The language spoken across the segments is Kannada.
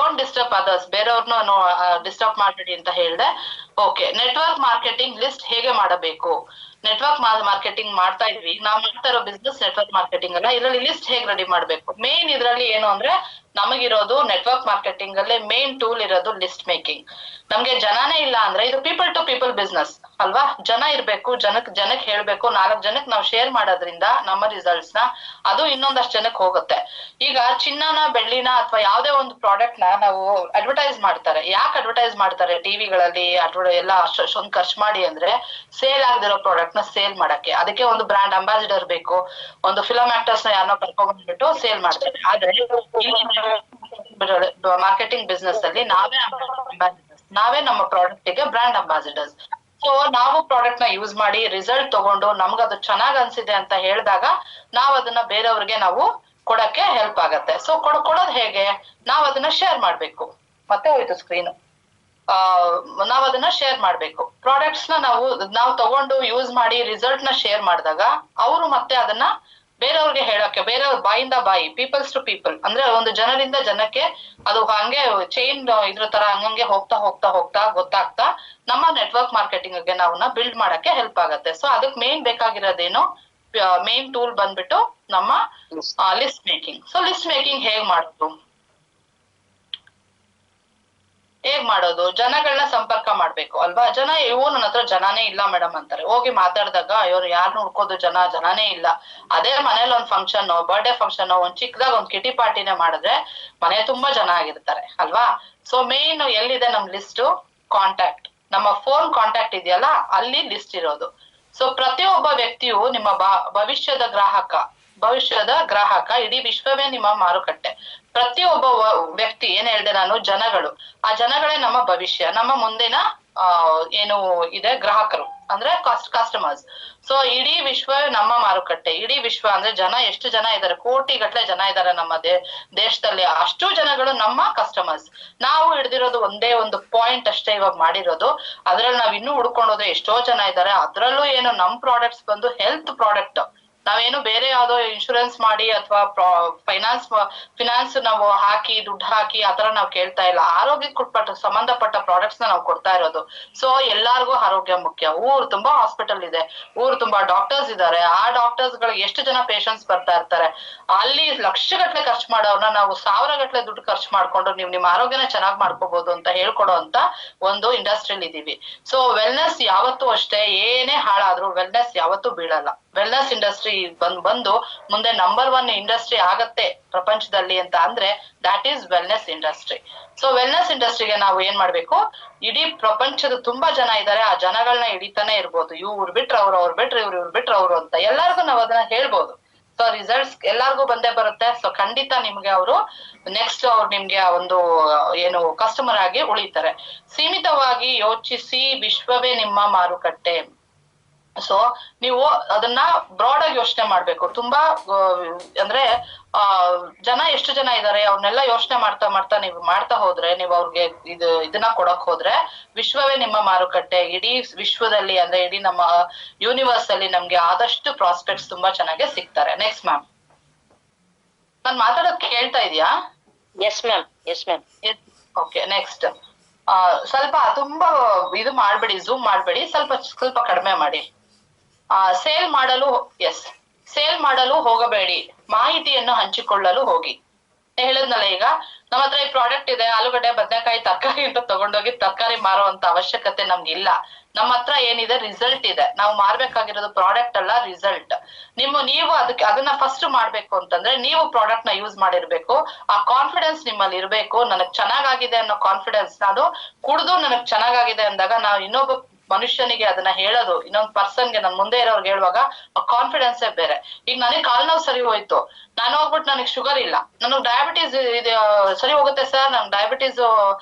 ಡೋಂಟ್ ಡಿಸ್ಟರ್ಬ್ ಅದರ್ಸ್, ಬೇರೆಯವ್ರನ್ನ ಡಿಸ್ಟರ್ಬ್ ಮಾಡ್ಬೇಡಿ ಅಂತ ಹೇಳಿದೆ. ಓಕೆ, ನೆಟ್ವರ್ಕ್ ಮಾರ್ಕೆಟಿಂಗ್ ಲಿಸ್ಟ್ ಹೇಗೆ ಮಾಡಬೇಕು? ನೆಟ್ವರ್ಕ್ ಮಾರ್ಕೆಟಿಂಗ್ ಮಾಡ್ತಾ ಇದ್ವಿ, ನಾವು ಮಾಡ್ತಾ ಇರೋ ಬಿಸ್ನೆಸ್ ನೆಟ್ವರ್ಕ್ ಮಾರ್ಕೆಟಿಂಗ್ ಅಲ್ಲ. ಇದರಲ್ಲಿ ಲಿಸ್ಟ್ ಹೇಗೆ ರೆಡಿ ಮಾಡ್ಬೇಕು? ಮೇನ್ ಇದ್ರಲ್ಲಿ ಏನು ಅಂದ್ರೆ ನಮಗಿರೋದು ನೆಟ್ವರ್ಕ್ ಮಾರ್ಕೆಟಿಂಗ್ ಅಲ್ಲೇ ಮೇನ್ ಟೂಲ್ ಇರೋದು ಲಿಸ್ಟ್ ಮೇಕಿಂಗ್. ನಮ್ಗೆ ಜನನೇ ಇಲ್ಲ ಅಂದ್ರೆ ಇದು ಪೀಪಲ್ ಟು ಪೀಪಲ್ ಬಿಸ್ನೆಸ್ ಅಲ್ವಾ? ಜನ ಇರ್ಬೇಕು, ಜನಕ್ಕೆ ಹೇಳ್ಬೇಕು, 4 ಜನಕ್ಕೆ ನಾವು ಶೇರ್ ಮಾಡೋದ್ರಿಂದ ನಮ್ಮ ರಿಸಲ್ಟ್ಸ್ ನ ಅದು ಇನ್ನೊಂದಷ್ಟು ಜನಕ್ಕೆ ಹೋಗುತ್ತೆ. ಈಗ ಚಿನ್ನನ ಬೆಳ್ಳಿನ ಅಥವಾ ಯಾವ್ದೇ ಒಂದು ಪ್ರಾಡಕ್ಟ್ ನ ನಾವು ಅಡ್ವರ್ಟೈಸ್ ಮಾಡ್ತಾರೆ. ಯಾಕೆ ಅಡ್ವರ್ಟೈಸ್ ಮಾಡ್ತಾರೆ? ಟಿವಿಗಳಲ್ಲಿ ಎಲ್ಲ ಅಷ್ಟೊಂದು ಖರ್ಚು ಮಾಡಿ ಅಂದ್ರೆ ಸೇಲ್ ಆಗದಿರೋ ಪ್ರಾಡಕ್ಟ್ ನ ಸೇಲ್ ಮಾಡಕ್ಕೆ. ಅದಕ್ಕೆ ಒಂದು ಬ್ರಾಂಡ್ ಅಂಬಾಸಿಡರ್ ಬೇಕು, ಒಂದು ಫಿಲಂ ಆಕ್ಟರ್ಸ್ ನ ಯಾರನ್ನೋ ಕರ್ಕೊಂಡ್ಬಿಟ್ಟು ಸೇಲ್ ಮಾಡ್ತಾರೆ. ಆದ್ರೆ ಮಾರ್ಕೆಟಿಂಗ್ ಬಿಸ್ನೆಸ್ ಅಲ್ಲಿ ನಾವೇ ನಮ್ಮ ಪ್ರಾಡಕ್ಟ್ ಗೆ ಬ್ರಾಂಡ್ ಅಂಬಾಸಿಡರ್ಸ್. ಸೊ ನಾವು ಪ್ರಾಡಕ್ಟ್ ನ ಯೂಸ್ ಮಾಡಿ ರಿಸಲ್ಟ್ ತಗೊಂಡು ನಮ್ಗೆ ಅದು ಚೆನ್ನಾಗ್ ಅನ್ಸಿದೆ ಅಂತ ಹೇಳಿದಾಗ ನಾವ್ ಅದನ್ನ ಬೇರೆಯವ್ರಿಗೆ ನಾವು ಕೊಡಕ್ಕೆ ಹೆಲ್ಪ್ ಆಗತ್ತೆ. ಸೊ ಕೊಡೋದ್ ಹೇಗೆ? ನಾವ್ ಅದನ್ನ ಶೇರ್ ಮಾಡ್ಬೇಕು. ಮತ್ತೆ ಹೋಯ್ತು ಸ್ಕ್ರೀನ್. ನಾವ್ ಅದನ್ನ ಶೇರ್ ಮಾಡ್ಬೇಕು. ಪ್ರಾಡಕ್ಟ್ಸ್ ನ ನಾವು ತಗೊಂಡು ಯೂಸ್ ಮಾಡಿ ರಿಸಲ್ಟ್ ನ ಶೇರ್ ಮಾಡಿದಾಗ ಅವರು ಮತ್ತೆ ಅದನ್ನ ಬೇರೆಯವ್ರಿಗೆ ಹೇಳಕ್ಕೆ, ಬೇರೆಯವ್ರ ಬಾಯಿಂದ ಬಾಯಿ, ಪೀಪಲ್ಸ್ ಟು ಪೀಪಲ್ ಅಂದ್ರೆ ಒಂದು ಜನರಿಂದ ಜನಕ್ಕೆ ಅದು ಹಂಗೆ ಚೈನ್ ಇದ್ರ ತರ ಹಂಗಂಗೆ ಹೋಗ್ತಾ ಹೋಗ್ತಾ ಹೋಗ್ತಾ ಗೊತ್ತಾಗ್ತಾ ನಮ್ಮ ನೆಟ್ವರ್ಕ್ ಮಾರ್ಕೆಟಿಂಗ್ ಗೆ ನಾವನ್ನ ಬಿಲ್ಡ್ ಮಾಡಕ್ಕೆ ಹೆಲ್ಪ್ ಆಗತ್ತೆ. ಸೊ ಅದಕ್ಕೆ ಮೇನ್ ಬೇಕಾಗಿರೋದೇನು? ಮೇನ್ ಟೂಲ್ ಬಂದ್ಬಿಟ್ಟು ನಮ್ಮ list making. So list making ಹೇಗ್ ಮಾಡೋದು? ಜನಗಳನ್ನ ಸಂಪರ್ಕ ಮಾಡ್ಬೇಕು ಅಲ್ವಾ? ಜನ ನನ್ನ ಹತ್ರ ಜನಾನೇ ಇಲ್ಲ ಮೇಡಮ್ ಅಂತಾರೆ. ಹೋಗಿ ಮಾತಾಡಿದಾಗ ಇವ್ರು ಯಾರು ಹುಡ್ಕೋದು, ಜನಾನೇ ಇಲ್ಲ. ಅದೇ ಮನೇಲಿ ಒಂದ್ ಫಂಕ್ಷನ್, ಬರ್ಡೇ ಫಂಕ್ಷನ್, ಒಂದ್ ಚಿಕ್ಕದಾಗ ಒಂದ್ ಕಿಟಿ ಪಾರ್ಟಿನೇ ಮಾಡಿದ್ರೆ ಮನೆ ತುಂಬಾ ಜನ ಆಗಿರ್ತಾರೆ ಅಲ್ವಾ? ಸೊ ಮೇನ್ ಎಲ್ಲಿದೆ ನಮ್ ಲಿಸ್ಟ್? ಕಾಂಟ್ಯಾಕ್ಟ್. ನಮ್ಮ ಫೋನ್ ಕಾಂಟ್ಯಾಕ್ಟ್ ಇದೆಯಲ್ಲ, ಅಲ್ಲಿ ಲಿಸ್ಟ್ ಇರೋದು. ಸೊ ಪ್ರತಿಯೊಬ್ಬ ವ್ಯಕ್ತಿಯು ನಿಮ್ಮ ಭವಿಷ್ಯದ ಗ್ರಾಹಕ. ಇಡೀ ವಿಶ್ವವೇ ನಿಮ್ಮ ಮಾರುಕಟ್ಟೆ. ಪ್ರತಿಯೊಬ್ಬ ವ್ಯಕ್ತಿ, ಏನ್ ಹೇಳ್ದೆ ನಾನು, ಜನಗಳು, ಆ ಜನಗಳೇ ನಮ್ಮ ಭವಿಷ್ಯ, ನಮ್ಮ ಮುಂದಿನ ಏನು ಇದೆ ಗ್ರಾಹಕರು ಅಂದ್ರೆ ಕಸ್ಟಮರ್ಸ್. ಸೊ ಇಡೀ ವಿಶ್ವ ನಮ್ಮ ಮಾರುಕಟ್ಟೆ. ಇಡೀ ವಿಶ್ವ ಅಂದ್ರೆ ಜನ ಎಷ್ಟು ಜನ ಇದ್ದಾರೆ? ಕೋಟಿಗಟ್ಲೆ ಜನ ಇದ್ದಾರೆ ನಮ್ಮ ದೇಶದಲ್ಲಿ. ಅಷ್ಟು ಜನಗಳು ನಮ್ಮ ಕಸ್ಟಮರ್ಸ್. ನಾವು ಹಿಡ್ದಿರೋದು ಒಂದೇ ಒಂದು ಪಾಯಿಂಟ್ ಅಷ್ಟೇ ಇವಾಗ ಮಾಡಿರೋದು. ಅದ್ರಲ್ಲಿ ನಾವ್ ಇನ್ನೂ ಹುಡ್ಕೊಂಡೋದ್ರೆ ಎಷ್ಟೋ ಜನ ಇದ್ದಾರೆ. ಅದ್ರಲ್ಲೂ ಏನು ನಮ್ ಪ್ರಾಡಕ್ಟ್ಸ್ ಬಂದು ಹೆಲ್ತ್ ಪ್ರಾಡಕ್ಟ್. ನಾವೇನು ಬೇರೆ ಯಾವ್ದೋ ಇನ್ಶೂರೆನ್ಸ್ ಮಾಡಿ ಅಥವಾ ಫಿನಾನ್ಸ್ ನಾವು ಹಾಕಿ ದುಡ್ಡು ಹಾಕಿ ಆತರ ನಾವು ಕೇಳ್ತಾ ಇಲ್ಲ. ಆರೋಗ್ಯಕ್ಕೆ ಸಂಬಂಧಪಟ್ಟ ಪ್ರಾಡಕ್ಟ್ಸ್ ನಾವು ಕೊಡ್ತಾ ಇರೋದು. ಸೊ ಎಲ್ಲಾರ್ಗೂ ಆರೋಗ್ಯ ಮುಖ್ಯ. ಊರು ತುಂಬಾ ಹಾಸ್ಪಿಟಲ್ ಇದೆ, ಊರು ತುಂಬಾ ಡಾಕ್ಟರ್ಸ್ ಇದ್ದಾರೆ. ಆ ಡಾಕ್ಟರ್ಸ್ ಗಳಿಗೆ ಎಷ್ಟು ಜನ ಪೇಷಂಟ್ಸ್ ಬರ್ತಾ ಇರ್ತಾರೆ. ಅಲ್ಲಿ ಲಕ್ಷಗಟ್ಲೆ ಖರ್ಚು ಮಾಡೋರ್ನ ನಾವು 1000 ಗಟ್ಲೆ ದುಡ್ಡು ಖರ್ಚು ಮಾಡ್ಕೊಂಡು ನೀವು ನಿಮ್ಮ ಆರೋಗ್ಯನ ಚೆನ್ನಾಗ್ ಮಾಡ್ಕೋಬಹುದು ಅಂತ ಹೇಳ್ಕೊಡೋ ಅಂತ ಒಂದು ಇಂಡಸ್ಟ್ರಿಯಲ್ಲಿ ಇದೀವಿ. ಸೊ ವೆಲ್ನೆಸ್ ಯಾವತ್ತೂ ಅಷ್ಟೇ, ಏನೇ ಹಾಳಾದ್ರೂ ವೆಲ್ನೆಸ್ ಯಾವತ್ತೂ ಬೀಳಲ್ಲ. ವೆಲ್ನೆಸ್ ಇಂಡಸ್ಟ್ರಿ ಬಂದು ಮುಂದೆ ನಂಬರ್ 1 ಇಂಡಸ್ಟ್ರಿ ಆಗತ್ತೆ ಪ್ರಪಂಚದಲ್ಲಿ ಅಂತ ಅಂದ್ರೆ that is wellness industry. So wellness ಇಂಡಸ್ಟ್ರಿಗೆ ನಾವು ಏನ್ ಮಾಡ್ಬೇಕು? ಇಡೀ ಪ್ರಪಂಚದ ತುಂಬಾ ಜನ ಇದ್ದಾರೆ, ಆ ಜನಗಳನ್ನ ಹಿಡಿತಾನೆ ಇರ್ಬೋದು. ಇವ್ರು ಬಿಟ್ರೆ ಅವ್ರು ಬಿಟ್ರೆ ಇವ್ರು ಬಿಟ್ರೆ ಅವ್ರು ಅಂತ ಎಲ್ಲಾರ್ಗು ನಾವ್ ಅದನ್ನ ಹೇಳ್ಬೋದು. ಸೊ ರಿಸಲ್ಟ್ಸ್ ಎಲ್ಲಾರ್ಗು ಬಂದೇ ಬರುತ್ತೆ. ಸೊ ಖಂಡಿತ ನಿಮ್ಗೆ ನೆಕ್ಸ್ಟ್ ಅವ್ರು ನಿಮ್ಗೆ ಒಂದು ಏನು ಕಸ್ಟಮರ್ ಆಗಿ ಉಳಿತಾರೆ. ಸೀಮಿತವಾಗಿ ಯೋಚಿಸಿ, ವಿಶ್ವವೇ ನಿಮ್ಮ ಮಾರುಕಟ್ಟೆ. ಸೊ ನೀವು ಅದನ್ನ ಬ್ರಾಡ್ ಆಗಿ ಯೋಚನೆ ಮಾಡ್ಬೇಕು. ತುಂಬಾ ಅಂದ್ರೆ ಜನ ಎಷ್ಟು ಜನ ಇದ್ದಾರೆ ಅವ್ರನ್ನೆಲ್ಲ ಯೋಚನೆ ಮಾಡ್ತಾ ನೀವು ಮಾಡ್ತಾ ಹೋದ್ರೆ, ನೀವು ಅವ್ರಿಗೆ ಇದನ್ನ ಕೊಡಕ್ ಹೋದ್ರೆ ವಿಶ್ವವೇ ನಿಮ್ಮ ಮಾರುಕಟ್ಟೆ. ಇಡೀ ವಿಶ್ವದಲ್ಲಿ ಅಂದ್ರೆ ಇಡೀ ನಮ್ಮ ಯೂನಿವರ್ಸ್ ಅಲ್ಲಿ ನಮ್ಗೆ ಆದಷ್ಟು ಪ್ರಾಸ್ಪೆಕ್ಟ್ಸ್ ತುಂಬಾ ಚೆನ್ನಾಗಿ ಸಿಗ್ತಾರೆ. ನೆಕ್ಸ್ಟ್ ಮ್ಯಾಮ್, ನಾನ್ ಮಾತಾಡೋದ್ ಕೇಳ್ತಾ ಇದೀಯಾ? Yes ma'am. Okay, next. ಸ್ವಲ್ಪ ತುಂಬಾ ಇದು ಮಾಡ್ಬೇಡಿ, ಝೂಮ್ ಮಾಡ್ಬೇಡಿ, ಸ್ವಲ್ಪ ಕಡಿಮೆ ಮಾಡಿ. ಸೇಲ್ ಮಾಡಲು ಹೋಗಬೇಡಿ, ಮಾಹಿತಿಯನ್ನು ಹಂಚಿಕೊಳ್ಳಲು ಹೋಗಿ. ಹೇಳದ್ನಲ್ಲ, ಈಗ ನಮ್ಮ ಹತ್ರ ಈ ಪ್ರಾಡಕ್ಟ್ ಇದೆ, ಆಲೂಗಡ್ಡೆ, ಬದನೆಕಾಯಿ, ತರಕಾರಿ ಅಂತ ತಗೊಂಡೋಗಿ ತರಕಾರಿ ಮಾರೋ ಅಂತ ಅವಶ್ಯಕತೆ ನಮ್ಗೆ ಇಲ್ಲ. ನಮ್ಮ ಹತ್ರ ಏನಿದೆ? ರಿಸಲ್ಟ್ ಇದೆ. ನಾವು ಮಾರ್ಬೇಕಾಗಿರೋದು ಪ್ರಾಡಕ್ಟ್ ಅಲ್ಲ, ರಿಸಲ್ಟ್. ನೀವು ಅದನ್ನ ಫಸ್ಟ್ ಮಾಡ್ಬೇಕು ಅಂತಂದ್ರೆ ನೀವು ಪ್ರಾಡಕ್ಟ್ ನ ಯೂಸ್ ಮಾಡಿರ್ಬೇಕು. ಆ ಕಾನ್ಫಿಡೆನ್ಸ್ ನಿಮ್ಮಲ್ಲಿ ಇರ್ಬೇಕು. ನನಗ್ ಚೆನ್ನಾಗಾಗಿದೆ ಅನ್ನೋ ಕಾನ್ಫಿಡೆನ್ಸ್. ನಾನು ಕುಡ್ದು ನನಗ್ ಚೆನ್ನಾಗಾಗಿದೆ ಅಂದಾಗ ನಾವು ಇನ್ನೊಬ್ಬ ಮನುಷ್ಯನಿಗೆ ಅದನ್ನ ಹೇಳೋದು, ಇನ್ನೊಂದ್ ಪರ್ಸನ್ಗೆ, ನನ್ ಮುಂದೆ ಇರೋರ್ಗೆ ಹೇಳುವಾಗ ಆ ಕಾನ್ಫಿಡೆನ್ಸೇ ಬೇರೆ. ಈಗ ನನಗೆ ಕಾಲ್ ನೋವು ಸರಿ ಹೋಯ್ತು, ನಾನು ಹೋಗ್ಬಿಟ್ಟು ನನಗೆ ಶುಗರ್ ಇಲ್ಲ, ನನಗ್ ಡಯಾಬಿಟೀಸ್ ಇದೆ, ಸರಿ ಹೋಗುತ್ತೆ ಸರ್, ನನ್ ಡಯಾಬಿಟೀಸ್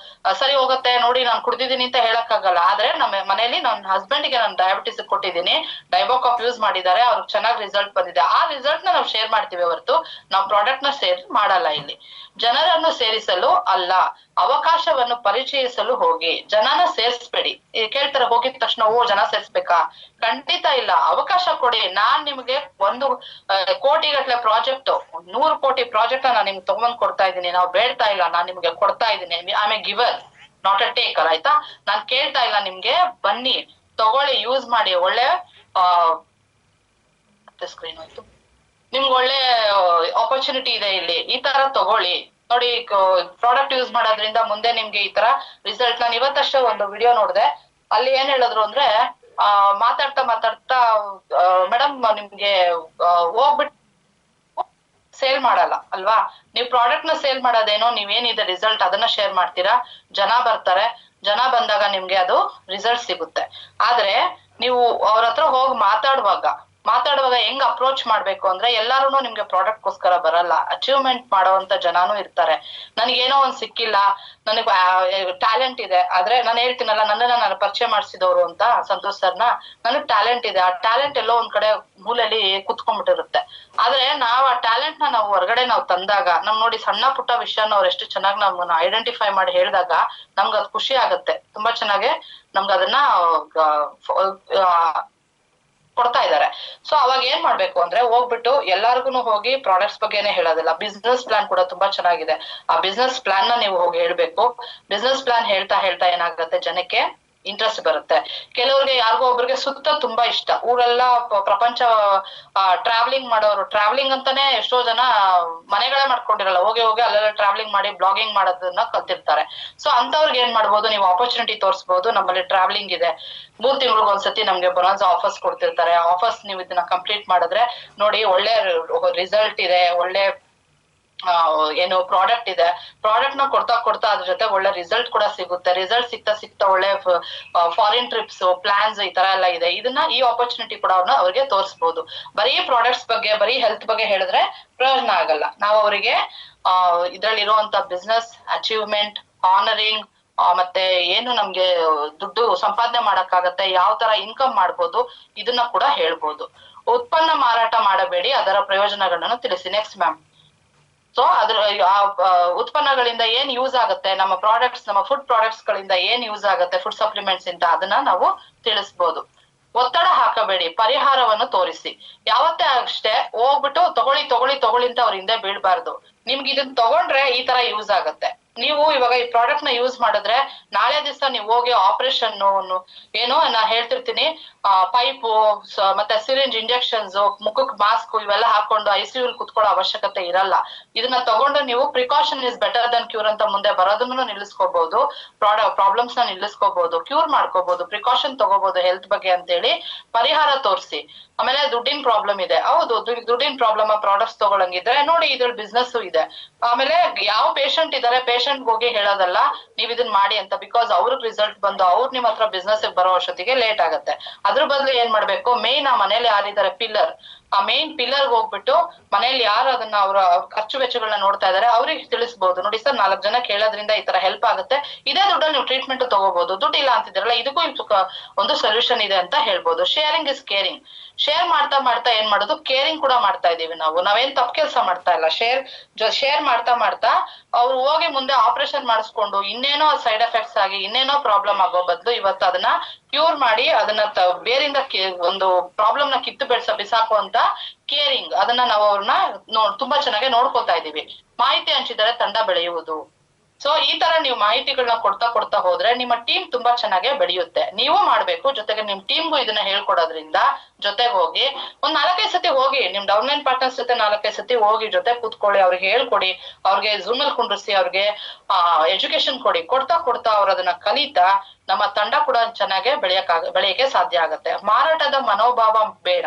ಸರಿ ಹೋಗುತ್ತೆ ನೋಡಿ, ನಾನು ಕುಡ್ದಿದ್ದೀನಿ ಅಂತ ಹೇಳಕ್ಕಾಗಲ್ಲ. ಆದ್ರೆ ನಮ್ಮ ಮನೇಲಿ ನನ್ನ ಹಸ್ಬೆಂಡ್ಗೆ ನಾನು ಡಯಾಬಿಟೀಸ್ ಕೊಟ್ಟಿದ್ದೀನಿ, ಡೈಬೋಕಾಪ್ ಯೂಸ್ ಮಾಡಿದ್ದಾರೆ, ಅವ್ರಿಗೆ ಚೆನ್ನಾಗಿ ರಿಸಲ್ಟ್ ಬಂದಿದೆ. ಆ ರಿಸಲ್ಟ್ ನ ನಾವು ಶೇರ್ ಮಾಡ್ತೀವಿ ಹೊರತು ನಾವು ಪ್ರಾಡಕ್ಟ್ ನ ಶೇರ್ ಮಾಡಲ್ಲ. ಇಲ್ಲಿ ಜನರನ್ನು ಸೇರಿಸಲು ಅಲ್ಲ, ಅವಕಾಶವನ್ನು ಪರಿಚಯಿಸಲು ಹೋಗಿ. ಜನನ ಸೇರ್ಸ್ಬೇಡಿ. ಕೇಳ್ತಾರೆ ಹೋಗಿದ ತಕ್ಷಣ ಓ ಜನ ಸೇರ್ಸ್ಬೇಕಾ? ಖಂಡಿತ ಇಲ್ಲ. ಅವಕಾಶ ಕೊಡಿ. ನಾನ್ ನಿಮ್ಗೆ 1 ಕೋಟಿಗಟ್ಲೆ ಪ್ರಾಜೆಕ್ಟ್, 100 ಕೋಟಿ ಪ್ರಾಜೆಕ್ಟ್ ನಾನ್ ನಿಮ್ಗೆ ತಗೊಂಡ್ ಕೊಡ್ತಾ ಇದ್ದೀನಿ. ನಾವು ಬೇಡ್ತಾ ಇಲ್ಲ, ನಾನ್ ನಿಮ್ಗೆ ಕೊಡ್ತಾ ಇದ್ದೀನಿ. I am A ಗಿವರ್, not A taker. ಆಯ್ತಾ? ನಾನ್ ಕೇಳ್ತಾ ಇಲ್ಲ ನಿಮ್ಗೆ, ಬನ್ನಿ ತಗೊಳ್ಳಿ, ಯೂಸ್ ಮಾಡಿ. ಒಳ್ಳೆ ಸ್ಕ್ರೀನ್ ಹೋಯ್ತು. ನಿಮ್ಗೆ ಒಳ್ಳೆ ಆಪರ್ಚುನಿಟಿ ಇದೆ ಇಲ್ಲಿ, ಈ ತರ ತಗೊಳ್ಳಿ. ನೋಡಿ, ಪ್ರಾಡಕ್ಟ್ ಯೂಸ್ ಮಾಡೋದ್ರಿಂದ ಮುಂದೆ ನಿಮ್ಗೆ ಈ ತರ ರಿಸಲ್ಟ್. ನಾನು ಇವತ್ತಷ್ಟೇ ಒಂದು ವಿಡಿಯೋ ನೋಡಿದೆ. ಅಲ್ಲಿ ಏನ್ ಹೇಳಿದ್ರು ಅಂದ್ರೆ, ಮಾತಾಡ್ತಾ ಮಾತಾಡ್ತಾ ಮೇಡಮ್ ನಿಮ್ಗೆ ಹೋಗ್ಬಿಟ್ಟು ಸೇಲ್ ಮಾಡಲ್ಲ ಅಲ್ವಾ, ನೀವು ಪ್ರಾಡಕ್ಟ್ ನ ಸೇಲ್ ಮಾಡೋದೇನೋ, ನೀವೇನಿದೆ ರಿಸಲ್ಟ್ ಅದನ್ನ ಶೇರ್ ಮಾಡ್ತೀರಾ, ಜನ ಬರ್ತಾರೆ, ಜನ ಬಂದಾಗ ನಿಮ್ಗೆ ಅದು ರಿಸಲ್ಟ್ ಸಿಗುತ್ತೆ. ಆದ್ರೆ ನೀವು ಅವ್ರ ಹತ್ರ ಹೋಗಿ ಮಾತಾಡುವಾಗ ಹೆಂಗ್ ಅಪ್ರೋಚ್ ಮಾಡ್ಬೇಕು ಅಂದ್ರೆ, ಎಲ್ಲಾರು ನಿಮ್ಗೆ ಪ್ರಾಡಕ್ಟ್ ಗೋಸ್ಕರ ಬರಲ್ಲ, ಅಚೀವ್ಮೆಂಟ್ ಮಾಡೋವಂತ ಜನಾನು ಇರ್ತಾರೆ. ನನಗೇನೋ ಒಂದ್ ಸಿಕ್ಕಿಲ್ಲ, ನನಗ್ ಟ್ಯಾಲೆಂಟ್ ಇದೆ, ಆದ್ರೆ ನಾನು ಹೇಳ್ತೀನಲ್ಲ, ನಾನು ಪರಿಚಯ ಮಾಡಿಸಿದವರು ಅಂತ ಸಂತೋಷ್ ಸರ್ನ, ನನಗ್ ಟ್ಯಾಲೆಂಟ್ ಇದೆ, ಆ ಟ್ಯಾಲೆಂಟ್ ಎಲ್ಲೋ ಒಂದ್ ಕಡೆ ಮೂಲೆಯಲ್ಲಿ ಕುತ್ಕೊಂಡ್ಬಿಟ್ಟಿರುತ್ತೆ. ಆದ್ರೆ ನಾವ್ ಆ ಟ್ಯಾಲೆಂಟ್ ನಾವು ಹೊರಗಡೆ ನಾವು ತಂದಾಗ, ನಮ್ ನೋಡಿ ಸಣ್ಣ ಪುಟ್ಟ ವಿಷಯನ ಅವ್ರು ಎಷ್ಟು ಚೆನ್ನಾಗಿ ನಮ್ಮನ್ನ ಐಡೆಂಟಿಫೈ ಮಾಡಿ ಹೇಳಿದಾಗ ನಮ್ಗೆ ಅದು ಖುಷಿ ಆಗತ್ತೆ. ತುಂಬಾ ಚೆನ್ನಾಗಿ ನಮ್ಗೆ ಅದನ್ನ ಕೊಡ್ತಾ ಇದ್ದಾರೆ. ಸೊ ಅವಾಗ ಏನ್ ಮಾಡ್ಬೇಕು ಅಂದ್ರೆ, ಹೋಗ್ಬಿಟ್ಟು ಎಲ್ಲಾರ್ಗು ಹೋಗಿ ಪ್ರಾಡಕ್ಟ್ಸ್ ಬಗ್ಗೆನೆ ಹೇಳೋದಿಲ್ಲ, ಬಿಸ್ನೆಸ್ ಪ್ಲಾನ್ ಕೂಡ ತುಂಬಾ ಚೆನ್ನಾಗಿದೆ, ಆ ಬಿಸ್ನೆಸ್ ಪ್ಲಾನ್ ನ ನೀವು ಹೋಗಿ ಹೇಳ್ಬೇಕು. ಬಿಸ್ನೆಸ್ ಪ್ಲಾನ್ ಹೇಳ್ತಾ ಹೇಳ್ತಾ ಏನಾಗುತ್ತೆ, ಜನಕ್ಕೆ ಇಂಟ್ರೆಸ್ಟ್ ಬರುತ್ತೆ. ಕೆಲವ್ರಿಗೆ ಯಾರಿಗೋ ಒಬ್ರಿಗೆ ಸುತ್ತ ತುಂಬಾ ಇಷ್ಟ, ಊರೆಲ್ಲ ಪ್ರಪಂಚ ಟ್ರಾವೆಲಿಂಗ್ ಮಾಡೋರು, ಟ್ರಾವೆಲಿಂಗ್ ಅಂತಾನೆ ಎಷ್ಟೋ ಜನ ಮನೆಗಳೇ ಮಾಡ್ಕೊಂಡಿರಲ್ಲ, ಹೋಗಿ ಹೋಗಿ ಅಲ್ಲೆಲ್ಲ ಟ್ರಾವೆಲಿಂಗ್ ಮಾಡಿ ಬ್ಲಾಗಿಂಗ್ ಮಾಡೋದನ್ನ ಕಲ್ತಿರ್ತಾರೆ. ಸೊ ಅಂತವ್ರಿಗೆ ಏನ್ ಮಾಡ್ಬೋದು, ನೀವು ಆಪರ್ಚುನಿಟಿ ತೋರಿಸ್ಬೋದು. ನಮ್ಮಲ್ಲಿ ಟ್ರಾವೆಲಿಂಗ್ ಇದೆ, 3 ತಿಂಗಳಿಗೆ ಒಂದ್ಸತಿ ನಮ್ಗೆ ಬೊನಾನ್ಸ್ ಆಫರ್ಸ್ ಕೊಡ್ತಿರ್ತಾರೆ. ಆಫರ್ಸ್ ನೀವು ಇದನ್ನ ಕಂಪ್ಲೀಟ್ ಮಾಡಿದ್ರೆ ನೋಡಿ, ಒಳ್ಳೆ ರಿಸಲ್ಟ್ ಇದೆ, ಒಳ್ಳೆ ಏನು ಪ್ರಾಡಕ್ಟ್ ಇದೆ, ಪ್ರಾಡಕ್ಟ್ ನ ಕೊಡ್ತಾ ಕೊಡ್ತಾ ಅದ್ರ ಜೊತೆ ಒಳ್ಳೆ ರಿಸಲ್ಟ್ ಕೂಡ ಸಿಗುತ್ತೆ. ರಿಸಲ್ಟ್ ಸಿಗ್ತಾ ಸಿಗ್ತಾ ಒಳ್ಳೆ ಫಾರಿನ್ ಟ್ರಿಪ್ಸ್ ಪ್ಲಾನ್ಸ್ ಈ ತರ ಎಲ್ಲ ಇದೆ. ಇದನ್ನ ಈ ಆಪರ್ಚುನಿಟಿ ಕೂಡ ಅವ್ರಿಗೆ ತೋರಿಸಬಹುದು. ಬರೀ ಪ್ರಾಡಕ್ಟ್ಸ್ ಬಗ್ಗೆ, ಬರೀ ಹೆಲ್ತ್ ಬಗ್ಗೆ ಹೇಳಿದ್ರೆ ಪ್ರಯೋಜನ ಆಗಲ್ಲ. ನಾವು ಅವರಿಗೆ ಇದ್ರಲ್ಲಿ ಇರುವಂತ ಬಿಸ್ನೆಸ್ ಅಚೀವ್ಮೆಂಟ್, ಆನರಿಂಗ್, ಮತ್ತೆ ಏನು ನಮ್ಗೆ ದುಡ್ಡು ಸಂಪಾದನೆ ಮಾಡಕ್ಕಾಗತ್ತೆ, ಯಾವ ತರ ಇನ್ಕಮ್ ಮಾಡ್ಬೋದು, ಇದನ್ನ ಕೂಡ ಹೇಳ್ಬೋದು. ಉತ್ಪನ್ನ ಮಾರಾಟ ಮಾಡಬೇಡಿ, ಅದರ ಪ್ರಯೋಜನಗಳನ್ನು ತಿಳಿಸಿ. Next ma'am. ಸೊ ಅದ್ರ ಉತ್ಪನ್ನಗಳಿಂದ ಏನ್ ಯೂಸ್ ಆಗುತ್ತೆ, ನಮ್ಮ ಪ್ರಾಡಕ್ಟ್ಸ್, ನಮ್ಮ ಫುಡ್ ಪ್ರಾಡಕ್ಟ್ಸ್ ಗಳಿಂದ ಏನ್ ಯೂಸ್ ಆಗುತ್ತೆ, ಫುಡ್ ಸಪ್ಲಿಮೆಂಟ್ಸ್ ಇಂದ, ಅದನ್ನ ನಾವು ತಿಳಿಸ್ಬೋದು. ಒತ್ತಡ ಹಾಕಬೇಡಿ, ಪರಿಹಾರವನ್ನು ತೋರಿಸಿ. ಯಾವತ್ತೇ ಅಷ್ಟೇ ಹೋಗ್ಬಿಟ್ಟು ತಗೊಳ್ಳಿ ತಗೊಳ್ಳಿ ತಗೊಳ್ಳಿ ಅಂತ ಅವ್ರ ಹಿಂದೆ ಬೀಳ್ಬಾರ್ದು. ನಿಮ್ಗೆ ಇದನ್ನ ತಗೊಂಡ್ರೆ ಈ ತರ ಯೂಸ್ ಆಗತ್ತೆ, ನೀವು ಇವಾಗ ಈ ಪ್ರಾಡಕ್ಟ್ ನ ಯೂಸ್ ಮಾಡಿದ್ರೆ ನಾಳೆ ದಿವಸ ನೀವು ಹೋಗಿ ಆಪರೇಷನ್ ಏನೋ ನಾ ಹೇಳ್ತಿರ್ತೀನಿ, ಪೈಪು ಮತ್ತೆ ಸಿರಿಂಜ್, ಇಂಜೆಕ್ಷನ್ಸ್, ಮುಖಕ್ಕೆ ಮಾಸ್ಕ್ ಇವೆಲ್ಲ ಹಾಕೊಂಡು ICU ಕುತ್ಕೊಳ್ಳೋ ಅವಶ್ಯಕತೆ ಇರಲ್ಲ. ಇದನ್ನ ತಗೊಂಡು ನೀವು precaution is better than cure ಅಂತ ಮುಂದೆ ಬರೋದನ್ನು ನಿಲ್ಲಿಸ್ಕೋಬಹುದು, ಪ್ರಾಬ್ಲಮ್ಸ್ ನ ನಿಲ್ಲಿಸ್ಕೋಬಹುದು, ಕ್ಯೂರ್ ಮಾಡ್ಕೋಬಹುದು, ಪ್ರಿಕಾಷನ್ ತಗೋಬಹುದು ಹೆಲ್ತ್ ಬಗ್ಗೆ ಅಂತೇಳಿ ಪರಿಹಾರ ತೋರಿಸಿ. ಆಮೇಲೆ ದುಡ್ಡಿನ ಪ್ರಾಬ್ಲಮ್ ಇದೆ, ಹೌದು ದುಡ್ಡಿನ ಪ್ರಾಬ್ಲಮ್, ಪ್ರಾಡಕ್ಟ್ಸ್ ತಗೊಳಂಗಿದ್ರೆ ನೋಡಿ, ಇದ್ರಲ್ಲಿ ಬಿಸ್ನೆಸ್ ಇದೆ. ಆಮೇಲೆ ಯಾವ ಪೇಷಂಟ್ ಇದಾರೆ, ಪೇಷಂಟ್ ಹೋಗಿ ಹೇಳೋದಲ್ಲ ನೀವ್ ಇದನ್ ಮಾಡಿ ಅಂತ, ಬಿಕಾಸ್ ಅವ್ರಿಗೆ ರಿಸಲ್ಟ್ ಬಂದು ಅವ್ರು ನಿಮ್ ಹತ್ರ ಬಿಸ್ನೆಸ್ ಬರೋ ಅಷ್ಟೊತ್ತಿಗೆ ಲೇಟ್ ಆಗುತ್ತೆ. ಅದ್ರ ಬದಲು ಏನ್ ಮಾಡ್ಬೇಕು, ಮೇನ್ ಆ ಮನೇಲಿ ಯಾರಿದ್ದಾರೆ ಪಿಲ್ಲರ್, ಆ ಮೇನ್ ಪಿಲ್ಲರ್ ಹೋಗ್ಬಿಟ್ಟು ಮನೇಲಿ ಯಾರು ಅದನ್ನ ಅವ್ರ ಖರ್ಚು ವೆಚ್ಚಗಳನ್ನ ನೋಡ್ತಾ ಇದಾರೆ ಅವ್ರಿಗೆ ತಿಳಿಸ್ಬೋದು. ನೋಡಿ ಸರ್, 4 ಜನ ಕೇಳೋದ್ರಿಂದ ಈ ತರ ಹೆಲ್ಪ್ ಆಗುತ್ತೆ, ಇದೇ ದುಡ್ಡಲ್ಲಿ ನೀವು ಟ್ರೀಟ್ಮೆಂಟ್ ತಗೋಬಹುದು, ದುಡ್ಡು ಇಲ್ಲ ಅಂತಿದ್ರಲ್ಲ ಇದಕ್ಕೂ ಒಂದು ಸೊಲ್ಯೂಷನ್ ಇದೆ ಅಂತ ಹೇಳ್ಬೋದು. Sharing is caring. ಶೇರ್ ಮಾಡ್ತಾ ಮಾಡ್ತಾ ಏನ್ ಮಾಡೋದು, ಕೇರಿಂಗ್ ಕೂಡ ಮಾಡ್ತಾ ಇದೀವಿ ನಾವು. ನಾವೇನ್ ತಪ್ಪು ಕೆಲಸ ಮಾಡ್ತಾ ಇಲ್ಲ. ಶೇರ್ ಮಾಡ್ತಾ ಮಾಡ್ತಾ ಅವ್ರು ಹೋಗಿ ಮುಂದೆ ಆಪರೇಷನ್ ಮಾಡಿಸ್ಕೊಂಡು ಇನ್ನೇನೋ ಸೈಡ್ ಎಫೆಕ್ಟ್ಸ್ ಆಗಿ ಇನ್ನೇನೋ ಪ್ರಾಬ್ಲಮ್ ಆಗೋ ಬದಲು ಇವತ್ತು ಅದನ್ನ ಕ್ಯೂರ್ ಮಾಡಿ ಅದನ್ನ ಬೇರಿಂದ ಒಂದು ಪ್ರಾಬ್ಲಮ್ ನ ಕಿತ್ತು ಬಿಸಾಕುವಂತ ಕೇರಿಂಗ್, ಅದನ್ನ ನಾವು ಅವ್ರನ್ನ ತುಂಬಾ ಚೆನ್ನಾಗಿ ನೋಡ್ಕೋತಾ ಇದೀವಿ. ಮಾಹಿತಿ ಹಂಚಿದರೆ ತಂಡ ಬೆಳೆಯುವುದು. ಸೊ ಈ ತರ ನೀವು ಮಾಹಿತಿಗಳನ್ನ ಕೊಡ್ತಾ ಕೊಡ್ತಾ ಹೋದ್ರೆ ನಿಮ್ಮ ಟೀಮ್ ತುಂಬಾ ಚೆನ್ನಾಗಿ ಬೆಳೆಯುತ್ತೆ. ನೀವು ಮಾಡ್ಬೇಕು, ಜೊತೆಗೆ ನಿಮ್ ಟೀಮ್ಗೂ ಇದನ್ನ ಹೇಳ್ಕೊಡೋದ್ರಿಂದ ಜೊತೆಗೆ ಹೋಗಿ ಒಂದ್ 4-5 ಸತಿ ಹೋಗಿ, ನಿಮ್ ಡೌನ್ಲೈನ್ ಪಾರ್ಟ್ನರ್ಸ್ ಜೊತೆ 4-5 ಸತಿ ಹೋಗಿ ಜೊತೆ ಕೂತ್ಕೊಳ್ಳಿ, ಅವ್ರಿಗೆ ಹೇಳ್ಕೊಡಿ, ಅವ್ರಿಗೆ ಝೂಮ್ ಅಲ್ಲಿ ಕುಂಡ್ರಿಸಿ, ಅವ್ರಿಗೆ ಎಜುಕೇಶನ್ ಕೊಡ್ತಾ ಕೊಡ್ತಾ ಅವ್ರ ಅದನ್ನ ಕಲಿತಾ ನಮ್ಮ ತಂಡ ಕೂಡ ಚೆನ್ನಾಗಿ ಬೆಳೆಯಕ್ಕೆ ಸಾಧ್ಯ ಆಗತ್ತೆ. ಮಾರಾಟದ ಮನೋಭಾವ ಬೇಡ,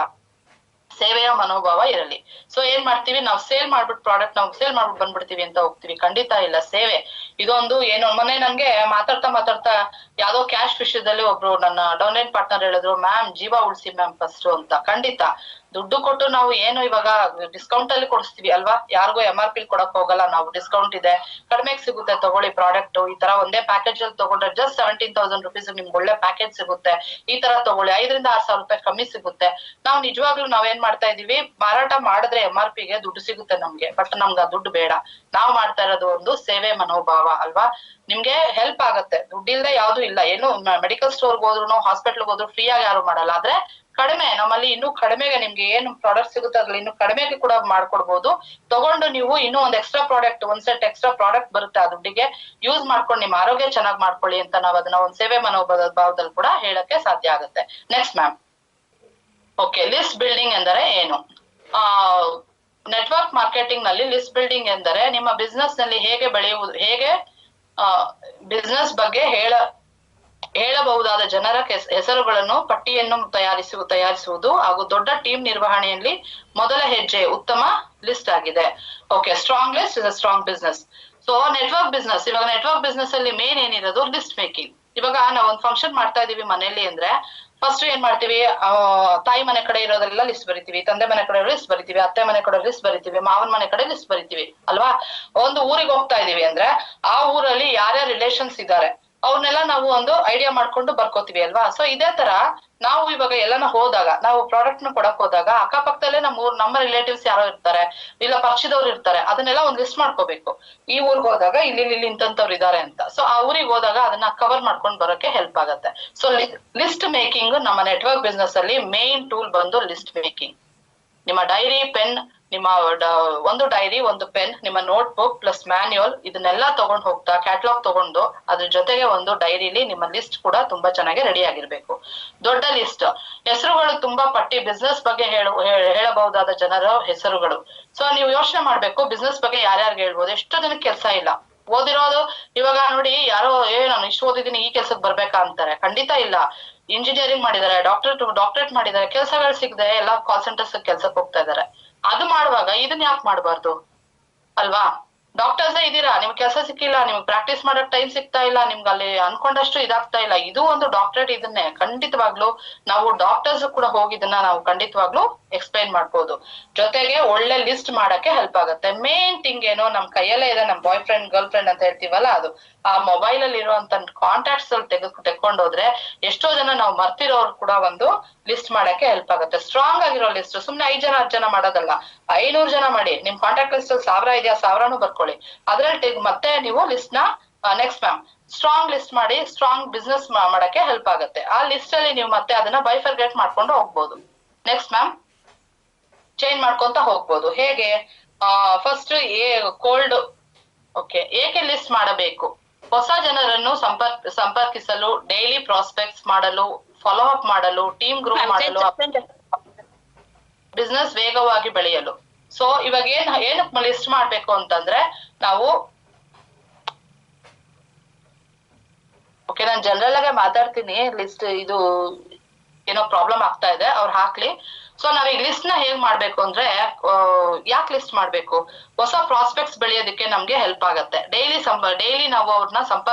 ಸೇವೆಯ ಮನೋಭಾವ ಇರಲಿ. ಸೊ ಏನ್ ಮಾಡ್ತೀವಿ ನಾವು, ಸೇಲ್ ಮಾಡ್ಬಿಟ್ಟು ಪ್ರಾಡಕ್ಟ್ ನಾವು ಸೇಲ್ ಮಾಡ್ಬಿಟ್ಟು ಬಂದ್ಬಿಡ್ತೀವಿ ಅಂತ ಹೋಗ್ತೀವಿ, ಖಂಡಿತ ಇಲ್ಲ. ಸೇವೆ ಇದೊಂದು ಏನು, ಮೊನ್ನೆ ನನ್ಗೆ ಮಾತಾಡ್ತಾ ಯಾವ್ದೋ ಕ್ಯಾಶ್ ವಿಷಯದಲ್ಲಿ ಒಬ್ರು ನನ್ನ ಡೌನ್ಲೈನ್ ಪಾರ್ಟ್ನರ್ ಹೇಳಿದ್ರು, ಮ್ಯಾಮ್ ಜೀವ ಉಳಿಸಿ ಮ್ಯಾಮ್ ಫಸ್ಟ್ ಅಂತ. ಖಂಡಿತ ದುಡ್ಡು ಕೊಟ್ಟು ನಾವು ಏನು ಇವಾಗ ಡಿಸ್ಕೌಂಟ್ ಅಲ್ಲಿ ಕೊಡಿಸ್ತೀವಿ ಅಲ್ವಾ, ಯಾರಿಗೂ MRP ಕೊಡಕ್ ಹೋಗಲ್ಲ ನಾವು. ಡಿಸ್ಕೌಂಟ್ ಇದೆ, ಕಡಿಮೆಗೆ ಸಿಗುತ್ತೆ ತಗೊಳ್ಳಿ ಪ್ರಾಡಕ್ಟ್, ಈ ತರ ಒಂದೇ ಪ್ಯಾಕೇಜ್ ಅಲ್ಲಿ ತಗೊಂಡ್ರೆ ಜಸ್ಟ್ 17,000 rupees ನಿಮ್ಗೆ ಒಳ್ಳೆ ಪ್ಯಾಕೇಜ್ ಸಿಗುತ್ತೆ, ಈ ತರ ತಗೊಳ್ಳಿ, 5,000-6,000 ರೂಪಾಯಿ ಕಮ್ಮಿ ಸಿಗುತ್ತೆ. ನಾವು ನಿಜವಾಗ್ಲೂ ನಾವೇನ್ ಮಾಡ್ತಾ ಇದೀವಿ, ಮಾರಾಟ ಮಾಡಿದ್ರೆ MRP ಗೆ ದುಡ್ಡು ಸಿಗುತ್ತೆ ನಮ್ಗೆ, ಬಟ್ ನಮ್ಗೆ ಆ ದುಡ್ಡು ಬೇಡ. ನಾವ್ ಮಾಡ್ತಾ ಇರೋದು ಒಂದು ಸೇವೆ ಮನೋಭಾವ ಅಲ್ವಾ. ನಿಮ್ಗೆ ಹೆಲ್ಪ್ ಆಗತ್ತೆ, ದುಡ್ಡಿಲ್ದೆ ಯಾವ್ದು ಇಲ್ಲ. ಏನು ಮೆಡಿಕಲ್ ಸ್ಟೋರ್ಗೆ ಹೋದ್ರು, ಹಾಸ್ಪಿಟಲ್ಗೆ ಹೋದ್ರು ಫ್ರೀ ಆಗಿ ಯಾರು ಮಾಡಲ್ಲ. ಆದ್ರೆ ಕಡಿಮೆ, ನಮ್ಮಲ್ಲಿ ಇನ್ನೂ ಕಡಿಮೆಗೆ ನಿಮ್ಗೆ ಏನು ಪ್ರಾಡಕ್ಟ್ ಸಿಗುತ್ತೆ ಅದ್ರಲ್ಲಿ ಇನ್ನೂ ಕಡಿಮೆಗೆ ಕೂಡ ಮಾಡ್ಕೊಡ್ಬೋದು. ತಗೊಂಡು ನೀವು ಇನ್ನೂ ಒಂದ್ ಎಕ್ಸ್ಟ್ರಾ ಪ್ರಾಡಕ್ಟ್, ಒಂದ್ ಸೆಟ್ ಎಕ್ಸ್ಟ್ರಾ ಪ್ರಾಡಕ್ಟ್ ಬರುತ್ತೆ, ಆ ದುಡ್ಡಿಗೆ ಯೂಸ್ ಮಾಡ್ಕೊಂಡು ನಿಮ್ಮ ಆರೋಗ್ಯ ಚೆನ್ನಾಗಿ ಮಾಡ್ಕೊಳ್ಳಿ ಅಂತ ನಾವ್ ಅದನ್ನ ಒಂದ್ ಸೇವೆ ಮನೋಭಾವದಲ್ಲಿ ಕೂಡ ಹೇಳಕ್ಕೆ ಸಾಧ್ಯ ಆಗುತ್ತೆ. Next ma'am. Okay, list building ಎಂದರೆ ಏನು? ನೆಟ್ವರ್ಕ್ ಮಾರ್ಕೆಟಿಂಗ್ ನಲ್ಲಿ ಲಿಸ್ಟ್ ಬಿಲ್ಡಿಂಗ್ ಎಂದರೆ ನಿಮ್ಮ ಬಿಸ್ನೆಸ್ ನಲ್ಲಿ ಹೇಗೆ ಬೆಳೆಯುವುದು, ಹೇಗೆ ಬಿಸ್ನೆಸ್ ಬಗ್ಗೆ ಹೇಳಬಹುದಾದ ಜನರ ಹೆಸರುಗಳನ್ನು ಪಟ್ಟಿಯನ್ನು ತಯಾರಿಸುವುದು ಹಾಗೂ ದೊಡ್ಡ ಟೀಮ್ ನಿರ್ವಹಣೆಯಲ್ಲಿ ಮೊದಲ ಹೆಜ್ಜೆ ಉತ್ತಮ ಲಿಸ್ಟ್ ಆಗಿದೆ. Okay, strong list is a strong business. So network business, ಇವಾಗ ನೆಟ್ವರ್ಕ್ ಬಿಸ್ನೆಸ್ ಅಲ್ಲಿ ಮೇನ್ ಏನಿರೋದು ಲಿಸ್ಟ್ ಮೇಕಿಂಗ್. ಇವಾಗ ನಾವು ಒಂದು ಫಂಕ್ಷನ್ ಮಾಡ್ತಾ ಇದೀವಿ ಮನೆಯಲ್ಲಿ ಅಂದ್ರೆ ಫಸ್ಟ್ ಏನ್ ಮಾಡ್ತೀವಿ, ತಾಯಿ ಮನೆ ಕಡೆ ಇರೋದೆಲ್ಲ ಲಿಸ್ಟ್ ಬರಿತೀವಿ, ತಂದೆ ಮನೆ ಕಡೆ ಲಿಸ್ಟ್ ಬರಿತೀವಿ, ಅತ್ತೆ ಮನೆ ಕಡೆ ಲಿಸ್ಟ್ ಬರಿತೀವಿ, ಮಾವನ ಮನೆ ಕಡೆ ಲಿಸ್ಟ್ ಬರಿತೀವಿ ಅಲ್ವಾ. ಒಂದು ಊರಿಗೆ ಹೋಗ್ತಾ ಇದೀವಿ ಅಂದ್ರೆ ಆ ಊರಲ್ಲಿ ಯಾರ್ಯಾರ ರಿಲೇಷನ್ಸ್ ಇದ್ದಾರೆ ಅವ್ರನ್ನೆಲ್ಲ ನಾವು ಒಂದು ಐಡಿಯಾ ಮಾಡ್ಕೊಂಡು ಬರ್ಕೋತೀವಿ ಅಲ್ವಾ. ಸೊ ಇದೇ ತರ ನಾವು ಇವಾಗ ಎಲ್ಲಾನ ಹೋದಾಗ, ನಾವು ಪ್ರಾಡಕ್ಟ್ ನ ಕೊಡಕ್ ಹೋದಾಗ ಅಕ್ಕಪಕ್ಕದಲ್ಲೇ ನಮ್ಮ ರಿಲೇಟಿವ್ಸ್ ಯಾರೋ ಇರ್ತಾರೆ, ಇಲ್ಲ ಪರಿಚಯದವ್ರು ಇರ್ತಾರೆ, ಅದನ್ನೆಲ್ಲ ಒಂದ್ ಲಿಸ್ಟ್ ಮಾಡ್ಕೋಬೇಕು. ಈ ಊರ್ಗ್ ಹೋದಾಗ ಇಲ್ಲಿ ಇಂತವ್ರು ಇದಾರೆ ಅಂತ. ಸೊ ಆ ಊರಿಗೆ ಹೋದಾಗ ಅದನ್ನ ಕವರ್ ಮಾಡ್ಕೊಂಡು ಬರೋಕೆ ಹೆಲ್ಪ್ ಆಗತ್ತೆ. ಸೊ ಲಿಸ್ಟ್ ಮೇಕಿಂಗ್ ನಮ್ಮ ನೆಟ್ವರ್ಕ್ ಬಿಸ್ನೆಸ್ ಅಲ್ಲಿ ಮೇನ್ ಟೂಲ್ ಬಂದು ಲಿಸ್ಟ್ ಮೇಕಿಂಗ್. ನಿಮ್ಮ ಡೈರಿ, ಪೆನ್, ನಿಮ್ಮ ಒಂದು ಡೈರಿ, ಒಂದು ಪೆನ್, ನಿಮ್ಮ ನೋಟ್ ಬುಕ್ ಪ್ಲಸ್ ಮ್ಯಾನ್ಯುಯಲ್, ಇದನ್ನೆಲ್ಲ ತಗೊಂಡು ಹೋಗ್ತಾ ಕ್ಯಾಟ್ಲಾಗ್ ತಗೊಂಡು ಅದ್ರ ಜೊತೆಗೆ ಒಂದು ಡೈರಿಲಿ ನಿಮ್ಮ ಲಿಸ್ಟ್ ಕೂಡ ತುಂಬಾ ಚೆನ್ನಾಗಿ ರೆಡಿ ಆಗಿರ್ಬೇಕು. ದೊಡ್ಡ ಲಿಸ್ಟ್, ಹೆಸರುಗಳು ತುಂಬಾ ಪಟ್ಟಿ, ಬಿಸ್ನೆಸ್ ಬಗ್ಗೆ ಹೇಳಬಹುದಾದ ಜನರ ಹೆಸರುಗಳು. ಸೊ ನೀವು ಯೋಚನೆ ಮಾಡ್ಬೇಕು, ಬಿಸ್ನೆಸ್ ಬಗ್ಗೆ ಯಾರ್ಯಾರಿಗೆ ಹೇಳ್ಬೋದು. ಎಷ್ಟೋ ಜನಕ್ಕೆ ಕೆಲಸ ಇಲ್ಲ, ಓದಿರೋದು ಇವಾಗ ನೋಡಿ, ಯಾರೋ ನಾನು ಇಷ್ಟು ಓದಿದೀನಿ ಈ ಕೆಲ್ಸಕ್ಕೆ ಬರ್ಬೇಕಾ ಅಂತಾರೆ. ಖಂಡಿತ ಇಲ್ಲ. ಇಂಜಿನಿಯರಿಂಗ್ ಮಾಡಿದ್ದಾರೆ, ಡಾಕ್ಟರೇಟ್ ಮಾಡಿದ್ದಾರೆ, ಕೆಲಸಗಳು ಸಿಗದೆ ಎಲ್ಲ ಕಾಲ್ ಸೆಂಟರ್ಸ್ ಕೆಲ್ಸಕ್ಕೆ ಹೋಗ್ತಾ ಇದಾರೆ. ಅದು ಮಾಡುವಾಗ ಇದನ್ನ ಯಾಕೆ ಮಾಡ್ಬಾರ್ದು ಅಲ್ವಾ? ಡಾಕ್ಟರ್ಸೇ ಇದೀರಾ, ನಿಮ್ಗೆ ಕೆಲಸ ಸಿಕ್ಕಿಲ್ಲ, ನಿಮ್ಗೆ ಪ್ರಾಕ್ಟೀಸ್ ಮಾಡಕ್ ಟೈಮ್ ಸಿಗ್ತಾ ಇಲ್ಲ, ನಿಮ್ಗೆ ಅಲ್ಲಿ ಅನ್ಕೊಂಡಷ್ಟು ಇದಾಗ್ತಾ ಇಲ್ಲ, ಇದು ಒಂದು ಡಾಕ್ಟರೇಟ್. ಇದನ್ನೇ ಖಂಡಿತವಾಗ್ಲು ನಾವು ಡಾಕ್ಟರ್ಸ್ ಕೂಡ ಹೋಗಿದ್ದನ್ನ ನಾವು ಖಂಡಿತವಾಗ್ಲು ಎಕ್ಸ್ಪ್ಲೈನ್ ಮಾಡ್ಬೋದು. ಜೊತೆಗೆ ಒಳ್ಳೆ ಲಿಸ್ಟ್ ಮಾಡಕ್ಕೆ ಹೆಲ್ಪ್ ಆಗುತ್ತೆ. ಮೇನ್ ಥಿಂಗ್ ಏನೋ ನಮ್ ಕೈಯಲ್ಲೇ ಇದೆ, ನಮ್ ಬಾಯ್ ಫ್ರೆಂಡ್ ಗರ್ಲ್ ಫ್ರೆಂಡ್ ಅಂತ ಹೇಳ್ತೀವಲ್ಲ, ಅದು ಆ ಮೊಬೈಲ್ ಅಲ್ಲಿ ಇರುವಂತ ಕಾಂಟ್ಯಾಕ್ಟ್ಸ್ ಅಲ್ಲಿ ತೆಕೊಂಡೋದ್ರೆ ಎಷ್ಟೋ ಜನ ನಾವು ಮರ್ತಿರೋರು ಕೂಡ ಒಂದು ಲಿಸ್ಟ್ ಮಾಡಕ್ಕೆ ಹೆಲ್ಪ್ ಆಗುತ್ತೆ. ಸ್ಟ್ರಾಂಗ್ ಆಗಿರೋ ಲಿಸ್ಟ್, ಸುಮ್ನೆ 5 ಜನ 10 ಜನ ಮಾಡೋದಲ್ಲ, 500 ಜನ ಮಾಡಿ. ನಿಮ್ ಕಾಂಟ್ಯಾಕ್ಟ್ ಲಿಸ್ಟ್ ಅಲ್ಲಿ 1000 ಇದೆಯಾ, 1000 ಬರ್ಕೊಳ್ಳಿ. ಅದ್ರಲ್ಲಿ ಮತ್ತೆ ನೀವು ಲಿಸ್ಟ್ ನ ನೆಕ್ಸ್ಟ್ ಮ್ಯಾಮ್ ಸ್ಟ್ರಾಂಗ್ ಲಿಸ್ಟ್ ಮಾಡಿ ಸ್ಟ್ರಾಂಗ್ ಬಿಸ್ನೆಸ್ ಮಾಡಕ್ಕೆ ಹೆಲ್ಪ್ ಆಗುತ್ತೆ. ಆ ಲಿಸ್ಟ್ ಅಲ್ಲಿ ನೀವು ಮತ್ತೆ ಅದನ್ನ ಬೈಫರ್ಗೇಟ್ ಮಾಡ್ಕೊಂಡು ಹೋಗ್ಬೋದು. ನೆಕ್ಸ್ಟ್ ಮ್ಯಾಮ್, ಚೇಂಜ್ ಮಾಡ್ಕೊಂತ ಹೋಗ್ಬೋದು. ಹೇಗೆ? First cold. ಓಕೆ, ಏಕೆ ಲಿಸ್ಟ್ ಮಾಡಬೇಕು? ಹೊಸ ಜನರನ್ನು ಸಂಪರ್ಕಿಸಲು, ಡೈಲಿ ಪ್ರಾಸ್ಪೆಕ್ಟ್ಸ್ ಮಾಡಲು, ಫಾಲೋ ಅಪ್ ಮಾಡಲು, ಟೀಮ್ ಗ್ರೂಪ್ ಮಾಡಲು, ಬಿಸ್ನೆಸ್ ವೇಗವಾಗಿ ಬೆಳೆಯಲು. ಸೊ ಇವಾಗ ಏನಕ್ಕೆ ಲಿಸ್ಟ್ ಮಾಡ್ಬೇಕು ಅಂತಂದ್ರೆ ನಾವು ಓಕೆ, ನಾನು ಜನರಲ್ ಆಗಿ ಮಾತಾಡ್ತೀನಿ. ಲಿಸ್ಟ್ ಇದು ಏನೋ ಪ್ರಾಬ್ಲಮ್ ಆಗ್ತಾ ಇದೆ, ಅವ್ರು ಹಾಕ್ಲಿ. ಸೊ ನಾವೀಗ ಲಿಸ್ಟ್ ನ ಹೇಗ್ ಮಾಡ್ಬೇಕು ಅಂದ್ರೆ, ಯಾಕೆ ಲಿಸ್ಟ್ ಮಾಡ್ಬೇಕು? ಹೊಸ ಪ್ರಾಸ್ಪೆಕ್ಟ್ಸ್ ಬೆಳೆಯೋದಕ್ಕೆ ನಮ್ಗೆ ಹೆಲ್ಪ್ ಆಗತ್ತೆ. ಡೈಲಿ ನಾವು ಅವ್ರನ್ನ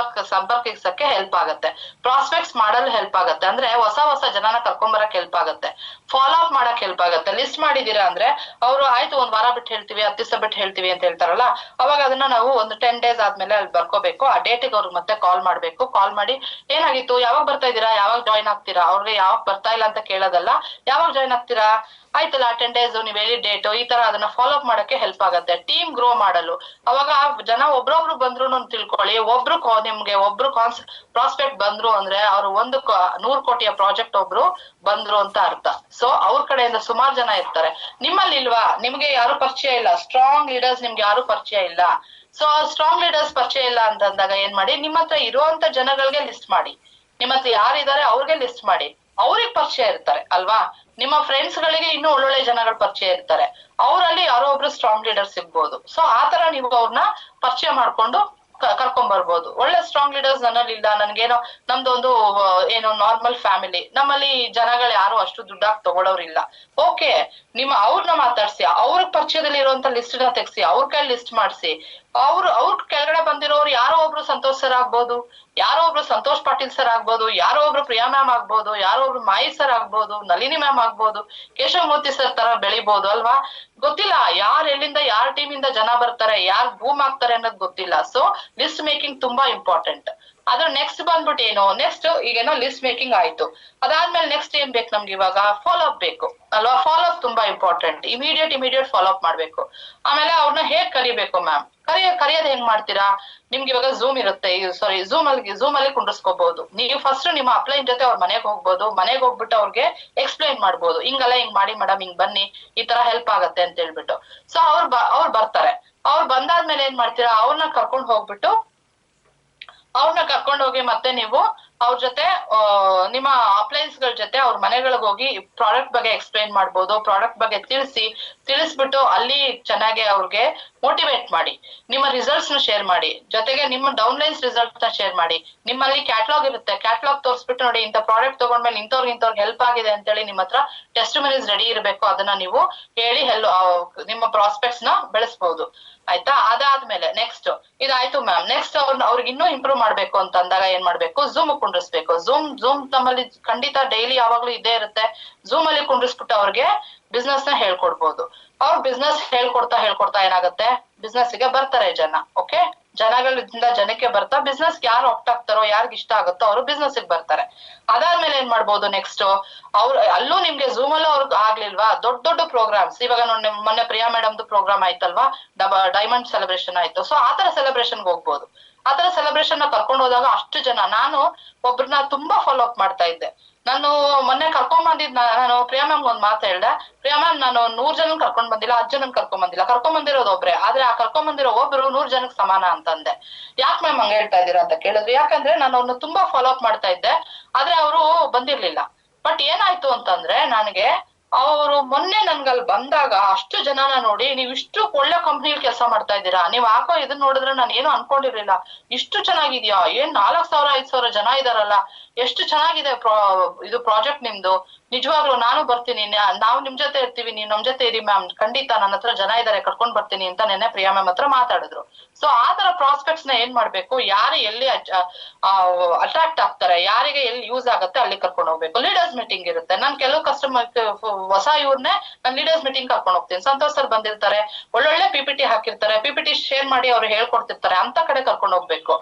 ಸಂಪರ್ಕಿಸಕ್ಕೆ ಹೆಲ್ಪ್ ಆಗತ್ತೆ. ಪ್ರಾಸ್ಪೆಕ್ಟ್ಸ್ ಮಾಡಲು ಹೆಲ್ಪ್ ಆಗತ್ತೆ, ಅಂದ್ರೆ ಹೊಸ ಜನನ ಕರ್ಕೊಂಬರಕ್ ಹೆಲ್ಪ್ ಆಗತ್ತೆ. ಫಾಲೋ ಅಪ್ ಮಾಡಕ್ ಹೆಲ್ಪ್ ಆಗತ್ತೆ. ಲಿಸ್ಟ್ ಮಾಡಿದೀರಾ ಅಂದ್ರೆ ಅವರು ಆಯ್ತು ಒಂದ್ ವಾರ ಬಿಟ್ಟು ಹೇಳ್ತೀವಿ, 10 ದಿವಸ ಬಿಟ್ಟು ಹೇಳ್ತೀವಿ ಅಂತ ಹೇಳ್ತಾರಲ್ಲ, ಅವಾಗ ಅದನ್ನ ನಾವು ಒಂದು 10 days ಆದ್ಮೇಲೆ ಅಲ್ಲಿ ಬರ್ಕೋಬೇಕು. ಆ ಡೇಟಿಗೆ ಅವ್ರಿಗೆ ಮತ್ತೆ ಕಾಲ್ ಮಾಡ್ಬೇಕು. ಕಾಲ್ ಮಾಡಿ ಏನಾಗಿತ್ತು, ಯಾವಾಗ ಬರ್ತಾ ಇದೀರಾ, ಯಾವಾಗ ಜಾಯ್ನ್ ಆಗ್ತೀರಾ, ಅವ್ರಿಗೆ ಯಾವಾಗ ಬರ್ತಾ ಇಲ್ಲ ಅಂತ ಕೇಳೋದಲ್ಲ, ಯಾವಾಗ ಜಾಯ್ನ್ ಆಗ್ತೀರಾ, ಆಯ್ತಲ್ಲ 10 days ನೀವ್ ಹೇಳಿ ಡೇಟ್, ಈ ತರ ಅದನ್ನ ಫಾಲೋ ಅಪ್ ಮಾಡಕ್ಕೆ ಹೆಲ್ಪ್ ಆಗತ್ತೆ. ಟೀಮ್ ಗ್ರೋ ಮಾಡಲು, ಅವಾಗ ಜನ ಒಬ್ರೊಬ್ರು ಬಂದ್ರು ತಿಳ್ಕೊಳ್ಳಿ. ನಿಮ್ಗೆ ಒಬ್ರು ಪ್ರಾಸ್ಪೆಕ್ಟ್ ಬಂದ್ರು ಅಂದ್ರೆ ಅವ್ರು 100 ಕೋಟಿಯ ಪ್ರಾಜೆಕ್ಟ್ ಒಬ್ರು ಬಂದ್ರು ಅಂತ ಅರ್ಥ. ಸೊ ಅವ್ರ ಕಡೆಯಿಂದ ಸುಮಾರು ಜನ ಇರ್ತಾರೆ. ನಿಮ್ಮಲ್ಲಿ ಇಲ್ವಾ, ನಿಮ್ಗೆ ಯಾರು ಪರಿಚಯ ಇಲ್ಲ, ಸ್ಟ್ರಾಂಗ್ ಲೀಡರ್ಸ್ ನಿಮ್ಗೆ ಯಾರು ಪರಿಚಯ ಇಲ್ಲ. ಸೊ ಸ್ಟ್ರಾಂಗ್ ಲೀಡರ್ಸ್ ಪರಿಚಯ ಇಲ್ಲ ಅಂತಂದಾಗ ಏನ್ ಮಾಡಿ, ನಿಮ್ಮ ಹತ್ರ ಇರುವಂತ ಜನಗಳಿಗೆ ಲಿಸ್ಟ್ ಮಾಡಿ. ನಿಮ್ಮ ಹತ್ರ ಯಾರಿದ್ದಾರೆ ಅವ್ರಿಗೆ ಲಿಸ್ಟ್ ಮಾಡಿ. ಅವ್ರಿಗೆ ಪರಿಚಯ ಇರ್ತಾರೆ ಅಲ್ವಾ. ನಿಮ್ಮ ಫ್ರೆಂಡ್ಸ್ ಗಳಿಗೆ ಇನ್ನೂ ಒಳ್ಳೊಳ್ಳೆ ಜನಗಳು ಪರಿಚಯ ಇರ್ತಾರೆ, ಅವರಲ್ಲಿ ಯಾರೋ ಒಬ್ರು ಸ್ಟ್ರಾಂಗ್ ಲೀಡರ್ ಸಿಗ್ಬೋದು. ಸೊ ಆತರ ನೀವು ಅವ್ರನ್ನ ಪರಿಚಯ ಮಾಡ್ಕೊಂಡು ಕರ್ಕೊಂಡ್ ಬರ್ಬೋದು. ಒಳ್ಳೆ ಸ್ಟ್ರಾಂಗ್ ಲೀಡರ್ಸ್ ನನ್ನಲ್ಲಿ ಇಲ್ಲ, ನನ್ಗೇನೋ ನಮ್ದೊಂದು ಏನೋ ನಾರ್ಮಲ್ ಫ್ಯಾಮಿಲಿ, ನಮ್ಮಲ್ಲಿ ಜನಗಳು ಯಾರು ಅಷ್ಟು ದುಡ್ಡಾಗಿ ತಗೊಳೋರಿಲ್ಲ. ಓಕೆ, ಅವ್ರನ್ನ ಮಾತಾಡ್ಸಿ, ಅವ್ರ ಪರಿಚಯದಲ್ಲಿ ಇರುವಂತ ಲಿಸ್ಟ್ ನ ತೆಗ್ಸಿ, ಅವ್ರ ಕೈ ಲಿಸ್ಟ್ ಮಾಡಿಸಿ, ಅವ್ರ ಕೆಳಗಡೆ ಬಂದಿರೋರು ಯಾರೋ ಒಬ್ರು ಸಂತೋಷ್ ಸರ್ ಆಗ್ಬೋದು, ಯಾರೋ ಒಬ್ರು ಸಂತೋಷ್ ಪಾಟೀಲ್ ಸರ್ ಆಗ್ಬೋದು, ಯಾರೋ ಒಬ್ರು ಪ್ರಿಯಾ ಮ್ಯಾಮ್ ಆಗ್ಬೋದು, ಯಾರೋ ಒಬ್ರು ಮಾಯಿ ಸರ್ ಆಗ್ಬೋದು, ನಳಿನಿ ಮ್ಯಾಮ್ ಆಗ್ಬೋದು, ಕೇಶವಮೂರ್ತಿ ಸರ್ ತರ ಬೆಳಿಬಹುದು ಅಲ್ವಾ. ಗೊತ್ತಿಲ್ಲ ಯಾರ್ ಎಲ್ಲಿಂದ ಯಾರ್ ಟೀಮ್ ಇಂದ ಜನ ಬರ್ತಾರೆ, ಯಾರ್ ಬೂಮ್ ಆಗ್ತಾರೆ ಅನ್ನೋದು ಗೊತ್ತಿಲ್ಲ. ಸೊ ಲಿಸ್ಟ್ ಮೇಕಿಂಗ್ ತುಂಬಾ ಇಂಪಾರ್ಟೆಂಟ್. ಅದ್ರ ನೆಕ್ಸ್ಟ್ ಬಂದ್ಬಿಟ್ಟು ಏನು, ನೆಕ್ಸ್ಟ್ ಈಗೇನೋ ಲಿಸ್ಟ್ ಮೇಕಿಂಗ್ ಆಯ್ತು, ಅದಾದ್ಮೇಲೆ ನೆಕ್ಸ್ಟ್ ಏನ್ ಬೇಕು ನಮ್ಗೆ ಇವಾಗ, ಫಾಲೋ ಅಪ್ ಬೇಕು ಅಲ್ವಾ. ಫಾಲೋ ಅಪ್ ತುಂಬಾ ಇಂಪಾರ್ಟೆಂಟ್. ಇಮಿಡಿಯೇಟ್ ಫಾಲೋ ಅಪ್ ಮಾಡ್ಬೇಕು. ಆಮೇಲೆ ಅವ್ರನ್ನ ಹೇಗ್ ಕರಿಬೇಕು ಮ್ಯಾಮ್, ಕರಿಯೋದ್ ಹೆಂಗ್ ಮಾಡ್ತೀರಾ, ನಿಮ್ಗೆ ಇವಾಗ ಝೂಮ್ ಇರುತ್ತೆ, ಸಾರಿ ಝೂಮ್ ಅಲ್ಲಿ ಕುಂಡ್ರಸ್ಕೋಬಹುದು. ನೀವು ಫಸ್ಟ್ ನಿಮ್ಮ ಅಪ್ಲೈನ್ ಜೊತೆ ಅವ್ರ ಮನೆಗೆ ಹೋಗ್ಬೋದು, ಮನೆಗೆ ಹೋಗ್ಬಿಟ್ಟು ಅವ್ರಿಗೆ ಎಕ್ಸ್ಪ್ಲೈನ್ ಮಾಡ್ಬೋದು, ಹಿಂಗಲ್ಲ ಹಿಂಗ್ ಮಾಡಿ ಮೇಡಮ್, ಹಿಂಗ್ ಬನ್ನಿ, ಈ ತರ ಹೆಲ್ಪ್ ಆಗತ್ತೆ ಅಂತ ಹೇಳ್ಬಿಟ್ಟು. ಸೊ ಅವ್ರು ಬರ್ತಾರೆ. ಅವ್ರು ಬಂದಾದ್ಮೇಲೆ ಏನ್ ಮಾಡ್ತೀರಾ, ಅವ್ರನ್ನ ಕರ್ಕೊಂಡ್ ಹೋಗಿ ಮತ್ತೆ ನೀವು ಅವ್ರ ಜೊತೆ ನಿಮ್ಮ ಅಪ್ಲೈನ್ಸ್ ಗಳ ಜೊತೆ ಅವ್ರ ಮನೆಗಳಿಗೆ ಹೋಗಿ ಪ್ರಾಡಕ್ಟ್ ಬಗ್ಗೆ ಎಕ್ಸ್ಪ್ಲೈನ್ ಮಾಡ್ಬೋದು. ಪ್ರಾಡಕ್ಟ್ ಬಗ್ಗೆ ತಿಳಿಸ್ಬಿಟ್ಟು ಅಲ್ಲಿ ಚೆನ್ನಾಗಿ ಅವ್ರಿಗೆ ಮೋಟಿವೇಟ್ ಮಾಡಿ, ನಿಮ್ಮ ರಿಸಲ್ಟ್ಸ್ ನ ಶೇರ್ ಮಾಡಿ, ಜೊತೆಗೆ ನಿಮ್ಮ ಡೌನ್ಲೈನ್ಸ್ ರಿಸಲ್ಟ್ ನ ಶೇರ್ ಮಾಡಿ. ನಿಮ್ಮಲ್ಲಿ ಕ್ಯಾಟ್ಲಾಗ್ ಇರುತ್ತೆ, ಕ್ಯಾಟ್ಲಾಗ್ ತೋರಿಸ್ಬಿಟ್ಟು ನೋಡಿ, ಇಂಥ ಪ್ರಾಡಕ್ಟ್ ತಗೊಂಡ್ಮೇಲೆ ಇಂಥವ್ರಿಗೆ ಹೆಲ್ಪ್ ಆಗಿದೆ ಅಂತೇಳಿ ನಿಮ್ಮ ಹತ್ರ ಟೆಸ್ಟಿಮನೀಸ್ ರೆಡಿ ಇರಬೇಕು. ಅದನ್ನ ನೀವು ಹೇಳಿ ನಿಮ್ಮ ಪ್ರಾಸ್ಪೆಕ್ಟ್ಸ್ ನ ಬೆಳೆಸ್ಬಹುದು. ಆಯ್ತಾ. ಅದಾದ್ಮೇಲೆ ನೆಕ್ಸ್ಟ್ ಇದಾಯ್ತು ಮ್ಯಾಮ್. ನೆಕ್ಸ್ಟ್ ಅವ್ರಿಗೆ ಇನ್ನೂ ಇಂಪ್ರೂವ್ ಮಾಡ್ಬೇಕು ಅಂತ ಅಂದಾಗ ಏನ್ ಮಾಡ್ಬೇಕು, ಝೂಮ್ ಕುಂಡ್ರಿಸ್ಬೇಕು. ಝೂಮ್ ನಮ್ಮಲ್ಲಿ ಖಂಡಿತ ಡೈಲಿ ಯಾವಾಗ್ಲೂ ಇದ್ದೇ ಇರುತ್ತೆ. ಝೂಮ್ ಅಲ್ಲಿ ಕುಂಡ್ರಿಸ್ಬಿಟ್ಟು ಅವ್ರಿಗೆ ಬಿಸ್ನೆಸ್ ನ ಹೇಳ್ಕೊಡ್ಬೋದು. ಅವ್ರು ಬಿಸ್ನೆಸ್ ಹೇಳ್ಕೊಡ್ತಾ ಏನಾಗುತ್ತೆ, ಬಿಸ್ನೆಸ್ ಗೆ ಬರ್ತಾರೆ ಜನ. ಓಕೆ, ಜನಗಳಿಂದ ಜನಕ್ಕೆ ಬರ್ತಾ ಬಿಸ್ನೆಸ್ ಯಾರು ಆಪ್ಟ್ ಆಗ್ತಾರೋ, ಯಾರಿಗ್ ಇಷ್ಟ ಆಗುತ್ತೋ ಅವರು ಬಿಸ್ನೆಸ್ ಗೆ ಬರ್ತಾರೆ. ಅದಾದ್ಮೇಲೆ ಏನ್ ಮಾಡ್ಬೋದು ನೆಕ್ಸ್ಟ್, ಅಲ್ಲೂ ನಿಮ್ಗೆ ಝೂಮ್ ಅಲ್ಲೂ ಅವ್ರಿಗೆ ಆಗ್ಲಿಲ್ವಾ, ದೊಡ್ಡ ಪ್ರೋಗ್ರಾಮ್ಸ್, ಇವಾಗ ಮೊನ್ನೆ ಪ್ರಿಯಾ ಮೇಡಮ್ದು ಪ್ರೋಗ್ರಾಮ್ ಆಯ್ತಲ್ವಾ, ಡೈಮಂಡ್ ಸೆಲೆಬ್ರೇಷನ್ ಆಯ್ತು. ಸೊ ಆತರ ಸೆಲೆಬ್ರೇಷನ್ಗೆ ಹೋಗ್ಬೋದು. ಆತರ ಸೆಲೆಬ್ರೇಷನ್ ನ ಕರ್ಕೊಂಡು ಹೋದಾಗ ಅಷ್ಟು ಜನ, ನಾನು ಒಬ್ರನ್ನ ತುಂಬಾ ಫಾಲೋ ಅಪ್ ಮಾಡ್ತಾ ಇದ್ದೆ. ನಾನು ಮೊನ್ನೆ ನಾನು ಪ್ರಿಯಾ ಮ್ಯಾಮ್ ಒಂದ್ ಮಾತು ಹೇಳ್ದೆ, ಪ್ರಿಯಾ ಮ್ಯಾಮ್ ನಾನು 100 ಜನ ಕರ್ಕೊಂಡ್ ಬಂದಿಲ್ಲ, 10 ಜನ ಕರ್ಕೊಂಡ್ ಬಂದಿರೋದು ಒಬ್ರೆ, ಆದ್ರೆ ಆ ಕರ್ಕೊಂಡ್ ಬಂದಿರೋ ಒಬ್ರು 100 ಜನಕ್ಕೆ ಸಮಾನ ಅಂತಂದೆ. ಯಾಕೆ ಮ್ಯಾಮ್ ಹಂಗ ಹೇಳ್ತಾ ಇದೀರಾ ಅಂತ ಕೇಳಿದ್ರು. ಯಾಕಂದ್ರೆ ನಾನು ಅವ್ರನ್ನ ತುಂಬಾ ಫಾಲೋ ಅಪ್ ಮಾಡ್ತಾ ಇದ್ದೆ, ಆದ್ರೆ ಅವರು ಬಂದಿರ್ಲಿಲ್ಲ. ಬಟ್ ಏನಾಯ್ತು ಅಂತಂದ್ರೆ, ನನಗೆ ಅವರು ಮೊನ್ನೆ ನನ್ಗಲ್ಲಿ ಬಂದಾಗ ಅಷ್ಟು ಜನನ ನೋಡಿ, ನೀವ್ ಇಷ್ಟು ಒಳ್ಳೆ ಕಂಪ್ನಿಲಿ ಕೆಲಸ ಮಾಡ್ತಾ ಇದ್ದೀರಾ, ನೀವ್ ಹಾಕೋ ಇದನ್ನ ನೋಡಿದ್ರೆ ನಾನು ಏನು ಅನ್ಕೊಂಡಿರ್ಲಿಲ್ಲ, ಇಷ್ಟು ಚೆನ್ನಾಗಿದ್ಯಾ, ಏನ್ 4,000 5,000 ಜನ ಇದಾರಲ್ಲ, ಎಷ್ಟು ಚೆನ್ನಾಗಿದೆ ಇದು ಪ್ರಾಜೆಕ್ಟ್ ನಿಮ್ದು, ನಿಜವಾಗ್ಲು ನಾನು ಬರ್ತೀನಿ, ನಾವು ನಿಮ್ ಜೊತೆ ಇರ್ತೀವಿ, ನೀವ್ ನಮ್ ಜೊತೆ ಇರಿ ಮ್ಯಾಮ್, ಖಂಡಿತ ನನ್ನ ಹತ್ರ ಜನ ಇದಾರೆ, ಕರ್ಕೊಂಡ್ ಬರ್ತೀನಿ ಅಂತ ನೆನ್ನೆ ಪ್ರಿಯಾ ಮ್ಯಾಮ್ ಹತ್ರ ಮಾತಾಡಿದ್ರು. ಸೊ ಆ ತರ ಪ್ರಾಸ್ಪೆಕ್ಟ್ಸ್ ನ ಏನ್ ಮಾಡ್ಬೇಕು, ಯಾರು ಎಲ್ಲಿ ಅಟ್ರಾಕ್ಟ್ ಆಗ್ತಾರೆ, ಯಾರಿಗೆ ಎಲ್ಲಿ ಯೂಸ್ ಆಗುತ್ತೆ ಅಲ್ಲಿ ಕರ್ಕೊಂಡು ಹೋಗ್ಬೇಕು. ಲೀಡರ್ಸ್ ಮೀಟಿಂಗ್ ಇರುತ್ತೆ, ನಾನ್ ಕೆಲವು ಕಸ್ಟಮರ್ ಹೊಸ ಇವ್ರನ್ನೇ ನಾನು ಲೀಡರ್ಸ್ ಮೀಟಿಂಗ್ ಕರ್ಕೊಂಡು ಹೋಗ್ತೀನಿ. ಸಂತೋಷ್ ಸರ್ ಬಂದಿರ್ತಾರೆ, ಒಳ್ಳೊಳ್ಳೆ PPT ಹಾಕಿರ್ತಾರೆ, PPT ಶೇರ್ ಮಾಡಿ ಅವ್ರು ಹೇಳ್ಕೊಡ್ತಿರ್ತಾರೆ, ಅಂತ ಕಡೆ ಕರ್ಕೊಂಡು ಹೋಗ್ಬೇಕು.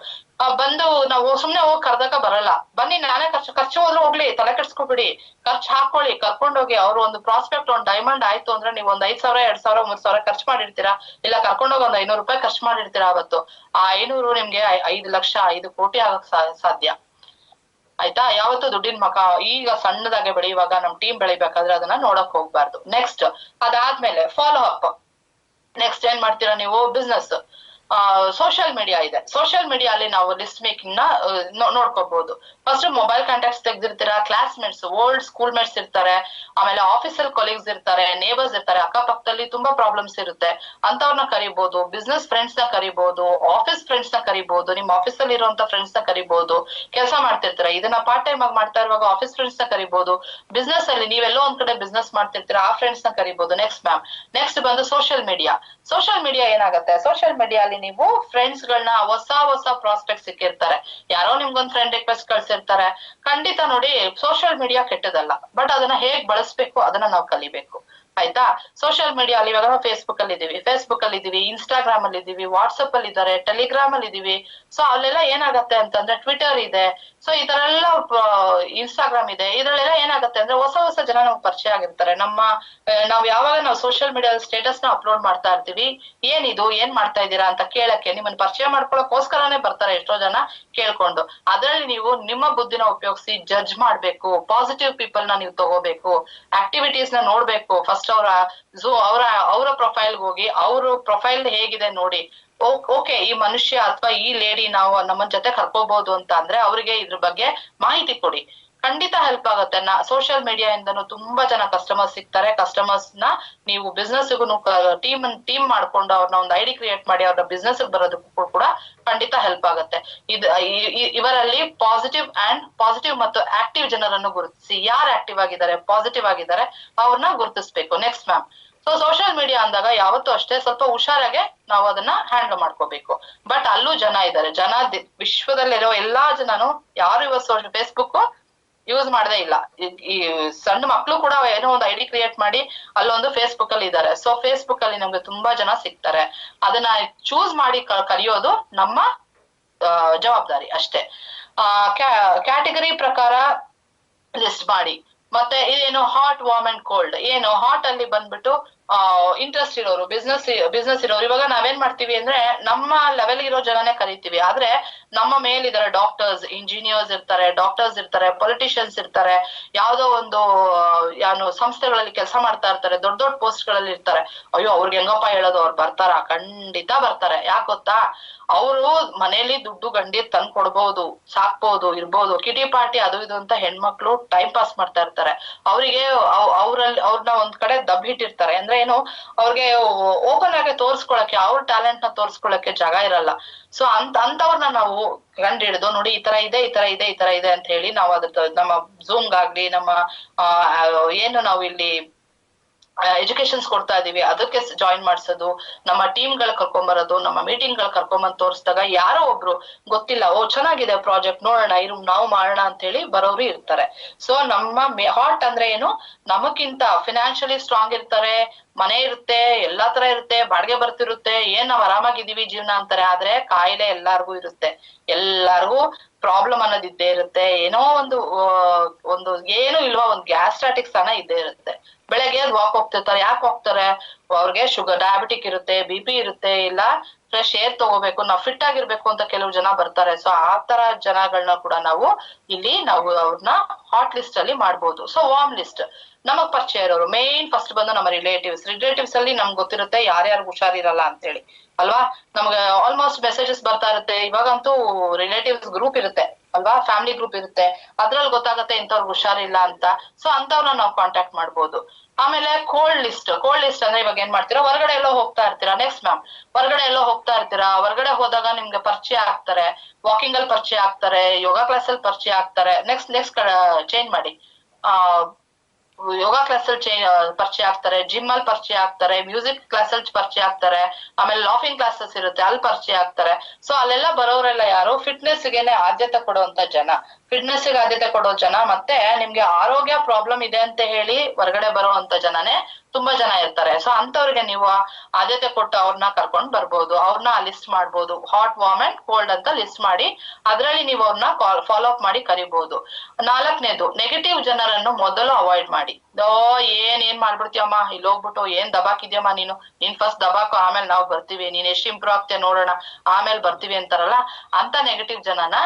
ಬಂದು ನಾವು ಸುಮ್ನೆ ಹೋಗಿ ಕರ್ದಕ ಬರಲ್ಲ, ಬನ್ನಿ ನಾನೇ ಖರ್ಚು ಹೋದ್ರು ಹೋಗ್ಲಿ, ತಲೆ ಕೆಡ್ಸ್ಕೊಬಿಡಿ, ಖರ್ಚು ಹಾಕೊಳ್ಳಿ, ಕರ್ಕೊಂಡೋಗಿ. ಅವ್ರು ಒಂದು ಪ್ರಾಸ್ಪೆಕ್ಟ್ ಒಂದು ಡೈಮಂಡ್ ಆಯ್ತು ಅಂದ್ರೆ ನೀವು ಒಂದ್ 5,000 2,000 3,000 ಖರ್ಚು ಮಾಡಿರ್ತೀರಾ, ಇಲ್ಲ ಕರ್ಕೊಂಡೋಗಿ ಒಂದ್ 500 ರೂಪಾಯಿ ಖರ್ಚು ಮಾಡಿರ್ತೀರಾ. ಅವತ್ತು ಆ 500 ನಿಮ್ಗೆ 5 ಲಕ್ಷ 5 ಕೋಟಿ ಆಗಕ್ ಸಾಧ್ಯ. ಆಯ್ತಾ. ಯಾವತ್ತು ದುಡ್ಡಿನ ಮಕ ಈಗ ಸಣ್ಣದಾಗೆ ಬೆಳೆಯುವಾಗ ನಮ್ ಟೀಮ್ ಬೆಳಿಬೇಕಾದ್ರೆ ಅದನ್ನ ನೋಡಕ್ ಹೋಗ್ಬಾರ್ದು. ನೆಕ್ಸ್ಟ್ ಅದಾದ್ಮೇಲೆ ಫಾಲೋ ಅಪ್. ನೆಕ್ಸ್ಟ್ ಏನ್ ಮಾಡ್ತೀರಾ ನೀವು, ಬಿಸ್ನೆಸ್. ಸೋಷಿಯಲ್ ಮೀಡಿಯಾ ಇದೆ, ಸೋಷಿಯಲ್ ಮೀಡಿಯಾ ಅಲ್ಲಿ ನಾವು ಲಿಸ್ಟ್ ಮೇಕಿಂಗ್ ನ ನೋಡ್ಕೋಬಹುದು. ಫಸ್ಟ್ ಮೊಬೈಲ್ ಕಾಂಟ್ಯಾಕ್ಟ್ಸ್ ತೆಗ್ದಿರ್ತೀರಾ, classmates, old schoolmates ಇರ್ತಾರೆ, ಆಮೇಲೆ ಆಫೀಸಲ್ ಕೊಲೀಗ್ಸ್ ಇರ್ತಾರೆ, ನೇಬರ್ಸ್ ಇರ್ತಾರೆ, ಅಕ್ಕಪಕ್ಕದಲ್ಲಿ ತುಂಬಾ ಪ್ರಾಬ್ಲಮ್ಸ್ ಇರುತ್ತೆ, ಅಂತವ್ರನ್ನ ಕರಿಬಹುದು. ಬಿಸ್ನೆಸ್ ಫ್ರೆಂಡ್ಸ್ ನ ಕರಿಬಹುದು, ಆಫೀಸ್ ಫ್ರೆಂಡ್ಸ್ ನ ಕರಿಬಹುದು, ನಿಮ್ ಆಫೀಸ್ ಅಲ್ಲಿ ಇರುವಂತ ಫ್ರೆಂಡ್ಸ್ ನ ಕರಿಬಹುದು. ಕೆಲಸ ಮಾಡ್ತಿರ್ತೀರಾ, ಇದನ್ನ ಪಾರ್ಟ್ ಟೈಮ್ ಆಗಿ ಮಾಡ್ತಾ ಇರುವಾಗ ಆಫೀಸ್ ಫ್ರೆಂಡ್ಸ್ ನ ಕರಿಬಹುದು. ಬಿಸ್ನೆಸ್ ಅಲ್ಲಿ ನೀವೆಲ್ಲೋ ಒಂದ್ ಕಡೆ ಬಿಸ್ನೆಸ್ ಮಾಡ್ತಿರ್ತೀರಾ, ಆ ಫ್ರೆಂಡ್ಸ್ ನ ಕರಿಬಹುದು. ನೆಕ್ಸ್ಟ್ ಮ್ಯಾಮ್, ನೆಕ್ಸ್ಟ್ ಬಂದು ಸೋಷಿಯಲ್ ಮೀಡಿಯಾ. ಸೋಷಿಯಲ್ ಮೀಡಿಯಾ ಏನಾಗುತ್ತೆ, ಸೋಷಿಯಲ್ ಮೀಡಿಯಾ ಅಲ್ಲಿ ನೀವು ಫ್ರೆಂಡ್ಸ್ ಗಳನ್ನ ಹೊಸ ಪ್ರಾಸ್ಪೆಕ್ಟ್ ಸಿಕ್ಕಿರ್ತಾರೆ, ಯಾರೋ ನಿಮ್ಗೊಂದ್ ಫ್ರೆಂಡ್ ರಿಕ್ವೆಸ್ಟ್ ಕಳ್ಸಿರ್ತಾರೆ. ಖಂಡಿತ ನೋಡಿ, ಸೋಷಿಯಲ್ ಮೀಡಿಯಾ ಕೆಟ್ಟದಲ್ಲ, ಬಟ್ ಅದನ್ನ ಹೇಗ್ ಬಳಸ್ಬೇಕು ಅದನ್ನ ನಾವು ಕಲಿಬೇಕು. ಆಯ್ತಾ. ಸೋಷಿಯಲ್ ಮೀಡಿಯಾ ಅಲ್ಲಿ ಇವಾಗ ನಾವು ಫೇಸ್ಬುಕ್ ಅಲ್ಲಿ ಇದೀವಿ, ಇನ್ಸ್ಟಾಗ್ರಾಮ್ ಅಲ್ಲಿ ಇದೀವಿ, ವಾಟ್ಸಪ್ ಅಲ್ಲಿ ಇದಾರೆ, ಟೆಲಿಗ್ರಾಮ್ ಅಲ್ಲಿ ಇದೀವಿ. ಸೊ ಅಲ್ಲೆಲ್ಲ ಏನಾಗತ್ತೆ ಅಂತಂದ್ರೆ, ಟ್ವಿಟರ್ ಇದೆ, ಸೊ ಈ ತರ ಎಲ್ಲ ಇನ್ಸ್ಟಾಗ್ರಾಮ್ ಇದೆ, ಇದ್ರಲ್ಲೆಲ್ಲ ಏನಾಗತ್ತೆ ಅಂದ್ರೆ ಹೊಸ ಜನ ನಮ್ಗೆ ಪರಿಚಯ ಆಗಿರ್ತಾರೆ. ನಾವ್ ಯಾವಾಗ ನಾವು ಸೋಷಿಯಲ್ ಮೀಡಿಯಾ ಸ್ಟೇಟಸ್ ನ ಅಪ್ಲೋಡ್ ಮಾಡ್ತಾ ಇರ್ತೀವಿ, ಏನಿದು ಏನ್ ಮಾಡ್ತಾ ಇದ್ದೀರಾ ಅಂತ ಕೇಳಕ್ಕೆ, ನಿಮ್ಮನ್ನ ಪರಿಚಯ ಮಾಡ್ಕೊಳಕ್ಕೋಸ್ಕರನೇ ಬರ್ತಾರೆ ಎಷ್ಟೋ ಜನ ಕೇಳ್ಕೊಂಡು. ಅದ್ರಲ್ಲಿ ನೀವು ನಿಮ್ಮ ಬುದ್ಧಿನ ಉಪಯೋಗಿಸಿ ಜಡ್ಜ್ ಮಾಡ್ಬೇಕು, ಪಾಸಿಟಿವ್ ಪೀಪಲ್ ನ ನೀವು ತಗೋಬೇಕು, ಆಕ್ಟಿವಿಟೀಸ್ ನ ನೋಡ್ಬೇಕು. ಫಸ್ಟ್ ಅವರ ಪ್ರೊಫೈಲ್ ಹೋಗಿ ಅವ್ರ ಪ್ರೊಫೈಲ್ ಹೇಗಿದೆ ನೋಡಿ, ಓಕೆ ಈ ಮನುಷ್ಯ ಅಥವಾ ಈ ಲೇಡಿ ನಾವು ನಮ್ಮ ಜೊತೆ ಕರ್ಕೋಬಹುದು ಅಂತ ಅಂದ್ರೆ ಅವ್ರಿಗೆ ಇದ್ರ ಬಗ್ಗೆ ಮಾಹಿತಿ ಕೊಡಿ. ಖಂಡಿತ ಹೆಲ್ಪ್ ಆಗುತ್ತೆ. ಸೋಷಿಯಲ್ ಮೀಡಿಯಾ ಇಂದನು ತುಂಬಾ ಜನ ಕಸ್ಟಮರ್ಸ್ ಸಿಗ್ತಾರೆ. ಕಸ್ಟಮರ್ಸ್ ನ ನೀವು ಬಿಸ್ನೆಸ್ ಟೀಮ್ ಮಾಡ್ಕೊಂಡು ಅವ್ರನ್ನ ಒಂದು ಐಡಿ ಕ್ರಿಯೇಟ್ ಮಾಡಿ ಅವ್ರ ಬಿಸ್ನೆಸ್ ಬರೋದಕ್ಕೂ ಕೂಡ ಖಂಡಿತ ಹೆಲ್ಪ್ ಆಗುತ್ತೆ. ಇವರಲ್ಲಿ ಪಾಸಿಟಿವ್ ಮತ್ತು ಆಕ್ಟಿವ್ ಜನರನ್ನು ಗುರುತಿಸಿ. ಯಾರು ಆಕ್ಟಿವ್ ಆಗಿದ್ದಾರೆ, ಪಾಸಿಟಿವ್ ಆಗಿದ್ದಾರೆ, ಅವ್ರನ್ನ ಗುರುತಿಸ್ಬೇಕು. Next ma'am, so social media ಅಂದಾಗ ಯಾವತ್ತೂ ಅಷ್ಟೇ ಸ್ವಲ್ಪ ಹುಷಾರಾಗೆ ನಾವು ಅದನ್ನ ಹ್ಯಾಂಡಲ್ ಮಾಡ್ಕೋಬೇಕು. ಬಟ್ ಅಲ್ಲೂ ಜನ ಇದ್ದಾರೆ. ವಿಶ್ವದಲ್ಲಿರೋ ಎಲ್ಲಾ ಜನನು ಯಾರು ಇವತ್ತು ಫೇಸ್ಬುಕ್ ಯೂಸ್ ಮಾಡದೇ ಇಲ್ಲ. ಈ ಸಣ್ಣ ಮಕ್ಳು ಕೂಡ ಏನೋ ಒಂದು ಐಡಿ ಕ್ರಿಯೇಟ್ ಮಾಡಿ ಅಲ್ಲೊಂದು ಫೇಸ್ಬುಕ್ ಅಲ್ಲಿ ಇದ್ದಾರೆ. ಸೊ ಫೇಸ್ಬುಕ್ ಅಲ್ಲಿ ನಮ್ಗೆ ತುಂಬಾ ಜನ ಸಿಗ್ತಾರೆ. ಅದನ್ನ ಚೂಸ್ ಮಾಡಿ ಕಲಿಯೋದು ನಮ್ಮ ಜವಾಬ್ದಾರಿ ಅಷ್ಟೇ. ಕ್ಯಾಟಗರಿ ಪ್ರಕಾರ ಲಿಸ್ಟ್ ಮಾಡಿ. ಮತ್ತೆ ಇದೇನು ಹಾಟ್, ವಾರ್ಮ್ ಅಂಡ್ ಕೋಲ್ಡ್. ಏನು ಹಾಟ್ ಅಲ್ಲಿ ಬಂದ್ಬಿಟ್ಟು ಇಂಟ್ರೆಸ್ಟ್ ಇರೋರು, ಬಿಸ್ನೆಸ್ ಇರೋರು. ಇವಾಗ ನಾವೇನ್ ಮಾಡ್ತೀವಿ ಅಂದ್ರೆ ನಮ್ಮ ಲೆವೆಲ್ ಇರೋ ಜನನೇ ಕರಿತೀವಿ. ಆದ್ರೆ ನಮ್ಮ ಮೇಲಿದ್ದಾರೆ ಡಾಕ್ಟರ್ಸ್, ಇಂಜಿನಿಯರ್ಸ್ ಇರ್ತಾರೆ, ಪೊಲಿಟಿಷಿಯನ್ಸ್ ಇರ್ತಾರೆ, ಯಾವ್ದೋ ಒಂದು ಸಂಸ್ಥೆಗಳಲ್ಲಿ ಕೆಲಸ ಮಾಡ್ತಾ ಇರ್ತಾರೆ, ದೊಡ್ಡ ದೊಡ್ಡ ಪೋಸ್ಟ್ ಗಳಲ್ಲಿ ಇರ್ತಾರೆ. ಅಯ್ಯೋ ಅವ್ರಿಗೆ ಹೆಂಗಪ್ಪ ಹೇಳೋದು, ಅವ್ರು ಬರ್ತಾರ? ಖಂಡಿತ ಬರ್ತಾರೆ. ಯಾಕೆ ಗೊತ್ತಾ? ಅವರು ಮನೇಲಿ ದುಡ್ಡು ಗಂಡಿ ತಂದ್ ಕೊಡ್ಬೋದು, ಸಾಕ್ಬೋದು, ಇರ್ಬೋದು. ಕಿಟಿ ಪಾರ್ಟಿ ಅದು ಇದು ಅಂತ ಹೆಣ್ಮಕ್ಳು ಟೈಮ್ ಪಾಸ್ ಮಾಡ್ತಾ ಇರ್ತಾರೆ. ಅವರಿಗೆ ಅವ್ರನ್ನ ಒಂದ್ ಕಡೆ ದಬ್ಬಿಟ್ಟಿರ್ತಾರೆ. ಅಂದ್ರೆ ಏನು, ಅವ್ರಿಗೆ ಓಪನ್ ಆಗಿ ತೋರ್ಸ್ಕೊಳಕ್ಕೆ, ಅವ್ರ ಟ್ಯಾಲೆಂಟ್ ನ ತೋರ್ಸ್ಕೊಳಕ್ಕೆ ಜಾಗ ಇರಲ್ಲ. ಸೊ ಅಂತವ್ರನ್ನ ನಾವು ಕಂಡು ಹಿಡಿದು ನೋಡಿ ಈ ತರ ಇದೆ ಅಂತ ಹೇಳಿ ನಾವು ಅದ್ರ ನಮ್ಮ ಝೂಮ್ಗಾಗ್ಲಿ ನಮ್ಮ ಏನು ನಾವು ಇಲ್ಲಿ ಎಜುಕೇಶನ್ಸ್ ಕೊಡ್ತಾ ಇದೀವಿ ಅದಕ್ಕೆ ಜಾಯಿನ್ ಮಾಡ್ಸೋದು, ನಮ್ಮ ಟೀಮ್ ಗಳು ಕರ್ಕೊಂಬರೋದು, ನಮ್ಮ ಮೀಟಿಂಗ್ ಗಳು ಕರ್ಕೊಂಬಂದ್ ತೋರಿಸಿದಾಗ ಯಾರೋ ಒಬ್ರು ಗೊತ್ತಿಲ್ಲ, ಓ ಚೆನ್ನಾಗಿದೆ ಪ್ರಾಜೆಕ್ಟ್, ನೋಡೋಣ ನಾವು ಮಾಡೋಣ ಅಂತ ಹೇಳಿ ಬರೋರು ಇರ್ತಾರೆ. ಸೊ ನಮ್ಮ ಹಾಟ್ ಅಂದ್ರೆ ಏನು, ನಮಕ್ಕಿಂತ ಫಿನಾನ್ಷಿಯಲಿ ಸ್ಟ್ರಾಂಗ್ ಇರ್ತಾರೆ, ಮನೆ ಇರುತ್ತೆ, ಎಲ್ಲಾ ತರ ಇರುತ್ತೆ, ಬಾಡಿಗೆ ಬರ್ತಿರುತ್ತೆ, ಏನ್ ನಾವ್ ಆರಾಮಾಗಿದ್ದೀವಿ ಜೀವನ ಅಂತಾರೆ. ಆದ್ರೆ ಕಾಯಿಲೆ ಎಲ್ಲಾರ್ಗೂ ಇರುತ್ತೆ, ಎಲ್ಲಾರ್ಗೂ ಪ್ರಾಬ್ಲಮ್ ಅನ್ನೋದು ಇದ್ದೇ ಇರುತ್ತೆ. ಏನೋ ಒಂದು ಏನು ಇಲ್ವಾ, ಒಂದು ಗ್ಯಾಸ್ಟ್ರಾಟಿಕ್ ಸ್ಥಾನ ಇದ್ದೇ ಇರುತ್ತೆ. ಬೆಳಗ್ಗೆ ವಾಕ್ ಹೋಗ್ತಿರ್ತಾರೆ. ಯಾಕೆ ಹೋಗ್ತಾರೆ? ಅವ್ರಿಗೆ ಶುಗರ್, ಡಯಾಬಿಟಿಕ್ ಇರುತ್ತೆ, BP ಇರುತ್ತೆ, ಇಲ್ಲ ಫ್ರೆಶ್ ಏರ್ ತಗೋಬೇಕು, ನಾವು ಫಿಟ್ ಆಗಿರ್ಬೇಕು ಅಂತ ಕೆಲವು ಜನ ಬರ್ತಾರೆ. ಸೊ ಆ ತರ ಜನಗಳನ್ನ ಕೂಡ ನಾವು ಅವ್ರನ್ನ ಹಾಟ್ ಲಿಸ್ಟ್ ಅಲ್ಲಿ ಮಾಡ್ಬೋದು. ಸೊ ವಾರ್ಮ್ ಲಿಸ್ಟ್, ನಮಗ್ ಪರಿಚಯ ಇರೋರು. ಮೇನ್ ಫಸ್ಟ್ ಬಂದು ನಮ್ಮ ರಿಲೇಟಿವ್ಸ್ ಅಲ್ಲಿ ನಮ್ಗೆ ಗೊತ್ತಿರುತ್ತೆ ಯಾರ್ಯಾರು ಹುಷಾರಿರಲ್ಲ ಅಂತ ಹೇಳಿ ಅಲ್ವಾ. ನಮ್ಗೆ ಆಲ್ಮೋಸ್ಟ್ ಮೆಸೇಜಸ್ ಬರ್ತಾ ಇರುತ್ತೆ. ಇವಾಗಂತೂ ರಿಲೇಟಿವ್ಸ್ ಗ್ರೂಪ್ ಇರುತ್ತೆ ಅಲ್ವಾ, ಫ್ಯಾಮಿಲಿ ಗ್ರೂಪ್ ಇರುತ್ತೆ, ಅದ್ರಲ್ಲಿ ಗೊತ್ತಾಗುತ್ತೆ ಇಂಥವ್ರಿಗೆ ಹುಷಾರಿಲ್ಲ ಅಂತ. ಸೊ ಅಂತವ್ರನ್ನ ನಾವು ಕಾಂಟ್ಯಾಕ್ಟ್ ಮಾಡ್ಬೋದು. ಆಮೇಲೆ ಕೋಲ್ಡ್ ಲಿಸ್ಟ್ ಅಂದ್ರೆ ಇವಾಗ ಏನ್ ಮಾಡ್ತೀರಾ, ಹೊರಗಡೆ ಎಲ್ಲೋ ಹೋಗ್ತಾ ಇರ್ತೀರಾ. ನೆಕ್ಸ್ಟ್ ಮ್ಯಾಮ್, ಹೊರಗಡೆ ಹೋದಾಗ ನಿಮ್ಗೆ ಪರಿಚಯ ಆಗ್ತಾರೆ, ವಾಕಿಂಗ್ ಅಲ್ಲಿ ಪರಿಚಯ ಆಗ್ತಾರೆ, ಯೋಗಾ ಕ್ಲಾಸ್ ಅಲ್ಲಿ ಪರಿಚಯ ಆಗ್ತಾರೆ. ನೆಕ್ಸ್ಟ್ ಚೇಂಜ್ ಮಾಡಿ, ಯೋಗಾ ಕ್ಲಾಸ್ ಅಲ್ಲಿ ಪರಿಚಯ ಆಗ್ತಾರೆ, ಜಿಮ್ ಅಲ್ಲಿ ಪರಿಚಯ ಆಗ್ತಾರೆ, ಮ್ಯೂಸಿಕ್ ಕ್ಲಾಸ್ ಅಲ್ಲಿ ಪರಿಚಯ ಆಗ್ತಾರೆ, ಆಮೇಲೆ ಲಾಫಿಂಗ್ ಕ್ಲಾಸಸ್ ಇರುತ್ತೆ ಅಲ್ಲಿ ಪರಿಚಯ ಆಗ್ತಾರೆ. ಸೊ ಅಲ್ಲೆಲ್ಲ ಬರೋರೆಲ್ಲ ಯಾರು, ಫಿಟ್ನೆಸ್ ಗೆನೆ ಆದ್ಯತೆ ಕೊಡುವಂತ ಜನ, ಫಿಟ್ನೆಸ್ ಗೆ ಆದ್ಯತೆ ಕೊಡೋ ಜನ. ಮತ್ತೆ ನಿಮ್ಗೆ ಆರೋಗ್ಯ ಪ್ರಾಬ್ಲಮ್ ಇದೆ ಅಂತ ಹೇಳಿ ಹೊರಗಡೆ ಬರುವಂತ ಜನನೇ ತುಂಬಾ ಜನ ಇರ್ತಾರೆ. ಸೊ ಅಂತವ್ರಿಗೆ ನೀವು ಆದ್ಯತೆ ಕೊಟ್ಟು ಅವ್ರನ್ನ ಕರ್ಕೊಂಡ್ ಬರ್ಬೋದು, ಅವ್ರನ್ನ ಲಿಸ್ಟ್ ಮಾಡ್ಬೋದು. ಹಾಟ್, ವಾರ್ಮ್ ಅಂಡ್ ಕೋಲ್ಡ್ ಅಂತ ಲಿಸ್ಟ್ ಮಾಡಿ ಅದ್ರಲ್ಲಿ ನೀವು ಅವ್ರನ್ನ ಫಾಲೋ ಅಪ್ ಮಾಡಿ ಕರಿಬಹುದು. 4ನೇದು, ನೆಗೆಟಿವ್ ಜನರನ್ನು ಮೊದಲು ಅವಾಯ್ಡ್ ಮಾಡಿ. ಏನ್ ಮಾಡ್ಬಿಡ್ತೀಯಮ್ಮ, ಇಲ್ಲಿ ಹೋಗ್ಬಿಟ್ಟು ಏನ್ ದಬಾಕಿದ್ಯಮ್ಮ ನೀನ್ ಫಸ್ಟ್ ದಬಾಕು, ಆಮೇಲೆ ನಾವು ಬರ್ತೀವಿ, ನೀನ್ ಎಷ್ಟು ಇಂಪ್ರೂವ್ ಆಗ್ತೀಯ ನೋಡೋಣ, ಆಮೇಲೆ ಬರ್ತೀವಿ ಅಂತಾರಲ್ಲ, ಅಂತ ನೆಗೆಟಿವ್ ಜನನ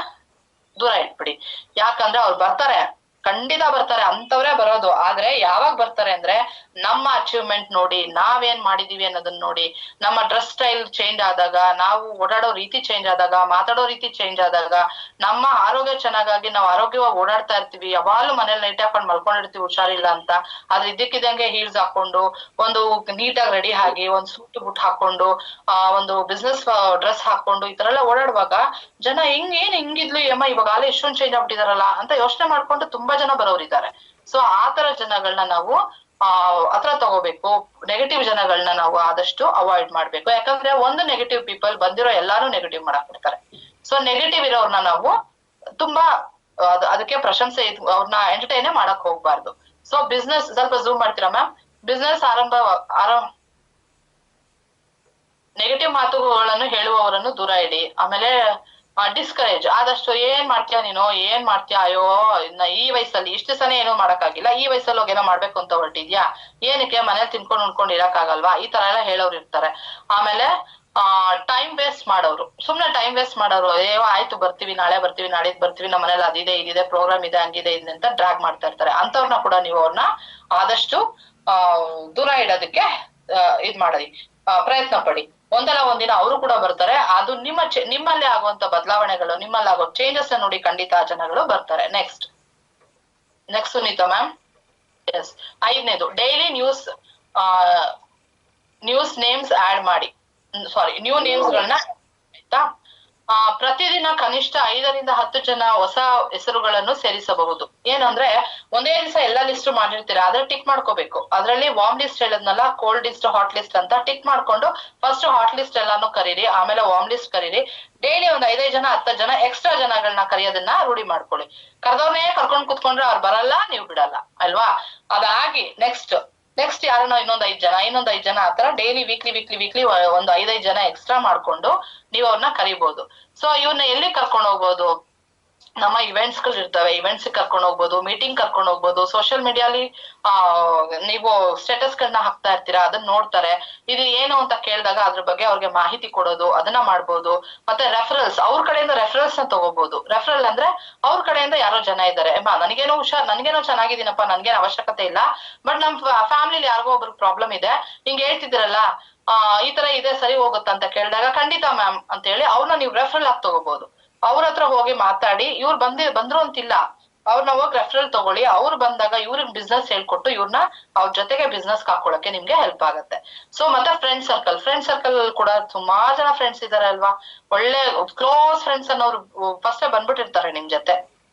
ದೂರ ಇಟ್ಬಿಡಿ. ಯಾಕಂದ್ರೆ ಅವ್ರು ಬರ್ತಾರೆ, ಖಂಡಿತ ಬರ್ತಾರೆ, ಅಂತವ್ರೇ ಬರೋದು. ಆದ್ರೆ ಯಾವಾಗ ಬರ್ತಾರೆ ಅಂದ್ರೆ ನಮ್ಮ ಅಚೀವ್ಮೆಂಟ್ ನೋಡಿ, ನಾವೇನ್ ಮಾಡಿದೀವಿ ಅನ್ನೋದನ್ನ ನೋಡಿ, ನಮ್ಮ ಡ್ರೆಸ್ ಸ್ಟೈಲ್ ಚೇಂಜ್ ಆದಾಗ, ನಾವು ಓಡಾಡೋ ರೀತಿ ಚೇಂಜ್ ಆದಾಗ, ಮಾತಾಡೋ ರೀತಿ ಚೇಂಜ್ ಆದಾಗ, ನಮ್ಮ ಆರೋಗ್ಯ ಚೆನ್ನಾಗಾಗಿ ನಾವು ಆರೋಗ್ಯವಾಗಿ ಓಡಾಡ್ತಾ ಇರ್ತೀವಿ. ಯಾವಾಗ್ಲೂ ಮನೇಲಿ ನೈಟ್ ಹಾಕೊಂಡು ಮಲ್ಕೊಂಡಿರ್ತೀವಿ ಹುಷಾರಿಲ್ಲ ಅಂತ. ಆದ್ರೆ ಇದ್ದಕ್ಕಿದ್ದಂಗೆ ಹೀಲ್ಸ್ ಹಾಕೊಂಡು, ಒಂದು ನೀಟಾಗಿ ರೆಡಿ ಆಗಿ, ಒಂದ್ ಸೂಟ್ ಬುಟ್ ಹಾಕೊಂಡು, ಒಂದು ಬಿಸ್ನೆಸ್ ಡ್ರೆಸ್ ಹಾಕೊಂಡು ಈ ತರ ಎಲ್ಲ ಓಡಾಡುವಾಗ ಜನ ಹಿಂಗಿದ್ಲು ಅಮ್ಮ, ಇವಾಗ ಆಲೆ ಇಷ್ಟೊಂದು ಚೇಂಜ್ ಆಗ್ಬಿಟ್ಟಿದಾರಲ್ಲ ಅಂತ ಯೋಚನೆ ಮಾಡ್ಕೊಂಡು ತುಂಬಾ ಜನ ಬರೋರಿದ್ದಾರೆ. ಸೊ ಆ ತರ ಜನಗಳನ್ನ ನಾವು ಹತ್ರ ತಗೋಬೇಕು. ನೆಗೆಟಿವ್ ಜನಗಳನ್ನ ನಾವು ಆದಷ್ಟು ಅವಾಯ್ಡ್ ಮಾಡ್ಬೇಕು. ಯಾಕಂದ್ರೆ ಒಂದು ನೆಗೆಟಿವ್ ಪೀಪಲ್ ಬಂದಿರೋ ಎಲ್ಲಾರು ನೆಗೆಟಿವ್ ಮಾಡಕ್ ಬಿಡ್ತಾರೆ. ಸೊ ನೆಗೆಟಿವ್ ಇರೋರ್ನ ನಾವು ತುಂಬಾ ಅದಕ್ಕೆ ಪ್ರಶಂಸೆ, ಅವ್ರನ್ನ ಎಂಟರ್ಟೈನೇ ಮಾಡಕ್ ಹೋಗ್ಬಾರ್ದು. ಸೊ ಬಿಸ್ನೆಸ್, ಸ್ವಲ್ಪ ಝೂಮ್ ಮಾಡ್ತೀರಾ ಮ್ಯಾಮ್? ಬಿಸ್ನೆಸ್ ನೆಗೆಟಿವ್ ಮಾತುಗಳನ್ನು ಹೇಳುವವರನ್ನು ದೂರ ಇಡಿ. ಆಮೇಲೆ ಡಿಸ್ಕರೇಜ್, ಆದಷ್ಟು ಏನ್ ಮಾಡ್ತೀಯ, ಅಯ್ಯೋ ಈ ವಯಸ್ಸಲ್ಲಿ ಇಷ್ಟು ಸಲ ಏನೋ ಮಾಡಕ್ಕಾಗಿಲ್ಲ, ಈ ವಯಸ್ಸಲ್ಲಿ ಹೋಗಿ ಏನೋ ಮಾಡ್ಬೇಕು ಅಂತ ಹೊರಟಿದ್ಯಾ, ಏನಕ್ಕೆ ಮನೇಲಿ ತಿನ್ಕೊಂಡು ಇರಕ್ಕಾಗಲ್ವಾ, ಈ ತರ ಎಲ್ಲ ಹೇಳೋರು ಇರ್ತಾರೆ. ಆಮೇಲೆ ಟೈಮ್ ವೇಸ್ಟ್ ಮಾಡೋರು, ಸುಮ್ನೆ ಟೈಮ್ ವೇಸ್ಟ್ ಮಾಡೋರು, ಆಯ್ತು ಬರ್ತೀವಿ, ನಾಳೆ ಬರ್ತೀವಿ, ನಾಡಿದ್ ಬರ್ತೀವಿ, ನಮ್ಮ ಮನೇಲಿ ಅದಿದೆ ಇದಿದೆ ಪ್ರೋಗ್ರಾಮ್ ಇದೆ, ಹಂಗಿದೆ ಇದೆ ಅಂತ ಡ್ರಾಗ್ ಮಾಡ್ತಾ ಇರ್ತಾರೆ. ಅಂತವ್ರನ್ನ ಕೂಡ ನೀವು ಅವ್ರನ್ನ ಆದಷ್ಟು ದೂರ ಇಡೋದಕ್ಕೆ ಪ್ರಯತ್ನ ಪಡಿ. ಒಂದಲ್ಲ ಒಂದಿನ ಅವರು ಕೂಡ ಬರ್ತಾರೆ. ಅದು ನಿಮ್ಮಲ್ಲಿ ಆಗುವಂತ ಬದಲಾವಣೆಗಳು, ನಿಮ್ಮಲ್ಲಿ ಆಗೋ ಚೇಂಜಸ್ ನೋಡಿ ಖಂಡಿತ ಜನಗಳು ಬರ್ತಾರೆ. Next next Sunita ma'am. Yes. ಐದನೇದು ಡೈಲಿ ನ್ಯೂಸ್ ನೇಮ್ಸ್ ಆಡ್ ಮಾಡಿ, ಸಾರಿ ನ್ಯೂ ನೇಮ್ಸ್ ಗಳನ್ನ, ಆಯ್ತಾ. ಪ್ರತಿದಿನ ಕನಿಷ್ಠ 5 ರಿಂದ 10 ಜನ ಹೊಸ ಹೆಸರುಗಳನ್ನು ಸೇರಿಸಬಹುದು. ಏನಂದ್ರೆ ಒಂದೇ ದಿವಸ ಎಲ್ಲಾ ಲಿಸ್ಟ್ ಮಾಡಿರ್ತೀರಾ, ಅದ್ರ ಟಿಕ್ ಮಾಡ್ಕೋಬೇಕು. ಅದ್ರಲ್ಲಿ ವಾರ್ಮ್ ಲಿಸ್ಟ್ ಹೇಳದ್ನಲ್ಲ, ಕೋಲ್ಡ್ ಲಿಸ್ಟ್, ಹಾಟ್ ಲಿಸ್ಟ್ ಅಂತ ಟಿಕ್ ಮಾಡ್ಕೊಂಡು ಫಸ್ಟ್ ಹಾಟ್ ಲಿಸ್ಟ್ ಎಲ್ಲಾನು ಕರೀರಿ, ಆಮೇಲೆ ವಾರ್ಮ್ ಲಿಸ್ಟ್ ಕರೀರಿ. ಡೈಲಿ ಒಂದ್ 5 ಜನ 10 ಜನ ಎಕ್ಸ್ಟ್ರಾ ಜನಗಳನ್ನ ಕರೆಯೋದನ್ನ ರೂಢಿ ಮಾಡ್ಕೊಳ್ಳಿ. ಕರ್ದವ್ರನ್ನೇ ಕರ್ಕೊಂಡ್ ಕುತ್ಕೊಂಡ್ರೆ ಅವ್ರು ಬರಲ್ಲ, ನೀವು ಬಿಡಲ್ಲ ಅಲ್ವಾ. ಅದಾಗಿ ನೆಕ್ಸ್ಟ್ ಯಾರನ್ನ ಇನ್ನೊಂದ್ 5 ಜನ ಆತರ ಡೈಲಿ ವೀಕ್ಲಿ ಒಂದು 5 ಜನ ಎಕ್ಸ್ಟ್ರಾ ಮಾಡ್ಕೊಂಡು ನೀವು ಅವ್ರನ್ನ ಕರಿಬಹುದು. ಸೊ ಇವ್ನ ಎಲ್ಲಿ ಕರ್ಕೊಂಡು ಹೋಗ್ಬೋದು, ನಮ್ಮ ಇವೆಂಟ್ಸ್ ಗಳು ಇರ್ತವೆ, ಇವೆಂಟ್ಸ್ ಕರ್ಕೊಂಡು ಹೋಗ್ಬೋದು, ಮೀಟಿಂಗ್ ಕರ್ಕೊಂಡು ಹೋಗ್ಬೋದು. ಸೋಷಿಯಲ್ ಮೀಡಿಯಾಲಿ ನೀವು ಸ್ಟೇಟಸ್ ಗಳನ್ನ ಹಾಕ್ತಾ ಇರ್ತೀರಾ, ಅದನ್ನ ನೋಡ್ತಾರೆ. ಇದು ಏನು ಅಂತ ಕೇಳಿದಾಗ ಅದ್ರ ಬಗ್ಗೆ ಅವ್ರಿಗೆ ಮಾಹಿತಿ ಕೊಡೋದು, ಅದನ್ನ ಮಾಡ್ಬೋದು. ಮತ್ತೆ ರೆಫರಲ್ಸ್, ಅವ್ರ ಕಡೆಯಿಂದ ರೆಫರಲ್ಸ್ ನ ತಗೋಬಹುದು. ರೆಫರಲ್ ಅಂದ್ರೆ ಅವ್ರ ಕಡೆಯಿಂದ ಯಾರೋ ಜನ ಇದ್ದಾರೆ, ನನ್ಗೇನೋ ಚೆನ್ನಾಗಿದ್ದೀನಪ್ಪ, ನನ್ಗೇನ್ ಅವಶ್ಯಕತೆ ಇಲ್ಲ, ಬಟ್ ನಮ್ ಫ್ಯಾಮಿಲಿ ಯಾರಿಗೋ ಒಬ್ರಿಗೆ ಪ್ರಾಬ್ಲಮ್ ಇದೆ, ಹಿಂಗ್ ಹೇಳ್ತಿದ್ದೀರಲ್ಲ, ಈ ತರ ಇದೆ, ಸರಿ ಹೋಗುತ್ತಾ ಅಂತ ಕೇಳಿದಾಗ ಖಂಡಿತ ಮ್ಯಾಮ್ ಅಂತ ಹೇಳಿ ಅವ್ರನ್ನ ನೀವು ರೆಫರಲ್ ಆಗಿ ತಗೋಬಹುದು. ಅವ್ರ ಹತ್ರ ಹೋಗಿ ಮಾತಾಡಿ, ಇವ್ರು ಬಂದ್ರು ಅಂತಿಲ್ಲ, ಅವ್ರನ್ನ ಹೋಗಿ ರೆಫರಲ್ ತಗೊಳ್ಳಿ. ಅವ್ರು ಬಂದಾಗ ಇವ್ರಿಗೆ ಬಿಸ್ನೆಸ್ ಹೇಳ್ಕೊಟ್ಟು ಇವ್ರನ್ನ ಅವ್ರ ಜೊತೆಗೆ ಬಿಸ್ನೆಸ್ ಹಾಕೊಳಕ್ಕೆ ನಿಮ್ಗೆ ಹೆಲ್ಪ್ ಆಗುತ್ತೆ. ಸೊ ಮತ್ತೆ ಫ್ರೆಂಡ್ ಸರ್ಕಲ್ ಕೂಡ ಸುಮಾರು ಜನ ಫ್ರೆಂಡ್ಸ್ ಇದಾರೆ ಅಲ್ವಾ. ಒಳ್ಳೆ ಕ್ಲೋಸ್ ಫ್ರೆಂಡ್ಸ್ ಅನ್ನೋರು ಫಸ್ಟ್ ಬಂದ್ಬಿಟ್ಟಿರ್ತಾರೆ ನಿಮ್ ಜೊತೆ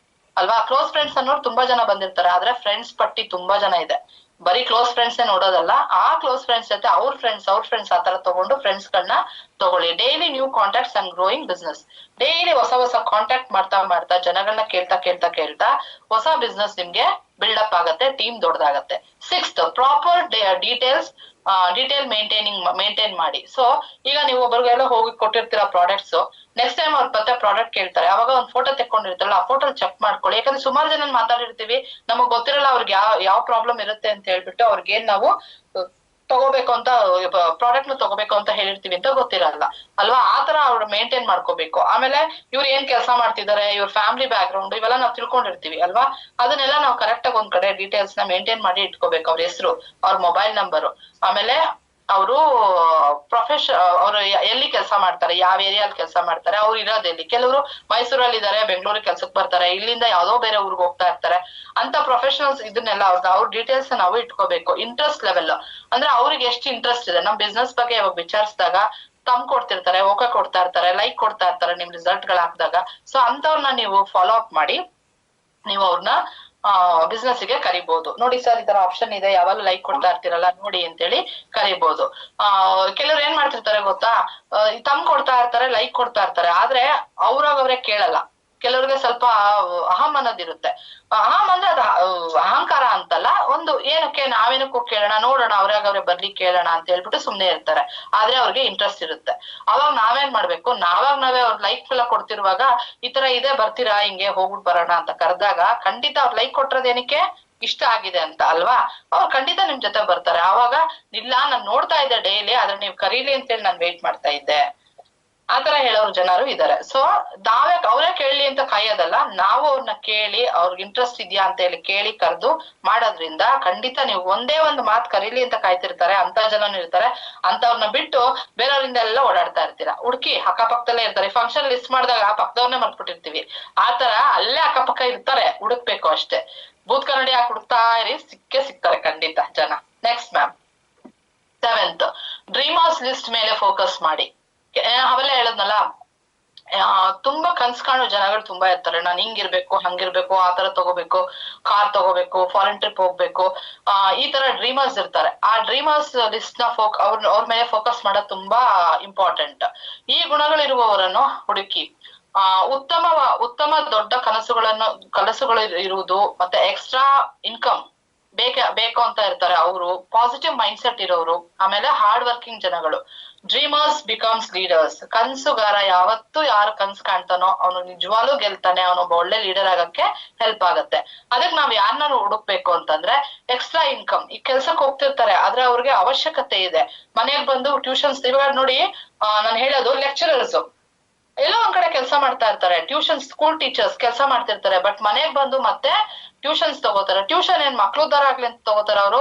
ಅಲ್ವಾ. ಕ್ಲೋಸ್ ಫ್ರೆಂಡ್ಸ್ ಅನ್ನೋರು ತುಂಬಾ ಜನ ಬಂದಿರ್ತಾರೆ, ಆದ್ರೆ ಫ್ರೆಂಡ್ಸ್ ಪಟ್ಟಿ ತುಂಬಾ ಜನ ಇದೆ. ಬರೀ ಕ್ಲೋಸ್ ಫ್ರೆಂಡ್ಸ್ ನೋಡೋದಲ್ಲ, ಆ ಕ್ಲೋಸ್ ಫ್ರೆಂಡ್ಸ್ ಜೊತೆ ಅವ್ರ ಫ್ರೆಂಡ್ಸ್ ಆತರ ತಗೊಂಡು ಫ್ರೆಂಡ್ಸ್ ಗಳನ್ನ ತಗೊಳ್ಳಿ. Daily new contacts and growing business. Daily ಹೊಸ ಕಾಂಟ್ಯಾಕ್ಟ್ ಮಾಡ್ತಾ ಜನಗಳನ್ನ ಕೇಳ್ತಾ ಹೊಸ ಬಿಸ್ನೆಸ್ ನಿಮ್ಗೆ ಬಿಲ್ಡಪ್ ಆಗತ್ತೆ, ಟೀಮ್ ದೊಡ್ಡದಾಗತ್ತೆ. 6th ಪ್ರಾಪರ್ ಡೀಟೇಲ್ ಮೇಂಟೈನ್ ಮಾಡಿ. ಸೊ ಈಗ ನೀವು ಒಬ್ಬರಿಗೆಲ್ಲ ಹೋಗಿ ಕೊಟ್ಟಿರ್ತೀರಾ ಪ್ರಾಡಕ್ಟ್ಸ್, ನೆಕ್ಸ್ಟ್ ಟೈಮ್ ಅವ್ರ ಮತ್ತೆ ಪ್ರಾಡಕ್ಟ್ ಕೇಳ್ತಾರೆ, ಅವಾಗ ಒಂದ್ ಫೋಟೋ ತೆಕ್ಕೊಂಡಿರ್ತಾರಲ್ಲ, ಆ ಫೋಟೋ ಚೆಕ್ ಮಾಡ್ಕೊಳ್ಳಿ. ಯಾಕಂದ್ರೆ ಸುಮಾರು ಜನ ಮಾತಾಡಿರ್ತೀವಿ, ನಮಗ್ ಗೊತ್ತಿರಲ್ಲ ಅವ್ರಿಗೆ ಯಾವ ಪ್ರಾಬ್ಲಮ್ ಇರುತ್ತೆ ಅಂತ ಹೇಳ್ಬಿಟ್ಟು ಅವ್ರಿಗೇನ್ ನಾವು ತಗೋಬೇಕು ಅಂತ ಪ್ರಾಡಕ್ಟ್ ನ ತಗೋಬೇಕು ಅಂತ ಹೇಳಿರ್ತೀವಿ ಅಂತ ಗೊತ್ತಿರಲ್ಲ ಅಲ್ವಾ. ಆತರ ಅವ್ರು ಮೇಂಟೈನ್ ಮಾಡ್ಕೋಬೇಕು. ಆಮೇಲೆ ಇವ್ರು ಏನ್ ಕೆಲಸ ಮಾಡ್ತಿದ್ದಾರೆ, ಇವ್ರ ಫ್ಯಾಮಿಲಿ ಬ್ಯಾಕ್ ಗ್ರೌಂಡ್ ಇವೆಲ್ಲ ನಾವು ತಿಳ್ಕೊಂಡಿರ್ತೀವಿ ಅಲ್ವಾ. ಅದನ್ನೆಲ್ಲ ನಾವು ಕರೆಕ್ಟ್ ಆಗಿ ಒಂದ್ ಕಡೆ ಡೀಟೇಲ್ಸ್ ನ ಮೇಂಟೈನ್ ಮಾಡಿ ಇಟ್ಕೋಬೇಕು. ಅವ್ರ ಹೆಸರು, ಅವ್ರ ಮೊಬೈಲ್ ನಂಬರು, ಆಮೇಲೆ ಅವರು ಅವರು ಎಲ್ಲಿ ಕೆಲಸ ಮಾಡ್ತಾರೆ, ಯಾವ ಏರಿಯಾದಲ್ಲಿ ಕೆಲಸ ಮಾಡ್ತಾರೆ, ಅವ್ರು ಇರೋದೆಲ್ಲಿ. ಕೆಲವರು ಮೈಸೂರಲ್ಲಿ ಇದಾರೆ, ಬೆಂಗಳೂರಿಗೆ ಕೆಲ್ಸಕ್ಕೆ ಬರ್ತಾರೆ, ಇಲ್ಲಿಂದ ಯಾವ್ದೋ ಬೇರೆ ಊರಿಗೆ ಹೋಗ್ತಾ ಇರ್ತಾರೆ. ಅಂತ ಪ್ರೊಫೆಷನಲ್ಸ್ ಇದನ್ನೆಲ್ಲ ಅವ್ರ ಡೀಟೇಲ್ಸ್ ನಾವು ಇಟ್ಕೋಬೇಕು. ಇಂಟ್ರೆಸ್ಟ್ ಲೆವೆಲ್ ಅಂದ್ರೆ ಅವ್ರಿಗೆ ಎಷ್ಟು ಇಂಟ್ರೆಸ್ಟ್ ಇದೆ ನಮ್ ಬಿಸ್ನೆಸ್ ಬಗ್ಗೆ ಇವಾಗ ವಿಚಾರಿಸಿದಾಗ ಕೊಡ್ತಿರ್ತಾರೆ, ಓಕೆ ಕೊಡ್ತಾ ಇರ್ತಾರೆ, ಲೈಕ್ ಕೊಡ್ತಾ ಇರ್ತಾರೆ ನಿಮ್ ರಿಸಲ್ಟ್ ಗಳು ಹಾಕಿದಾಗ. ಸೊ ಅಂತವ್ರನ್ನ ನೀವು ಫಾಲೋ ಅಪ್ ಮಾಡಿ ನೀವು ಅವ್ರನ್ನ ಬಿಸ್ನೆಸ್ ಗೆ ಕರಿಬಹುದು. ನೋಡಿ ಸರ್, ಈ ತರ ಆಪ್ಷನ್ ಇದೆ, ಯಾವಾಗ ಲೈಕ್ ಕೊಡ್ತಾ ಇರ್ತೀರಲ್ಲ ನೋಡಿ ಅಂತೇಳಿ ಕರಿಬಹುದು. ಕೆಲವ್ರು ಏನ್ ಮಾಡ್ತಿರ್ತಾರೆ ಗೊತ್ತಾ, ಕೊಡ್ತಾ ಇರ್ತಾರೆ, ಲೈಕ್ ಕೊಡ್ತಾ ಇರ್ತಾರೆ, ಆದ್ರೆ ಅವ್ರಾಗವ್ರೆ ಕೇಳಲ್ಲ. ಕೆಲವ್ರಿಗೆ ಸ್ವಲ್ಪ ಅಹಂ ಅನ್ನೋದಿರುತ್ತೆ. ಅಹಂ ಅಂದ್ರೆ ಅದು ಅಹಂಕಾರ ಅಂತಲ್ಲ, ಒಂದು ಏನಕ್ಕೆ ನಾವೇನಕ್ಕೂ ಕೇಳೋಣ, ನೋಡೋಣ ಅವ್ರಾಗವ್ರೆ ಬರ್ಲಿ ಕೇಳೋಣ ಅಂತ ಹೇಳ್ಬಿಟ್ಟು ಸುಮ್ನೆ ಇರ್ತಾರೆ. ಆದ್ರೆ ಅವ್ರಿಗೆ ಇಂಟ್ರೆಸ್ಟ್ ಇರುತ್ತೆ. ಅವಾಗ ನಾವೇನ್ ಮಾಡ್ಬೇಕು, ನಾವೇ ಅವ್ರ ಲೈಕ್ ಎಲ್ಲ ಕೊಡ್ತಿರುವಾಗ ಈ ತರ ಇದೆ ಬರ್ತೀರಾ ಹಿಂಗೆ ಹೋಗ್ಬಿಟ್ಟು ಬರೋಣ ಅಂತ ಕರೆದಾಗ ಖಂಡಿತ ಅವ್ರ ಲೈಕ್ ಕೊಟ್ಟಿರೋದೇನಕ್ಕೆ ಇಷ್ಟ ಆಗಿದೆ ಅಂತ ಅಲ್ವಾ, ಅವ್ರು ಖಂಡಿತ ನಿಮ್ ಜೊತೆ ಬರ್ತಾರೆ. ಆವಾಗ ಇಲ್ಲ ನಾನ್ ನೋಡ್ತಾ ಇದ್ದೆ ಡೈಲಿ, ಆದ್ರೆ ನೀವ್ ಕರೀಲಿ ಅಂತೇಳಿ ನಾನ್ ವೇಟ್ ಮಾಡ್ತಾ ಇದ್ದೆ, ಆತರ ಹೇಳೋರು ಜನರು ಇದಾರೆ. ಸೊ ಅವರೇ ಕೇಳಲಿ ಅಂತ ಕಾಯೋದಲ್ಲ, ನಾವು ಅವ್ರನ್ನ ಕೇಳಿ ಅವ್ರಿಗೆ ಇಂಟ್ರೆಸ್ಟ್ ಇದೆಯಾ ಅಂತ ಹೇಳಿ ಕೇಳಿ ಕರೆದು ಮಾಡೋದ್ರಿಂದ ಖಂಡಿತ ನೀವು ಒಂದೇ ಒಂದು ಮಾತು ಕರೀಲಿ ಅಂತ ಕಾಯ್ತಿರ್ತಾರೆ ಅಂತ ಜನನು ಇರ್ತಾರೆ. ಅಂತವ್ರನ್ನ ಬಿಟ್ಟು ಬೇರೆಯವ್ರಿಂದ ಎಲ್ಲ ಓಡಾಡ್ತಾ ಇರ್ತೀರಾ, ಹುಡುಕಿ ಅಕ್ಕಪಕ್ಕದಲ್ಲೇ ಇರ್ತಾರೆ. ಫಂಕ್ಷನ್ ಲಿಸ್ಟ್ ಮಾಡಿದಾಗ ಪಕ್ಕದವ್ರನ್ನೇ ಮರ್ತ್ಬಿಟ್ಟಿರ್ತೀವಿ, ಆತರ ಅಲ್ಲೇ ಅಕ್ಕಪಕ್ಕ ಇರ್ತಾರೆ, ಹುಡುಕ್ಬೇಕು ಅಷ್ಟೇ. ಬೂತ್ ಕನ್ನಡಿ ಹಾಕಿ ಹುಡುಕ್ತಾ ಇರಿ, ಸಿಗ್ತಾರೆ ಖಂಡಿತ ಜನ. Next ma'am 7th dreamers list ಮೇಲೆ ಫೋಕಸ್ ಮಾಡಿ. ಅವೆಲ್ಲ ಹೇಳದ್ನಲ್ಲ, ತುಂಬಾ ಕನ್ಸ್ ಕಾಣೋ ಜನಗಳು ತುಂಬಾ ಇರ್ತಾರೆ. ನಾನ್ ಹಿಂಗಿರ್ಬೇಕು, ಹಂಗಿರ್ಬೇಕು, ಆತರ ತಗೋಬೇಕು, ಕಾರ್ ತಗೋಬೇಕು, ಫಾರಿನ್ ಟ್ರಿಪ್ ಹೋಗ್ಬೇಕು, ಈ ತರ ಡ್ರೀಮರ್ಸ್ ಇರ್ತಾರೆ. ಆ ಡ್ರೀಮರ್ಸ್ ಲಿಸ್ಟ್ ನ ಅವ್ರ ಮೇಲೆ ಫೋಕಸ್ ಮಾಡೋದು ತುಂಬಾ ಇಂಪಾರ್ಟೆಂಟ್. ಈ ಗುಣಗಳಿರುವವರನ್ನು ಹುಡುಕಿ ಉತ್ತಮ ದೊಡ್ಡ ಕನಸುಗಳು ಇರುವುದು, ಮತ್ತೆ ಎಕ್ಸ್ಟ್ರಾ ಇನ್ಕಮ್ ಬೇಕು ಅಂತ ಇರ್ತಾರೆ ಅವರು, ಪಾಸಿಟಿವ್ ಮೈಂಡ್ ಸೆಟ್ ಇರೋರು, ಆಮೇಲೆ ಹಾರ್ಡ್ ವರ್ಕಿಂಗ್ ಜನಗಳು. Dreamers becomes leaders. ಕನ್ಸುಗಾರ ಯಾವತ್ತು ಯಾರು ಕನ್ಸು ಕಾಣ್ತಾನೋ ಅವನು ನಿಜವಾಗ್ಲೂ ಗೆಲ್ತಾನೆ, ಅವನೊಬ್ಬ ಒಳ್ಳೆ ಲೀಡರ್ ಆಗಕ್ಕೆ ಹೆಲ್ಪ್ ಆಗತ್ತೆ. ಅದಕ್ಕೆ ನಾವ್ ಯಾರನ್ನ ಹುಡುಕ್ಬೇಕು ಅಂತಂದ್ರೆ ಎಕ್ಸ್ಟ್ರಾ ಇನ್ಕಮ್. ಈ ಕೆಲ್ಸಕ್ಕೆ ಹೋಗ್ತಿರ್ತಾರೆ, ಆದ್ರೆ ಅವ್ರಿಗೆ ಅವಶ್ಯಕತೆ ಇದೆ. ಮನೆಗ್ ಬಂದು ಟ್ಯೂಷನ್ಸ್ ಇವಾಗ ನೋಡಿ, ನಾನು ಹೇಳೋದು ಲೆಕ್ಚರರ್ಸ್ ಎಲ್ಲೋ ಒಂದ್ ಕಡೆ ಕೆಲಸ ಮಾಡ್ತಾ ಇರ್ತಾರೆ, ಟ್ಯೂಷನ್ ಸ್ಕೂಲ್ ಟೀಚರ್ಸ್ ಕೆಲಸ ಮಾಡ್ತಿರ್ತಾರೆ, ಬಟ್ ಮನೆಗ್ ಬಂದು ಮತ್ತೆ ಟ್ಯೂಷನ್ಸ್ ತಗೋತಾರೆ. ಟ್ಯೂಷನ್ ಏನ್ ಮಕ್ಳು ಉದ್ದಾರ ಆಗ್ಲಿ ಅಂತ ತಗೋತಾರೆ ಅವರು.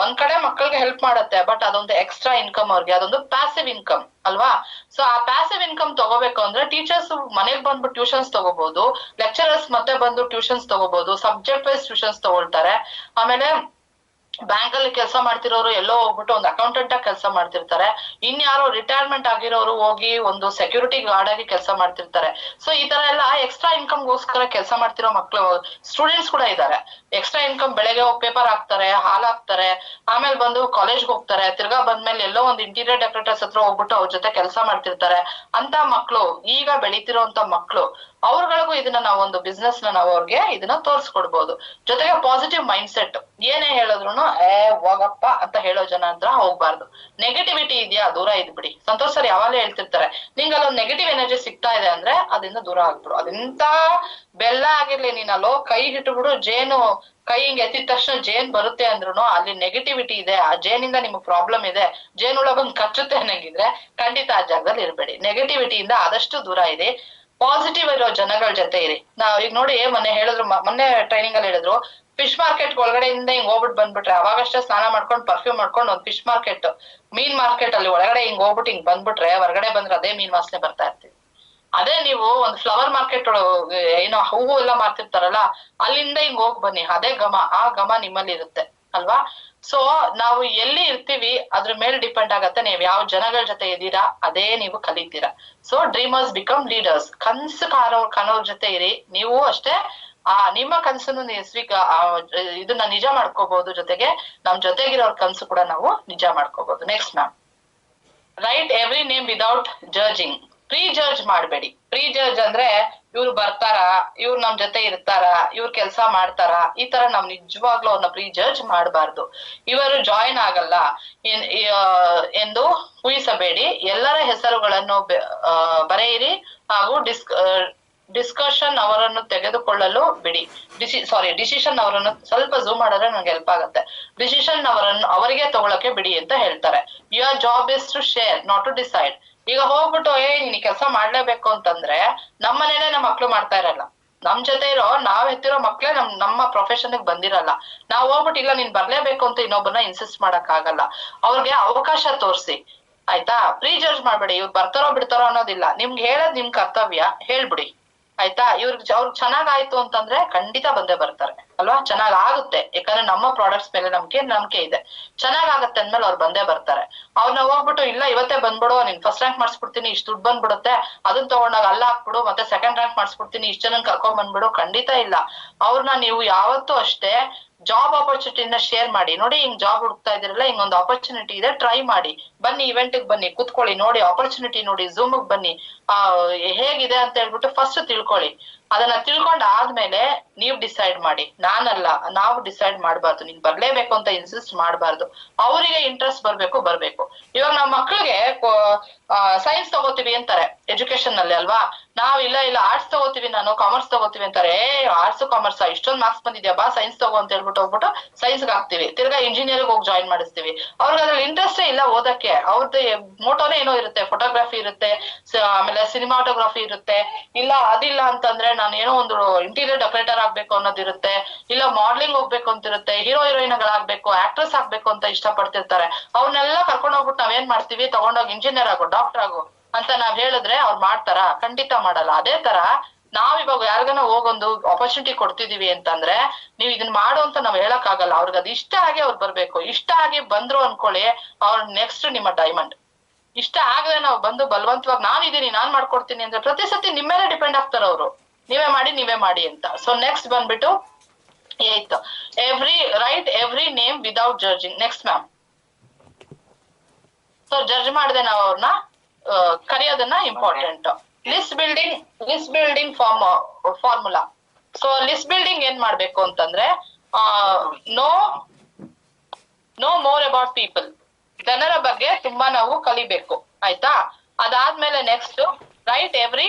ಒಂದ್ ಕಡೆ ಮಕ್ಕಳಿಗೆ ಹೆಲ್ಪ್ ಮಾಡತ್ತೆ, ಬಟ್ ಅದೊಂದು ಎಕ್ಸ್ಟ್ರಾ ಇನ್ಕಮ್ ಅವ್ರಿಗೆ, ಅದೊಂದು ಪ್ಯಾಸಿವ್ ಇನ್ಕಮ್ ಅಲ್ವಾ. ಸೊ ಆ ಪ್ಯಾಸಿವ್ ಇನ್ಕಮ್ ತಗೋಬೇಕು ಅಂದ್ರೆ ಟೀಚರ್ಸ್ ಮನೆಗ್ ಬಂದ್ಬಿಟ್ಟು ಟ್ಯೂಷನ್ಸ್ ತಗೋಬಹುದು, ಲೆಕ್ಚರರ್ಸ್ ಮತ್ತೆ ಬಂದು ಟ್ಯೂಷನ್ಸ್ ತಗೋಬಹುದು, ಸಬ್ಜೆಕ್ಟ್ ವೈಸ್ ಟ್ಯೂಷನ್ಸ್ ತಗೊಳ್ತಾರೆ. ಆಮೇಲೆ ಬ್ಯಾಂಕ್ ಅಲ್ಲಿ ಕೆಲಸ ಮಾಡ್ತಿರೋರು ಎಲ್ಲೋ ಹೋಗ್ಬಿಟ್ಟು ಒಂದು ಅಕೌಂಟೆಂಟ್ ಆಗಿ ಕೆಲಸ ಮಾಡ್ತಿರ್ತಾರೆ. ಇನ್ಯಾರೋ ರಿಟೈರ್ಮೆಂಟ್ ಆಗಿರೋರು ಹೋಗಿ ಒಂದು ಸೆಕ್ಯೂರಿಟಿ ಗಾರ್ಡ್ ಆಗಿ ಕೆಲಸ ಮಾಡ್ತಿರ್ತಾರೆ. ಸೊ ಈ ತರ ಎಲ್ಲ ಎಕ್ಸ್ಟ್ರಾ ಇನ್ಕಮ್ ಗೋಸ್ಕರ ಕೆಲಸ ಮಾಡ್ತಿರೋ ಮಕ್ಳು ಸ್ಟೂಡೆಂಟ್ಸ್ ಕೂಡ ಇದ್ದಾರೆ. ಎಕ್ಸ್ಟ್ರಾ ಇನ್ಕಮ್ ಬೆಳಗ್ಗೆ ಹೋಗಿ ಪೇಪರ್ ಹಾಕ್ತಾರೆ, ಹಾಲ್ ಹಾಕ್ತಾರೆ, ಆಮೇಲೆ ಬಂದು ಕಾಲೇಜ್ಗೆ ಹೋಗ್ತಾರೆ, ತಿರ್ಗಾ ಬಂದ್ಮೇಲೆ ಎಲ್ಲೋ ಒಂದು ಇಂಟೀರಿಯರ್ ಡೆಕೋರೇಟರ್ಸ್ ಹತ್ರ ಹೋಗ್ಬಿಟ್ಟು ಅವ್ರ ಜೊತೆ ಕೆಲಸ ಮಾಡ್ತಿರ್ತಾರೆ. ಅಂತ ಮಕ್ಳು, ಈಗ ಬೆಳೀತಿರೋಂತ ಮಕ್ಳು, ಅವ್ರಗಳಿಗೂ ಇದನ್ನ ನಾವು ಒಂದು ಬಿಸ್ನೆಸ್ ನ ನಾವು ಅವ್ರಿಗೆ ಇದನ್ನ ತೋರ್ಸ್ಕೊಡ್ಬೋದು. ಜೊತೆಗೆ ಪಾಸಿಟಿವ್ ಮೈಂಡ್ ಸೆಟ್, ಏನೇ ಹೇಳಿದ್ರು ಹೋಗಪ್ಪ ಅಂತ ಹೇಳೋ ಜನ ಹತ್ರ ಹೋಗ್ಬಾರ್ದು. ನೆಗೆಟಿವಿಟಿ ಇದೆಯಾ, ದೂರ ಇದ್ಬಿಡಿ. ಸಂತೋಷ್ ಸರ್ ಯಾವಾಗಲೂ ಹೇಳ್ತಿರ್ತಾರೆ, ನಿಂಗೆ ಅಲ್ಲೊಂದು ನೆಗೆಟಿವ್ ಎನರ್ಜಿ ಸಿಗ್ತಾ ಇದೆ ಅಂದ್ರೆ ಅದರಿಂದ ದೂರ ಆಗ್ಬಿಡು. ಅದೆಂತ ಬೆಲ್ಲ ಆಗಿರ್ಲಿ, ನೀನಲ್ಲೋ ಕೈ ಇಟ್ಬಿಡು, ಜೇನು ಕೈ ಹಿಂಗ್ ಎತ್ತಿದ ತಕ್ಷಣ ಜೇನ್ ಬರುತ್ತೆ ಅಂದ್ರುನು ಅಲ್ಲಿ ನೆಗೆಟಿವಿಟಿ ಇದೆ, ಆ ಜೇನಿಂದ ನಿಮ್ಗೆ ಪ್ರಾಬ್ಲಮ್ ಇದೆ, ಜೇನುಳ ಬಂದ್ ಕಚ್ಚುತ್ತೆ ಅನ್ನಂಗಿದ್ರೆ ಖಂಡಿತ ಆ ಜಾಗದಲ್ಲಿ ಇರ್ಬೇಡಿ. ನೆಗೆಟಿವಿಟಿಯಿಂದ ಆದಷ್ಟು ದೂರ ಇದೆ. ಪಾಸಿಟಿವ್ ಇರೋ ಜನಗಳ ಜೊತೆ ಇರಿ. ನಾವ್ ಈಗ ನೋಡಿ ಮೊನ್ನೆ ಟ್ರೈನಿಂಗ್ ಅಲ್ಲಿ ಹೇಳಿದ್ರು, ಫಿಶ್ ಮಾರ್ಕೆಟ್ ಒಳಗಡೆಯಿಂದ ಹಿಂಗ್ ಹೋಗ್ಬಿಟ್ಟು ಬಂದ್ಬಿಟ್ರೆ ಅವಾಗಷ್ಟೇ ಸ್ನಾನ ಮಾಡ್ಕೊಂಡು ಪರ್ಫ್ಯೂಮ್ ಮಾಡ್ಕೊಂಡು ಒಂದ್ ಫಿಶ್ ಮಾರ್ಕೆಟ್, ಮೀನ್ ಮಾರ್ಕೆಟ್ ಅಲ್ಲಿ ಒಳಗಡೆ ಹಿಂಗ್ ಹೋಗ್ಬಿಟ್ಟು ಹಿಂಗ್ ಬಂದ್ಬಿಟ್ರೆ ಹೊರಗಡೆ ಬಂದ್ರೆ ಅದೇ ಮೀನ್ ವಾಸನೆ ಬರ್ತಾ ಇರ್ತೀವಿ. ಅದೇ ನೀವು ಒಂದ್ ಫ್ಲವರ್ ಮಾರ್ಕೆಟ್ ಏನೋ ಹೂವು ಎಲ್ಲ ಮಾರ್ತಿರ್ತಾರಲ್ಲ, ಅಲ್ಲಿಂದ ಹಿಂಗ್ ಹೋಗ್ ಬನ್ನಿ, ಅದೇ ಘಮ, ಆ ಘಮ ನಿಮ್ಮಲ್ಲಿ ಇರುತ್ತೆ ಅಲ್ವಾ. ಸೊ ನಾವು ಎಲ್ಲಿ ಇರ್ತೀವಿ ಅದ್ರ ಮೇಲೆ ಡಿಪೆಂಡ್ ಆಗತ್ತೆ, ನೀವು ಯಾವ ಜನಗಳ ಜೊತೆ ಇದ್ದೀರಾ ಅದೇ ನೀವು ಕಲಿತೀರಾ. So dreamers become leaders. ಕನ್ಸು ಕಾಣೋರ್ ಜೊತೆ ಇರಿ. ನೀವು ಅಷ್ಟೇ ನಿಮ್ಮ ಕನ್ಸನ್ನು ಇದನ್ನ ನಿಜ ಮಾಡ್ಕೋಬಹುದು, ಜೊತೆಗೆ ನಮ್ ಜೊತೆಗಿರೋರ್ ಕನ್ಸು ಕೂಡ ನಾವು ನಿಜ ಮಾಡ್ಕೋಬಹುದು. Next ma'am, right every name without judging. Prejudge ಮಾಡ್ಬೇಡಿ. ಪ್ರೀ ಜಡ್ಜ್ ಅಂದ್ರೆ ಇವ್ರು ಬರ್ತಾರ, ಇವ್ರು ನಮ್ ಜೊತೆ ಇರ್ತಾರ, ಇವ್ರು ಕೆಲ್ಸ ಮಾಡ್ತಾರ, ಈ ತರ ನಾವ್ ನಿಜವಾಗ್ಲೂ ಅವ್ರನ್ನ ಪ್ರೀ ಜಡ್ಜ್ ಮಾಡಬಾರ್ದು. ಇವರು ಜಾಯಿನ್ ಆಗಲ್ಲ ಎಂದು ಊಹಿಸಬೇಡಿ. ಎಲ್ಲರ ಹೆಸರುಗಳನ್ನು ಬರೆಯಿರಿ ಹಾಗೂ ಡಿಸ್ಕಷನ್ ಅವರನ್ನು ತೆಗೆದುಕೊಳ್ಳಲು ಬಿಡಿ. ಡಿಸಿಷನ್ ಅವರನ್ನು ಸ್ವಲ್ಪ ಝೂಮ್ ಮಾಡಿದ್ರೆ ನಂಗೆ ಹೆಲ್ಪ್ ಆಗುತ್ತೆ. ಡಿಸಿಷನ್ ಅವರಿಗೆ ತಗೊಳಕ್ಕೆ ಬಿಡಿ ಅಂತ ಹೇಳ್ತಾರೆ. Your job is to share, not to decide. ಈಗ ಹೋಗ್ಬಿಟ್ಟು ನೀನ್ ಕೆಲಸ ಮಾಡ್ಲೇಬೇಕು ಅಂತಂದ್ರೆ ನಮ್ಮನೇನೆ ನಮ್ಮ ಮಕ್ಳು ಮಾಡ್ತಾ ಇರಲ್ಲ. ನಮ್ ಜೊತೆ ಇರೋ ನಾವ್ ಹೆತ್ತಿರೋ ಮಕ್ಳೇ ನಮ್ಮ ಪ್ರೊಫೆಷನ್ ಬಂದಿರಲ್ಲ. ನಾವ್ ಹೋಗ್ಬಿಟ್ಟು ಇಲ್ಲ ನೀನ್ ಬರ್ಲೇಬೇಕು ಅಂತ ಇನ್ನೊಬ್ಬನ ಇನ್ಸಿಸ್ಟ್ ಮಾಡಕ್ ಆಗಲ್ಲ. ಅವ್ರಿಗೆ ಅವಕಾಶ ತೋರ್ಸಿ, ಆಯ್ತಾ. ಪ್ರೀ ಜಡ್ಜ್ ಮಾಡ್ಬೇಡಿ. ಇವ್ರು ಬರ್ತಾರೋ ಬಿಡ್ತಾರೋ ಅನ್ನೋದಿಲ್ಲ, ನಿಮ್ಗೆ ಹೇಳೋದ್ ನಿಮ್ ಕರ್ತವ್ಯ, ಹೇಳ್ಬಿಡಿ ಆಯ್ತಾ. ಅವ್ರಿಗೆ ಚೆನ್ನಾಗ್ ಆಯ್ತು ಅಂತಂದ್ರೆ ಖಂಡಿತ ಬಂದೇ ಬರ್ತಾರೆ ಅಲ್ವಾ. ಚೆನ್ನಾಗ್ ಆಗುತ್ತೆ, ಯಾಕಂದ್ರೆ ನಮ್ಮ ಪ್ರಾಡಕ್ಟ್ಸ್ ಮೇಲೆ ನಂಬಿಕೆ ಇದೆ. ಚೆನ್ನಾಗ್ ಆಗತ್ತೆ ಅಂದ್ಮೇಲೆ ಅವ್ರು ಬಂದೇ ಬರ್ತಾರೆ. ಅವ್ರನ್ನ ಹೋಗ್ಬಿಟ್ಟು ಇಲ್ಲ ಇವತ್ತೇ ಬಂದ್ಬಿಡು, ನೀನ್ ಫಸ್ಟ್ ರ್ಯಾಂಕ್ ಮಾಡಿಸ್ಬಿಡ್ತೀನಿ, ಇಷ್ಟು ದುಡ್ಡು ಬಂದ್ಬಿಡುತ್ತೆ, ಅದನ್ನ ತಗೊಂಡಾಗ ಅಲ್ಲ ಹಾಕ್ಬಿಡು, ಮತ್ತೆ ಸೆಕೆಂಡ್ ರ್ಯಾಂಕ್ ಮಾಡಿಸ್ಬಿಡ್ತೀನಿ, ಇಷ್ಟು ಜನನ್ ಕರ್ಕೊಂಡ್ ಬಂದ್ಬಿಡು, ಖಂಡಿತ ಇಲ್ಲ. ಅವ್ರನ್ನ ನೀವು ಯಾವತ್ತೂ ಅಷ್ಟೇ ಜಾಬ್ ಆಪರ್ಚುನಿಟಿನ ಶೇರ್ ಮಾಡಿ. ನೋಡಿ ಹಿಂಗ್ ಜಾಬ್ ಹುಡುಕ್ತಾ ಇದಿರಲ್ಲ, ಹಿಂಗೊಂದು ಆಪರ್ಚುನಿಟಿ ಇದೆ, ಟ್ರೈ ಮಾಡಿ, ಬನ್ನಿ ಇವೆಂಟ್ ಬನ್ನಿ, ಕುತ್ಕೊಳ್ಳಿ, ನೋಡಿ ಆಪರ್ಚುನಿಟಿ ನೋಡಿ, ಝೂಮ್ ಬನ್ನಿ, ಹೇಗಿದೆ ಅಂತ ಹೇಳ್ಬಿಟ್ಟು ಫಸ್ಟ್ ತಿಳ್ಕೊಳ್ಳಿ. ಅದನ್ನ ತಿಳ್ಕೊಂಡ್ ಆದ್ಮೇಲೆ ನೀವ್ ಡಿಸೈಡ್ ಮಾಡಿ. ನಾನಲ್ಲ, ನಾವು ಡಿಸೈಡ್ ಮಾಡ್ಬಾರ್ದು. ನೀನ್ ಬರ್ಲೇಬೇಕು ಅಂತ ಇನ್ಸಿಸ್ಟ್ ಮಾಡ್ಬಾರ್ದು. ಅವರಿಗೆ ಇಂಟ್ರೆಸ್ಟ್ ಬರ್ಬೇಕು. ಇವಾಗ ನಾವ್ ಮಕ್ಳಿಗೆ ಸೈನ್ಸ್ ತಗೋತೀವಿ ಅಂತಾರೆ ಎಜುಕೇಶನ್ ನಲ್ಲಿ ಅಲ್ವಾ. ನಾವ್ ಇಲ್ಲ ಆರ್ಟ್ಸ್ ತಗೋತೀವಿ, ನಾನು ಕಾಮರ್ಸ್ ತಗೋತೀವಿ ಅಂತಾರೆ. ಆರ್ಟ್ಸ್ ಕಾಮರ್ಸ್ ಇಷ್ಟೊಂದು ಮಾರ್ಕ್ಸ್ ಬಂದಿದ್ಯಾ, ಬಾ ಸೈನ್ಸ್ ತಗೋ ಅಂತ ಹೇಳ್ಬಿಟ್ಟು ಹೋಗ್ಬಿಟ್ಟು ಸೈನ್ಸ್ಗೆ ಹಾಕ್ತಿವಿ. ತಿರ್ಗಾ ಇಂಜಿನಿಯರಿಂಗ್ ಹೋಗಿ ಜಾಯಿನ್ ಮಾಡಿಸ್ತೀವಿ. ಅವ್ರಿಗೆ ಅದ್ರಲ್ಲಿ ಇಂಟ್ರೆಸ್ಟೇ ಇಲ್ಲ ಓದಕ್ಕೆ. ಅವ್ರದ್ದು ಮೋಟೋನೇ ಏನೋ ಇರುತ್ತೆ, ಫೋಟೋಗ್ರಫಿ ಇರುತ್ತೆ, ಆಮೇಲೆ ಸಿನಿಮಾಟೋಗ್ರಫಿ ಇರುತ್ತೆ, ಇಲ್ಲ ಅದಿಲ್ಲ ಅಂತಂದ್ರೆ ನಾನು ಏನೋ ಒಂದು ಇಂಟೀರಿಯರ್ ಡೆಕೋರೇಟರ್ ಆಗ್ಬೇಕು ಅನ್ನೋದಿರುತ್ತೆ, ಇಲ್ಲ ಮಾಡ್ಲಿಂಗ್ ಹೋಗ್ಬೇಕು ಅಂತಿರುತ್ತೆ, ಹೀರೋಯಿನ್ಗಳಾಗ್ಬೇಕು, ಆಕ್ಟ್ರೆಸ್ ಆಗ್ಬೇಕು ಅಂತ ಇಷ್ಟಪಡ್ತಿರ್ತಾರೆ. ಅವ್ರನ್ನೆಲ್ಲ ಕರ್ಕೊಂಡು ಹೋಗ್ಬಿಟ್ಟು ನಾವೇನ್ ಮಾಡ್ತೀವಿ, ತಗೊಂಡೋಗಿ ಇಂಜಿನಿಯರ್ ಆಗು, ಡಾಕ್ಟರ್ ಆಗು ಅಂತ ನಾವ್ ಹೇಳಿದ್ರೆ ಅವ್ರು ಮಾಡ್ತಾರ? ಖಂಡಿತ ಮಾಡಲ್ಲ. ಅದೇ ತರ ನಾವ್ ಇವಾಗ ಯಾರಿಗಾನ ಹೋಗೊಂದು ಆಪರ್ಚುನಿಟಿ ಕೊಡ್ತಿದೀವಿ ಅಂತಂದ್ರೆ ನೀವ್ ಇದನ್ ಮಾಡು ಅಂತ ನಾವ್ ಹೇಳಕ್ ಆಗಲ್ಲ. ಅವ್ರಿಗೆ ಅದು ಇಷ್ಟ ಆಗಿ ಅವ್ರು ಬರ್ಬೇಕು. ಇಷ್ಟ ಆಗಿ ಬಂದ್ರು ಅನ್ಕೊಳ್ಳಿ, ಅವ್ರ ನೆಕ್ಸ್ಟ್ ನಿಮ್ಮ ಡೈಮಂಡ್. ಇಷ್ಟ ಆಗದೆ ನಾವು ಬಂದು ಬಲವಂತವಾಗಿ ನಾನ್ ಮಾಡ್ಕೊಡ್ತೀನಿ ಅಂದ್ರೆ ಪ್ರತಿ ಸತಿ ನಿಮ್ಮೇಲೆ ಡಿಪೆಂಡ್ ಆಗ್ತಾರ ಅವ್ರು, ನೀವೇ ಮಾಡಿ ಅಂತ. ಸೊ ನೆಕ್ಸ್ಟ್ ಬಂದ್ಬಿಟ್ಟು every name without judging. Next ma'am, so judge ಮಾಡದೆ ನಾವು ಅವ್ರನ್ನ ಕರೆಯೋದನ್ನ important. List building formula. So list building ಏನ್ ಮಾಡ್ಬೇಕು ಅಂತಂದ್ರೆ ನೋ ಮೋರ್ ಅಬೌಟ್ ಪೀಪಲ್. ಜನರ ಬಗ್ಗೆ ತುಂಬಾ ನಾವು ಕಲಿಬೇಕು, ಆಯ್ತಾ. ಅದಾದ್ಮೇಲೆ ನೆಕ್ಸ್ಟ್ ರೈಟ್ ಎವ್ರಿ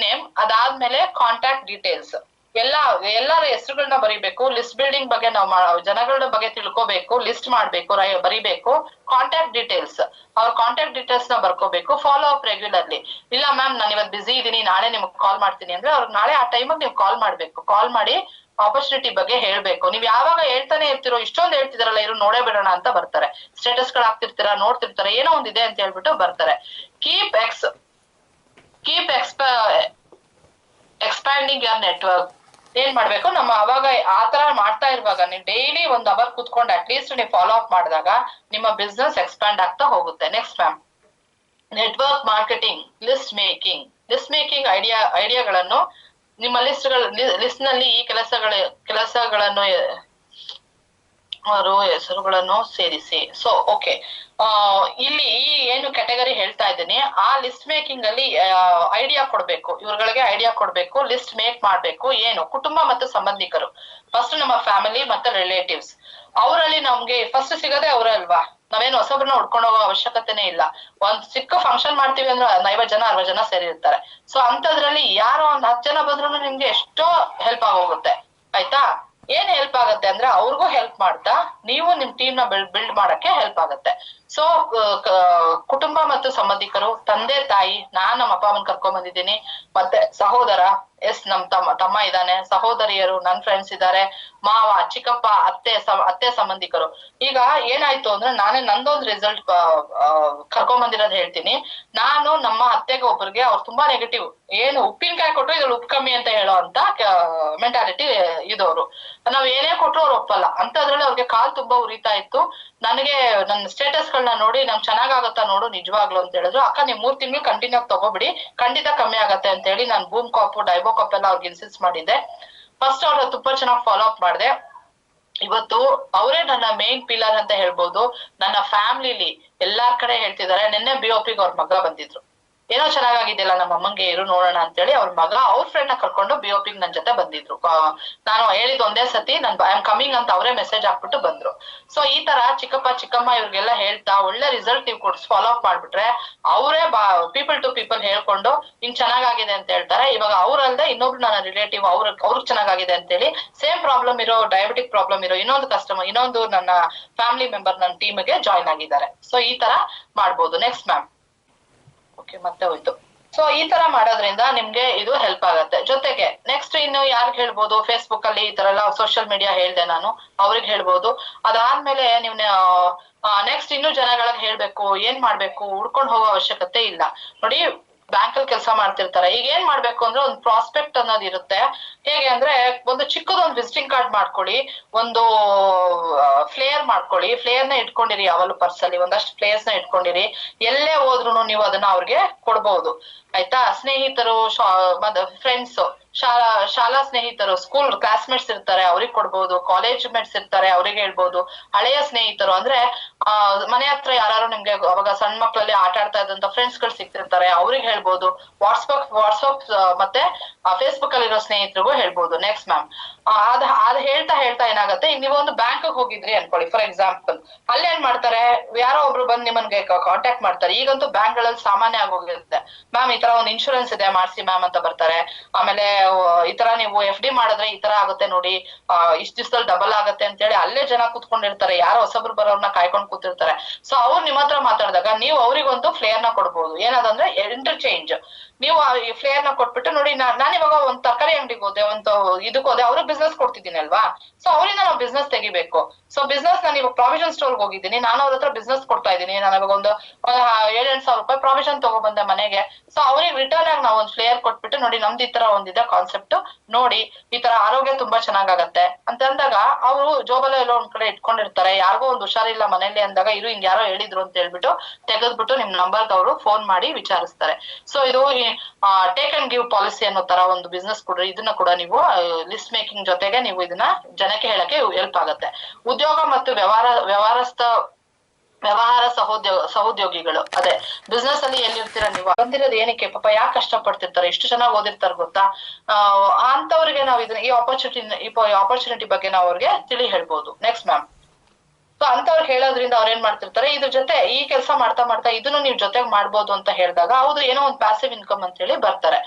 ನೇಮ್. ಅದಾದ್ಮೇಲೆ ಕಾಂಟ್ಯಾಕ್ಟ್ ಡೀಟೇಲ್ಸ್. ಎಲ್ಲರ ಹೆಸರುಗಳನ್ನ ಬರಿಬೇಕು, ಲಿಸ್ಟ್ ಬಿಲ್ಡಿಂಗ್ ಬಗ್ಗೆ ನಾವು ಜನಗಳ ಬಗ್ಗೆ ತಿಳ್ಕೋಬೇಕು, ಲಿಸ್ಟ್ ಮಾಡ್ಬೇಕು, ಬರಿಬೇಕು, ಕಾಂಟ್ಯಾಕ್ಟ್ ಡೀಟೇಲ್ಸ್ ಅವ್ರ ಕಾಂಟ್ಯಾಕ್ಟ್ ಡೀಟೇಲ್ಸ್ ನ ಬರ್ಕೋಬೇಕು, ಫಾಲೋ ಅಪ್ ರೆಗ್ಯುಲರ್ಲಿ. ಇಲ್ಲ ಮ್ಯಾಮ್ ನಾನು ಇವತ್ತು ಬಿಸಿ ಇದೀನಿ, ನಾಳೆ ನಿಮ್ಗೆ ಕಾಲ್ ಮಾಡ್ತೀನಿ ಅಂದ್ರೆ ಅವ್ರಿಗೆ ನಾಳೆ ಆ ಟೈಮಿಗೆ ನೀವು ಕಾಲ್ ಮಾಡ್ಬೇಕು. ಕಾಲ್ ಮಾಡಿ ಆಪರ್ಚುನಿಟಿ ಬಗ್ಗೆ ಹೇಳ್ಬೇಕು. ನೀವ್ ಯಾವಾಗ ಹೇಳ್ತಾನೆ ಇರ್ತಿರೋ, ಇಷ್ಟೊಂದು ಹೇಳ್ತಿದಾರಲ್ಲ ಇವ್ರು ನೋಡೇ ಬಿಡೋಣ ಅಂತ ಬರ್ತಾರೆ, ಸ್ಟೇಟಸ್ ಗಳು ಹಾಕ್ತಿರ್ತೀರಾ, ನೋಡ್ತಿರ್ತಾರೆ, ಏನೋ ಒಂದಿದೆ ಅಂತ ಹೇಳ್ಬಿಟ್ಟು ಬರ್ತಾರೆ. Keep expanding your network. ಏನ್ ಮಾಡ್ಬೇಕು, ನಮ್ಮ ಅವಾಗ ಆತರ ಮಾಡ್ತಾ ಇರುವಾಗ ನೀವು ಡೈಲಿ 1 ಅವರ್ ಕುತ್ಕೊಂಡು ಅಟ್ಲೀಸ್ಟ್ ನೀವು ಫಾಲೋ ಅಪ್ ಮಾಡಿದಾಗ ನಿಮ್ಮ ಬಿಸ್ನೆಸ್ ಎಕ್ಸ್ಪ್ಯಾಂಡ್ ಆಗ್ತಾ ಹೋಗುತ್ತೆ. Next ma'am, network marketing, list making ಐಡಿಯಾಗಳನ್ನು ನಿಮ್ಮ ಲಿಸ್ಟ್ ನಲ್ಲಿ ಈ ಕೆಲಸಗಳನ್ನು ಹೆಸರುಗಳನ್ನು ಸೇರಿಸಿ. ಸೊ ಓಕೆ, ಇಲ್ಲಿ ಈ ಏನು ಕ್ಯಾಟಗರಿ ಹೇಳ್ತಾ ಇದ್ದೀನಿ, ಆ ಲಿಸ್ಟ್ ಮೇಕಿಂಗ್ ಅಲ್ಲಿ ಐಡಿಯಾ ಕೊಡ್ಬೇಕು, ಇವ್ರಗಳಿಗೆ ಐಡಿಯಾ ಕೊಡ್ಬೇಕು, ಲಿಸ್ಟ್ ಮೇಕ್ ಮಾಡ್ಬೇಕು. ಏನು, ಕುಟುಂಬ ಮತ್ತು ಸಂಬಂಧಿಕರು, ಫಸ್ಟ್ ನಮ್ಮ ಫ್ಯಾಮಿಲಿ ಮತ್ತೆ ರಿಲೇಟಿವ್ಸ್. ಅವರಲ್ಲಿ ನಮ್ಗೆ ಫಸ್ಟ್ ಸಿಗದೆ ಅವರೇ ಅಲ್ವಾ, ನಾವೇನು ಹೊಸಬ್ರನ್ನ ಹುಡ್ಕೊಂಡು ಹೋಗೋ ಅವಶ್ಯಕತೆನೇ ಇಲ್ಲ. ಒಂದ್ ಚಿಕ್ಕ ಫಂಕ್ಷನ್ ಮಾಡ್ತೀವಿ ಅಂದ್ರೆ 50 ಜನ 60 ಜನ ಸೇರಿರ್ತಾರೆ. ಸೊ ಅಂತದ್ರಲ್ಲಿ ಯಾರೋ ಒಂದ್ 10 ಜನ ಬಂದ್ರು ನಿಮ್ಗೆ ಎಷ್ಟೋ ಹೆಲ್ಪ್ ಆಗೋಗುತ್ತೆ. ಆಯ್ತಾ, ಏನ್ ಹೆಲ್ಪ್ ಆಗತ್ತೆ ಅಂದ್ರೆ ಅವ್ರಿಗೂ ಹೆಲ್ಪ್ ಮಾಡ್ತಾ ನೀವು ನಿಮ್ ಟೀಮ್ ನ ಬಿಲ್ಡ್ ಮಾಡಕ್ಕೆ ಹೆಲ್ಪ್ ಆಗತ್ತೆ. ಸೊ ಕುಟುಂಬ ಮತ್ತು ಸಂಬಂಧಿಕರು, ತಂದೆ ತಾಯಿ, ನಾನ್ ನಮ್ಮ ಅಪ್ಪ ಅಮ್ಮನ್ ಕರ್ಕೊಂಡ್ ಬಂದಿದ್ದೀನಿ, ಮತ್ತೆ ಸಹೋದರ, ನಮ್ ತಮ್ಮ ಇದ್ದಾನೆ, ಸಹೋದರಿಯರು, ನನ್ ಫ್ರೆಂಡ್ಸ್ ಇದ್ದಾರೆ, ಮಾವ, ಚಿಕ್ಕಪ್ಪ, ಅತ್ತೆ ಸಂಬಂಧಿಕರು. ಈಗ ಏನಾಯ್ತು ಅಂದ್ರೆ ನಾನೇ ನಂದೊಂದು ರಿಸಲ್ಟ್ ಕರ್ಕೊಂಡ್ ಬಂದಿರೋದ್ ಹೇಳ್ತೀನಿ. ನಾನು ನಮ್ಮ ಅತ್ತೆಗೆ ಒಬ್ಬರಿಗೆ ಅವ್ರು ತುಂಬಾ ನೆಗೆಟಿವ್, ಏನು ಉಪ್ಪಿನಕಾಯಿ ಕೊಟ್ರು ಇದ್ರಲ್ಲಿ ಉಪ್ಪು ಕಮ್ಮಿ ಅಂತ ಹೇಳೋ ಅಂತ ಮೆಂಟಾಲಿಟಿ ಇದವರು. ನಾವ್ ಏನೇ ಕೊಟ್ರು ಅವ್ರು ಒಪ್ಪಲ್ಲ. ಅಂತದ್ರಲ್ಲಿ ಅವ್ರಿಗೆ ಕಾಲ್ ತುಂಬಾ ಉರಿತಾ ಇತ್ತು. ನನಗೆ ನನ್ನ ಸ್ಟೇಟಸ್ ಗಳನ್ನ ನೋಡಿ ನಮ್ ಚೆನ್ನಾಗಾಗತ್ತಾ ನೋಡು ನಿಜವಾಗ್ಲು ಅಂತ ಹೇಳಿದ್ರು. ಅಕ್ಕ ನೀವು 3 ತಿಂಗಳು ಕಂಟಿನ್ಯೂ ಆಗಿ ತಗೋಬಿಡಿ, ಖಂಡಿತ ಕಮ್ಮಿ ಆಗತ್ತೆ ಅಂತ ಹೇಳಿ ನಾನು ಬೂಮ್ ಕಾಪು ಡೈಬೋ ಕಾಪ್ ಎಲ್ಲ ಅವ್ರಿಗೆ ಇನ್ಸಿಸ್ಟ್ ಮಾಡಿದ್ದೆ. ಫಸ್ಟ್ ಅವ್ರ ತುಂಬಾ ಚೆನ್ನಾಗಿ ಫಾಲೋ ಅಪ್ ಮಾಡಿದೆ. ಇವತ್ತು ಅವರೇ ನನ್ನ ಮೇನ್ ಪಿಲ್ಲರ್ ಅಂತ ಹೇಳ್ಬೋದು. ನನ್ನ ಫ್ಯಾಮಿಲಿಲಿ ಎಲ್ಲಾರ್ ಕಡೆ ಹೇಳ್ತಿದ್ದಾರೆ. ನಿನ್ನೆ BOPಗೆ ಅವ್ರ ಮಗ ಬಂದಿದ್ರು, ಏನೋ ಚೆನ್ನಾಗಿದೆಯಲ್ಲ ನಮ್ಮ ಅಮ್ಮಂಗೆ, ಇರು ನೋಡೋಣ ಅಂತೇಳಿ ಅವ್ರ ಮಗ ಅವ್ರ ಫ್ರೆಂಡ್ ನ ಕರ್ಕೊಂಡು BOPಗೆ ನನ್ ಜೊತೆ ಬಂದಿದ್ರು. ನಾನು ಹೇಳಿದ್ ಒಂದೇ ಸತಿ ಐ ಆಮ್ ಕಮಿಂಗ್ ಅಂತ ಅವರೇ ಮೆಸೇಜ್ ಹಾಕ್ಬಿಟ್ಟು ಬಂದ್ರು. ಸೊ ಈ ತರ ಚಿಕ್ಕಪ್ಪ ಚಿಕ್ಕಮ್ಮ ಇವ್ರಿಗೆಲ್ಲ ಹೇಳ್ತಾ ಒಳ್ಳೆ ರಿಸಲ್ಟ್ ನೀವು ಕೊಡ್ಸಿ ಫಾಲೋ ಅಪ್ ಮಾಡ್ಬಿಟ್ರೆ ಅವರೇ ಪೀಪಲ್ ಟು ಪೀಪಲ್ ಹೇಳ್ಕೊಂಡು ಹಿಂಗ್ ಚೆನ್ನಾಗಿದೆ ಅಂತ ಹೇಳ್ತಾರೆ. ಇವಾಗ ಅವ್ರಲ್ದೆ ಇನ್ನೊಬ್ರು ನನ್ನ ರಿಲೇಟಿವ್ ಅವ್ರಿಗೆ ಚೆನ್ನಾಗಿದೆ ಅಂತೇಳಿ ಸೇಮ್ ಪ್ರಾಬ್ಲಮ್ ಇರೋ, ಡಯಾಬಿಟಿಕ್ ಪ್ರಾಬ್ಲಮ್ ಇರೋ ಇನ್ನೊಂದು ನನ್ನ ಫ್ಯಾಮಿಲಿ ಮೆಂಬರ್ ನನ್ನ ಟೀಮ್ಗೆ ಜಾಯ್ನ್ ಆಗಿದ್ದಾರೆ. ಸೊ ಈ ತರ ಮಾಡ್ಬೋದು. ನೆಕ್ಸ್ಟ್ ಮ್ಯಾಮ್, ಓಕೆ ಮತ್ತೆ ಹೋಯ್ತು. ಸೊ ಈ ತರ ಮಾಡೋದ್ರಿಂದ ನಿಮ್ಗೆ ಇದು ಹೆಲ್ಪ್ ಆಗತ್ತೆ. ಜೊತೆಗೆ ನೆಕ್ಸ್ಟ್ ಇನ್ನು ಯಾರ್ಗ್ ಹೇಳ್ಬೋದು, ಫೇಸ್ಬುಕ್ ಅಲ್ಲಿ ಈ ತರ ಎಲ್ಲ ಸೋಷಿಯಲ್ ಮೀಡಿಯಾ ಹೇಳ್ದೆ ನಾನು, ಅವ್ರಿಗೆ ಹೇಳ್ಬೋದು. ಅದಾದ್ಮೇಲೆ ನೀವು ನೆಕ್ಸ್ಟ್ ಇನ್ನು ಜನಗಳಿಗೆ ಹೇಳ್ಬೇಕು, ಏನ್ ಮಾಡ್ಬೇಕು, ಹುಡ್ಕೊಂಡ್ ಹೋಗೋ ಅವಶ್ಯಕತೆ ಇಲ್ಲ. ನೋಡಿ, ಬ್ಯಾಂಕ್ ಅಲ್ಲಿ ಕೆಲಸ ಮಾಡ್ತಿರ್ತಾರೆ. ಈಗ ಏನ್ ಮಾಡ್ಬೇಕು ಅಂದ್ರೆ ಒಂದು ಪ್ರಾಸ್ಪೆಕ್ಟ್ ಅನ್ನೋದು ಇರುತ್ತೆ. ಹೇಗೆ ಅಂದ್ರೆ ಒಂದು ಚಿಕ್ಕದೊಂದು ವಿಸಿಟಿಂಗ್ ಕಾರ್ಡ್ ಮಾಡ್ಕೊಳ್ಳಿ, ಒಂದು ಫ್ಲೇಯರ್ ಮಾಡ್ಕೊಳ್ಳಿ, ಫ್ಲೇಯರ್ ನ ಇಟ್ಕೊಂಡಿರಿ, ಯಾವಲ್ಲೂ ಪರ್ಸಲ್ಲಿ ಒಂದಷ್ಟು ಫ್ಲೇಯರ್ಸ್ ನ ಇಟ್ಕೊಂಡಿರಿ. ಎಲ್ಲೇ ಹೋದ್ರು ನೀವು ಅದನ್ನ ಅವ್ರಿಗೆ ಕೊಡ್ಬಹುದು. ಆಯ್ತಾ, ಸ್ನೇಹಿತರು, ಫ್ರೆಂಡ್ಸ್, ಶಾಲಾ ಸ್ನೇಹಿತರು, ಸ್ಕೂಲ್ ಕ್ಲಾಸ್ಮೇಟ್ಸ್ ಇರ್ತಾರೆ, ಅವ್ರಿಗೆ ಕೊಡ್ಬೋದು. ಕಾಲೇಜ್ ಮೇಟ್ಸ್ ಇರ್ತಾರೆ, ಅವ್ರಿಗೆ ಹೇಳ್ಬೋದು. ಹಳೆಯ ಸ್ನೇಹಿತರು ಅಂದ್ರೆ ಮನೆ ಹತ್ರ ಯಾರು ನಿಮ್ಗೆ ಅವಾಗ ಸಣ್ಣ ಮಕ್ಳಲ್ಲಿ ಆಟ ಆಡ್ತಾ ಇದ್ದಂತ ಫ್ರೆಂಡ್ಸ್ ಗಳು ಸಿಕ್ತಿರ್ತಾರೆ, ಅವ್ರಿಗೆ ಹೇಳ್ಬೋದು. ವಾಟ್ಸಪ್ ಮತ್ತೆ ಫೇಸ್ಬುಕ್ ಅಲ್ಲಿರೋ ಸ್ನೇಹಿತರಿಗೂ ಹೇಳ್ಬೋದು. ನೆಕ್ಸ್ಟ್ ಮ್ಯಾಮ್, ಅದ್ ಹೇಳ್ತಾ ಏನಾಗುತ್ತೆ, ಈಗ ನೀವು ಒಂದು ಬ್ಯಾಂಕ್ ಹೋಗಿದ್ರಿ ಅನ್ಕೊಳ್ಳಿ ಫಾರ್ ಎಕ್ಸಾಂಪಲ್, ಅಲ್ಲೇನ್ ಮಾಡ್ತಾರೆ, ಯಾರೋ ಒಬ್ರು ಬಂದು ನಿಮ್ಮನ್ಗೆ ಕಾಂಟ್ಯಾಕ್ಟ್ ಮಾಡ್ತಾರೆ. ಈಗಂತೂ ಬ್ಯಾಂಕ್ ಗಳಲ್ಲಿ ಸಾಮಾನ್ಯ ಆಗೋಗಿರುತ್ತೆ, ಮ್ಯಾಮ್ ಈ ತರ ಒಂದು ಇನ್ಶೂರೆನ್ಸ್ ಇದೆ ಮಾಡ್ಸಿ ಮ್ಯಾಮ್ ಅಂತ ಬರ್ತಾರೆ. ಆಮೇಲೆ ಈ ತರ ನೀವು FD ಮಾಡಿದ್ರೆ ಈ ತರ ಆಗುತ್ತೆ ನೋಡಿ, ಇಷ್ಟ ದಿವಸದಲ್ಲಿ ಡಬಲ್ ಆಗತ್ತೆ ಅಂತ ಹೇಳಿ ಅಲ್ಲೇ ಜನ ಕೂತ್ಕೊಂಡಿರ್ತಾರೆ, ಯಾರೋ ಹೊಸಬ್ರು ಬರೋರ್ನ ಕಾಯ್ಕೊಂಡು ಕೂತಿರ್ತಾರೆ. ಸೊ ಅವ್ರು ನಿಮ್ಮ ಹತ್ರ ಮಾತಾಡಿದಾಗ ನೀವು ಅವ್ರಿಗೊಂದು ಫ್ಲೇಯರ್ ನ ಕೊಡ್ಬೋದು. ಏನದಂದ್ರೆ ಇಂಟರ್ಚೇಂಜ್. ನೀವು ಈ ಫ್ಲೇಯರ್ ನ ಕೊಟ್ಬಿಟ್ಟು, ನೋಡಿ ನಾನು ಇವಾಗ ಒಂದ್ ತರಕಾರಿ ಅಂಗಡಿಗೆ ಹೋದೆ, ಒಂದು ಇದಕ್ಕೆ ಹೋದೆ, ಅವ್ರಿಗೆ ಬಿಸ್ನೆಸ್ ಕೊಡ್ತಿದ್ದೀನಿ ಅಲ್ವಾ, ಸೊ ಅವರಿಂದ ನಾವು ಬಿಸ್ನೆಸ್ ತೆಗಿಬೇಕು. ಸೊ ಬಿಸ್ನೆಸ್ ನಾನು ಇವಾಗ ಪ್ರಾವಿಷನ್ ಸ್ಟೋರ್ಗೆ ಹೋಗಿದ್ದೀನಿ, ನಾನು ಅವ್ರ ಹತ್ರ ಬಿಸ್ನೆಸ್ ಕೊಡ್ತಾ ಇದ್ದೀನಿ, ನಾನು ಇವಾಗ ಒಂದು 7,000 ರೂಪಾಯಿ ಪ್ರಾವಿಷನ್ ತಗೊಬಂದೆ ಮನೆಗೆ. ಸೊ ಅವ್ರಿಗೆ ರಿಟರ್ನ್ ಆಗಿ ನಾವು ಒಂದು ಫ್ಲೇಯರ್ ಕೊಟ್ಬಿಟ್ಟು, ನೋಡಿ ನಮ್ದು ಈ ತರ ಒಂದಿದೆ ಕಾನ್ಸೆಪ್ಟ್, ನೋಡಿ ಈ ತರ ಆರೋಗ್ಯ ತುಂಬಾ ಚೆನ್ನಾಗಾಗತ್ತೆ ಅಂತ ಅಂದಾಗ ಅವರು ಜೋಬಲ್ಲ ಎಲ್ಲೋ ಒಂದ್ ಕಡೆ ಇಟ್ಕೊಂಡಿರ್ತಾರೆ. ಯಾರಿಗೋ ಒಂದು ಹುಷಾರಿಲ್ಲ ಮನೇಲಿ ಅಂದಾಗ ಇರು ಹಿಂಗ್ ಯಾರೋ ಹೇಳಿದ್ರು ಅಂತ ಹೇಳ್ಬಿಟ್ಟು ತೆಗೆದ್ಬಿಟ್ಟು ನಿಮ್ ನಂಬರ್ಗೆ ಅವರು ಫೋನ್ ಮಾಡಿ ವಿಚಾರಿಸ್ತಾರೆ. ಸೊ ಇದು ಟೇಕ್ ಅಂಡ್ ಗಿವ್ ಪಾಲಿಸಿ ಅನ್ನೋ ತರ ಒಂದು ಬಿಸ್ನೆಸ್ ಕೊಡ್ರಿ. ಇದನ್ನ ಕೂಡ ನೀವು ಲಿಸ್ಟ್ ಮೇಕಿಂಗ್ ಜೊತೆಗೆ ನೀವು ಇದನ್ನ ಜನಕ್ಕೆ ಹೇಳಕ್ಕೆ ಹೆಲ್ಪ್ ಆಗತ್ತೆ. ಉದ್ಯೋಗ ಮತ್ತು ವ್ಯವಹಾರ ಸಹೋದ್ಯೋಗಿಗಳು, ಅದೇ ಬಿಸ್ನೆಸ್ ಅಲ್ಲಿ ಎಲ್ಲಿರ್ತೀರ ನೀವು, ಬಂದಿರೋದು ಏನಕ್ಕೆ, ಪಾಪ ಯಾಕೆ ಕಷ್ಟ ಪಡ್ತಿರ್ತಾರೆ, ಎಷ್ಟು ಚೆನ್ನಾಗಿ ಓದಿರ್ತಾರೆ ಗೊತ್ತಾ, ಅಂತವ್ರಿಗೆ ನಾವು ಇದನ್ನ ಈ ಆಪರ್ಚುನಿಟಿ ಬಗ್ಗೆ ನಾವು ಅವ್ರಿಗೆ ತಿಳಿ ಹೇಳ್ಬೋದು. ನೆಕ್ಸ್ಟ್ ಮ್ಯಾಮ್, ಸೊ ಅಂತವ್ರಿಗೆ ಹೇಳೋದ್ರಿಂದ ಅವ್ರ ಏನ್ ಮಾಡ್ತಿರ್ತಾರೆ, ಇದ್ರ ಜೊತೆ ಈ ಕೆಲಸ ಮಾಡ್ತಾ ಇದನ್ನು ನೀವು ಜೊತೆಗೆ ಮಾಡ್ಬೋದು ಅಂತ ಹೇಳಿದಾಗ ಹೌದು ಏನೋ ಒಂದು ಪ್ಯಾಸಿವ್ ಇನ್ಕಮ್ ಅಂತ ಹೇಳಿ ಬರ್ತಾರೆ.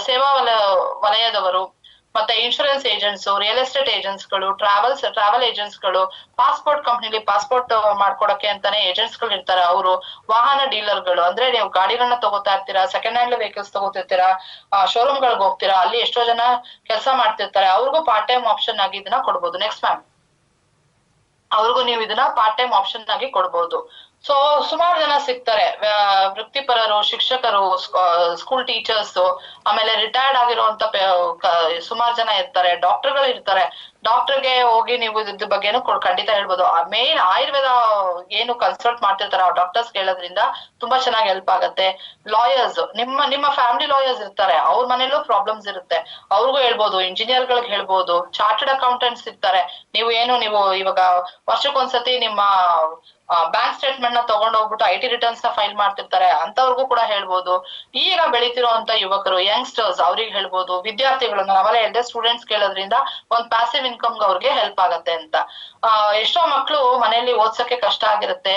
ಸೇವಾ ವಲಯದವರು, ಮತ್ತೆ insurance agents, real estate agents ಗಳು, ಟ್ರಾವೆಲ್ ಏಜೆಂಟ್ಸ್ ಗಳು, ಪಾಸ್ಪೋರ್ಟ್ ಕಂಪ್ನಿಲಿ ಪಾಸ್ಪೋರ್ಟ್ ಮಾಡ್ಕೊಡಕ್ಕೆ ಅಂತಾನೆ ಏಜೆಂಟ್ಸ್ ಗಳು ಇರ್ತಾರೆ. ಅವರು ವಾಹನ ಡೀಲರ್ ಗಳು, ಅಂದ್ರೆ ನೀವು ಗಾಡಿಗಳನ್ನ ತಗೋತಾ ಇರ್ತೀರಾ, ಸೆಕೆಂಡ್ ಹ್ಯಾಂಡ್ ವೆಹಿಕಲ್ಸ್ ತಗೋತಿರ್ತೀರಾ, ಶೋರೂಮ್ ಗಳಿಗೆ ಹೋಗ್ತೀರಾ, ಅಲ್ಲಿ ಎಷ್ಟೋ ಜನ ಕೆಲಸ ಮಾಡ್ತಿರ್ತಾರೆ. ಅವ್ರಿಗೂ ಪಾರ್ಟ್ ಟೈಮ್ ಆಪ್ಷನ್ ಆಗಿ ಇದನ್ನ ಕೊಡ್ಬೋದು. ನೆಕ್ಸ್ಟ್ ಮ್ಯಾಮ್, ಅವ್ರಿಗೂ ನೀವು ಇದನ್ನ ಪಾರ್ಟ್ ಟೈಮ್ ಆಪ್ಷನ್ ಆಗಿ ಕೊಡ್ಬೋದು. ಸೊ ಸುಮಾರು ಜನ ಸಿಗ್ತಾರೆ, ವೃತ್ತಿಪರರು, ಶಿಕ್ಷಕರು, ಸ್ಕೂಲ್ ಟೀಚರ್ಸ್, ಆಮೇಲೆ ರಿಟೈರ್ಡ್ ಆಗಿರುವಂತ ಸುಮಾರು ಜನ ಇರ್ತಾರೆ, ಡಾಕ್ಟರ್ಗಳು ಇರ್ತಾರೆ. ಡಾಕ್ಟರ್ಗೆ ಹೋಗಿ ನೀವು ಇದ್ರ ಬಗ್ಗೆನೂ ಖಂಡಿತ ಹೇಳ್ಬೋದು. ಮೇನ್ ಆಯುರ್ವೇದ ಏನು ಕನ್ಸಲ್ಟ್ ಮಾಡ್ತಿರ್ತಾರೆ ಆ ಡಾಕ್ಟರ್ಸ್ ಹೇಳೋದ್ರಿಂದ ತುಂಬಾ ಚೆನ್ನಾಗಿ ಹೆಲ್ಪ್ ಆಗತ್ತೆ. ಲಾಯರ್ಸ್, ನಿಮ್ಮ ಫ್ಯಾಮಿಲಿ ಲಾಯರ್ಸ್ ಇರ್ತಾರೆ, ಅವ್ರ ಮನೇಲೂ ಪ್ರಾಬ್ಲಮ್ಸ್ ಇರುತ್ತೆ, ಅವ್ರಿಗೂ ಹೇಳ್ಬೋದು. ಇಂಜಿನಿಯರ್ ಗಳಿಗೆ ಹೇಳ್ಬೋದು, ಚಾರ್ಟರ್ಡ್ ಅಕೌಂಟೆಂಟ್ಸ್ ಇರ್ತಾರೆ. ನೀವು ಇವಾಗ ವರ್ಷಕ್ಕೊಂದ್ಸತಿ ನಿಮ್ಮ ಬ್ಯಾಂಕ್ ಸ್ಟೇಟ್ಮೆಂಟ್ ನ ತಗೊಂಡ್ ಹೋಗ್ಬಿಟ್ಟು IT ರಿಟರ್ನ್ಸ್ ನ ಫೈಲ್ ಮಾಡ್ತಿರ್ತಾರೆ, ಅಂತವ್ರಿಗೂ ಕೂಡ ಹೇಳ್ಬೋದು. ಈಗ ಬೆಳಿತಿರುವಂತ ಯುವಕರು, ಯಂಗ್ಸ್ಟರ್ಸ್, ಅವ್ರಿಗೆ ಹೇಳ್ಬೋದು. ವಿದ್ಯಾರ್ಥಿಗಳು, ನಾವೆಲ್ಲ ಹೇಳಿದೆ ಸ್ಟೂಡೆಂಟ್ಸ್ ಕೇಳೋದ್ರಿಂದ ಒಂದ್ ಪ್ಯಾಸಿವ್ ಇನ್ಕಮ್ ಅವ್ರಿಗೆ ಹೆಲ್ಪ್ ಆಗತ್ತೆ ಅಂತ. ಎಷ್ಟೋ ಮಕ್ಳು ಮನೆಯಲ್ಲಿ ಓದ್ಸಕ್ಕೆ ಕಷ್ಟ ಆಗಿರುತ್ತೆ,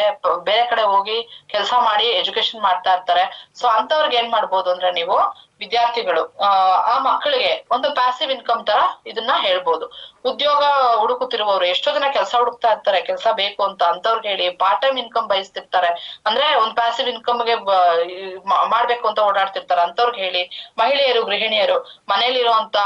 ಬೇರೆ ಕಡೆ ಹೋಗಿ ಕೆಲಸ ಮಾಡಿ ಎಜುಕೇಶನ್ ಮಾಡ್ತಾ ಇರ್ತಾರೆ. ಸೊ ಅಂತವ್ರಿಗೆ ಏನ್ ಮಾಡ್ಬೋದು ಅಂದ್ರೆ, ನೀವು ವಿದ್ಯಾರ್ಥಿಗಳು ಆ ಮಕ್ಕಳಿಗೆ ಒಂದು ಪ್ಯಾಸಿವ್ ಇನ್ಕಮ್ ತರ ಇದನ್ನ ಹೇಳ್ಬೋದು. ಉದ್ಯೋಗ ಹುಡುಕುತ್ತಿರುವವರು, ಎಷ್ಟೋ ಜನ ಕೆಲಸ ಹುಡುಕ್ತಾ ಇರ್ತಾರೆ, ಕೆಲಸ ಬೇಕು ಅಂತ, ಅಂತವ್ರಿಗೆ ಹೇಳಿ. ಪಾರ್ಟ್ ಟೈಮ್ ಇನ್ಕಮ್ ಬಯಸ್ತಿರ್ತಾರೆ, ಅಂದ್ರೆ ಒಂದ್ ಪ್ಯಾಸಿವ್ ಇನ್ಕಮ್ ಗೆ ಮಾಡ್ಬೇಕು ಅಂತ ಓಡಾಡ್ತಿರ್ತಾರೆ, ಅಂತವ್ರಿಗೆ ಹೇಳಿ. ಮಹಿಳೆಯರು, ಗೃಹಿಣಿಯರು, ಮನೇಲಿರುವಂತ